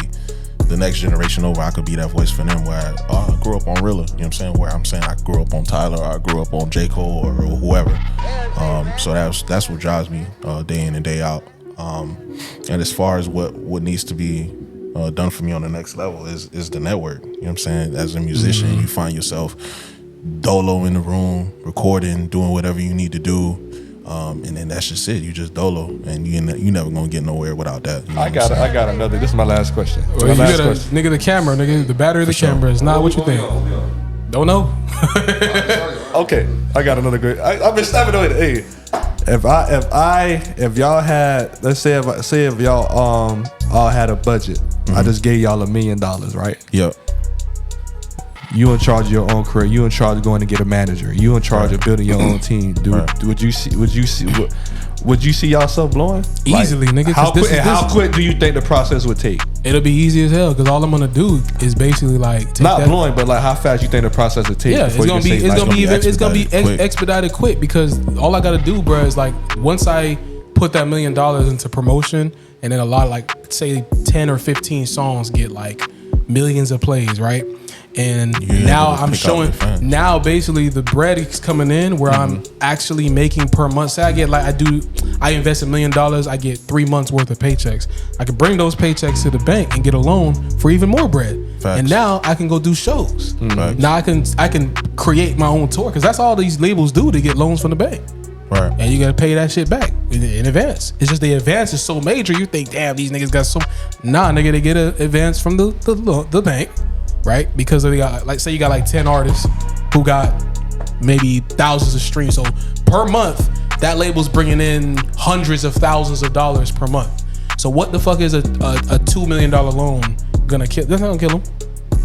the next generation over, I could be that voice for them, where I grew up on Reela, you know what I'm saying? Where I'm saying I grew up on Tyler, or I grew up on J. Cole or whoever. So that's what drives me day in and day out. And as far as what needs to be done for me on the next level is the network. You know what I'm saying? As a musician, you find yourself dolo in the room, recording, doing whatever you need to do. And then that's just it. You just dolo, and you never gonna get nowhere without that. You know I got another. This is my last question. Well, nigga, the camera, nigga, the battery of the camera is not what you think. Don't know. Okay, I got another great. I've been snapping away. Hey, if y'all had, let's say if y'all all had a budget, I just gave y'all $1 million, right? Yep. You in charge of your own career. You in charge of going to get a manager. You in charge of building your own team. Would you see yourself blowing Easily, nigga? How quick do you think the process would take? It'll be easy as hell, because all I'm gonna do is basically like take not blowing, but like how fast you think the process would take? Yeah, it's gonna be expedited quick, because all I gotta do, bro, is like once I put that $1 million into promotion, and then a lot of like say 10 or 15 songs get like millions of plays, right? And now I'm showing, now basically the bread is coming in where I'm actually making per month. Say I invest $1 million, I get 3 months worth of paychecks. I can bring those paychecks to the bank and get a loan for even more bread. Facts. And now I can go do shows. Now I can create my own tour, because that's all these labels do to get loans from the bank. Right. And you gotta pay that shit back in advance. It's just the advance is so major, you think, damn, these niggas got so. Nah, nigga, they get an advance from the bank. right? Because they got like, say you got like 10 artists who got maybe thousands of streams. So per month, that label's bringing in hundreds of thousands of dollars per month. So what the fuck is a $2 million loan gonna kill? That's not gonna kill them.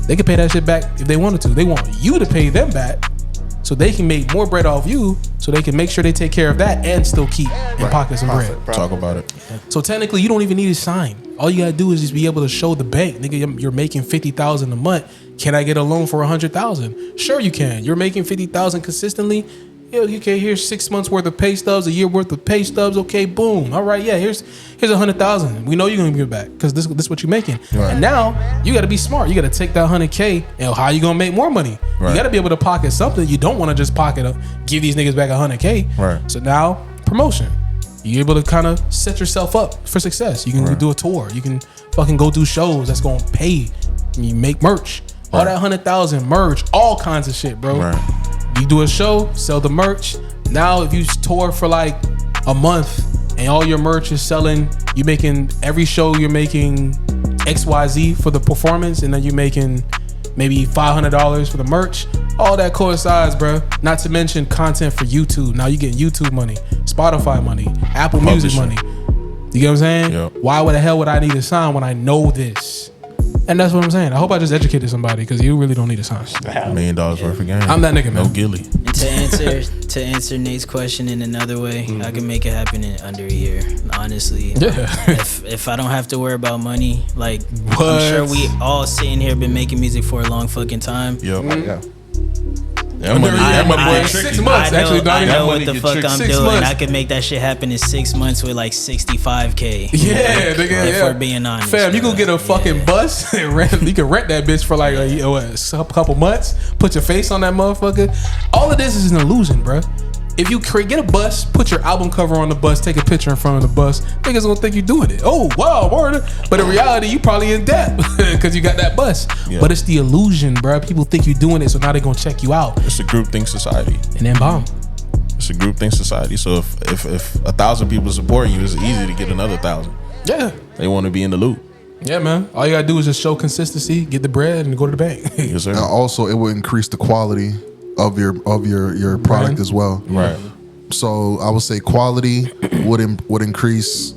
They can pay that shit back if they wanted to. They want you to pay them back so they can make more bread off you, so they can make sure they take care of that and still keep in pocket some bread. Talk about it. So technically, you don't even need to sign. All you gotta do is just be able to show the bank, nigga, you're making $50,000 a month. Can I get a loan for $100,000? Sure, you can. You're making $50,000 consistently. Yeah, okay, here's 6 months worth of pay stubs, a year worth of pay stubs. Okay, boom. All right, yeah, here's $100,000. We know you're gonna give it back because this is what you're making. Right. And now you got to be smart. You got to take that $100K and how you gonna make more money? Right. You got to be able to pocket something. You don't want to just give these niggas back $100K. Right. So now promotion. You're able to kind of set yourself up for success. You can do a tour. You can fucking go do shows that's gonna pay. You make merch. All that $100,000 merch, all kinds of shit, bro. Right. You do a show, sell the merch. Now, if you tour for like a month and all your merch is selling, you making every show you're making XYZ for the performance, and then you're making maybe $500 for the merch. All that coincides, bro. Not to mention content for YouTube. Now you get YouTube money, Spotify money, Apple Music money. You get what I'm saying? Yep. Why the hell would I need to sign when I know this? And that's what I'm saying. I hope I just educated somebody because you really don't need a sign. $1 million worth of game. I'm that nigga, man. No Gilly. And to answer Nate's question in another way, I can make it happen in under a year. Honestly, if I don't have to worry about money, like I'm sure we all sitting here been making music for a long fucking time. Yep. Yeah. That money 6 months. I know what the fuck I'm doing. I could make that shit happen in 6 months with like $65K. Yeah, nigga. If we're being honest, fam, you can get a fucking bus and rent. You can rent that bitch for like a couple months. Put your face on that motherfucker. All of this is an illusion, bro. If you get a bus, put your album cover on the bus, take a picture in front of the bus, niggas gonna think you're doing it. Oh, wow, word. But in reality, you probably in debt because you got that bus. Yeah. But it's the illusion, bro. People think you're doing it, so now they're gonna check you out. It's a groupthink society. And then bomb. It's a groupthink society. So if 1,000 people support you, it's easy to get another 1,000. Yeah. They want to be in the loop. Yeah, man. All you gotta do is just show consistency, get the bread, and go to the bank. Yes, sir. And also, it will increase the quality of your product as well. Right. So I would say quality would increase.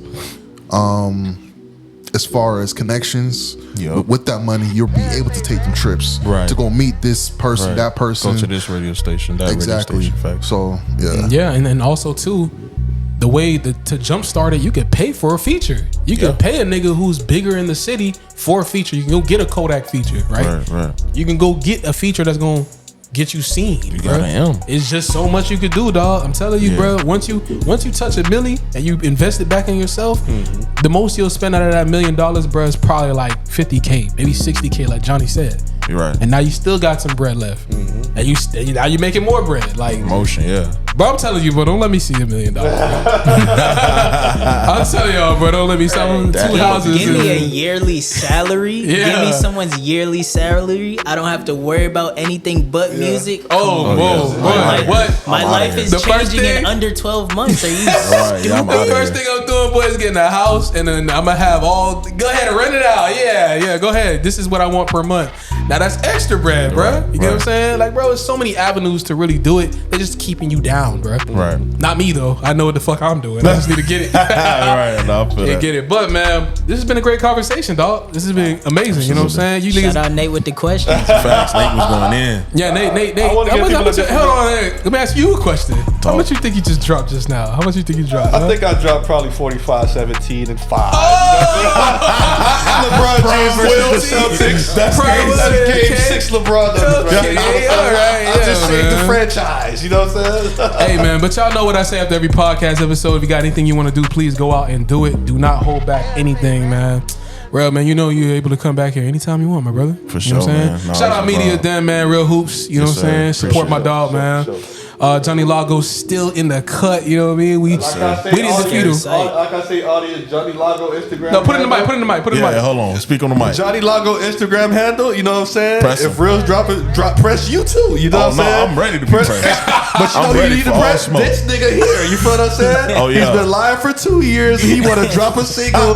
As far as connections, with that money, you'll be able to take them trips to go meet this person, that person, go to this radio station, that radio station. Fact. So and then also too, the way to jumpstart it, you could pay for a feature. You could pay a nigga who's bigger in the city for a feature. You can go get a Kodak feature, right? You can go get a feature that's gonna get you seen. You got an M. It's just so much you could do, dog. I'm telling you, bro. Once you touch $1 million and you invest it back in yourself, the most you'll spend out of that $1 million, bro, is probably like $50K, maybe $60K, like Johnny said. You're right. And now you still got some bread left, and now you're making more bread. Like motion, Bro, I'm telling you, bro, don't let me see $1 million. I'm telling y'all, bro, don't let me sell 2 houses. Give me a yearly salary. Give me someone's yearly salary. I don't have to worry about anything but music. Oh, whoa, what? My life is changing in under 12 months. Are you stupid? The first thing I'm doing, boy, is getting a house, and then I'm gonna have go ahead and rent it out. Yeah, go ahead. This is what I want per month. Now that's extra bread, bro. You get what I'm saying? Like, bro, there's so many avenues to really do it. They're just keeping you down, bro. Right. Not me though. I know what the fuck I'm doing. I just need to get it. Right. No, get it. But man, this has been a great conversation, dog. This has been amazing. You know what I'm saying? You Shout out Nate with the questions. Facts. Nate was going in. Yeah, Nate. Hold on. Let me ask you a question. How much you think you just dropped just now? How much you think you dropped? I think I dropped probably 45, 17, and 5. LeBron James versus the Celtics. That's game 6 LeBron. I just saved the franchise. You know what I'm saying? Hey, man, but y'all know what I say after every podcast episode. If you got anything you want to do, please go out and do it. Do not hold back anything, man. Real, man, you know you're able to come back here anytime you want, my brother. For sure, you know what I'm saying? Man. Shout out Media Den, man. Real Hoops. You know what I'm saying? Support my dog, man. Johnny Lago's still in the cut. You know what I mean? We didn't defeat him. Like I say, audience, Johnny Lago Instagram. No, put it in the mic. Put it in the mic. Put it in the mic. Hold on. Speak on the mic. Johnny Lago Instagram handle. You know what I'm saying? Press if him. Reels drop it, press you too. You know what I'm saying? I'm ready to be pressed. But you know who you need to press? This nigga here. You feel what I'm saying? Oh, yeah. He's been lying for 2 years. He want to drop a single.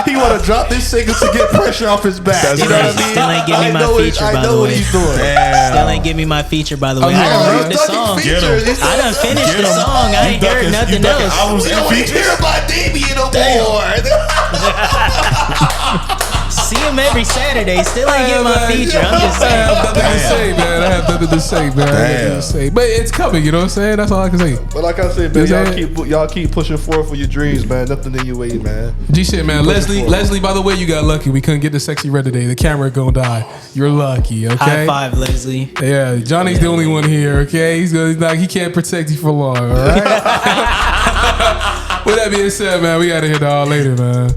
He want to drop this single to get pressure off his back. That's you know what I mean? Still ain't give me my feature, by the way. I know what he's doing. Still ain't give me my feature, by the way. I done wrote the song. I done finished the song. I ain't heard nothing else. You don't want to hear about Damien no more. See him every Saturday. Still ain't get my feature. I'm just saying. I have nothing to say, man. I have nothing to say, man. I have nothing to say. But it's coming, you know what I'm saying? That's all I can say. But like I said, man, y'all keep pushing forward for your dreams, man. Nothing in your way, man. G shit, man. Leslie, by the way, you got lucky. We couldn't get the sexy red today. The camera gonna die. You're lucky, okay? High five, Leslie. Yeah, Johnny's the only one here, okay? He's like, he can't protect you for long, all right? With that being said, man, we gotta hit y'all later, man.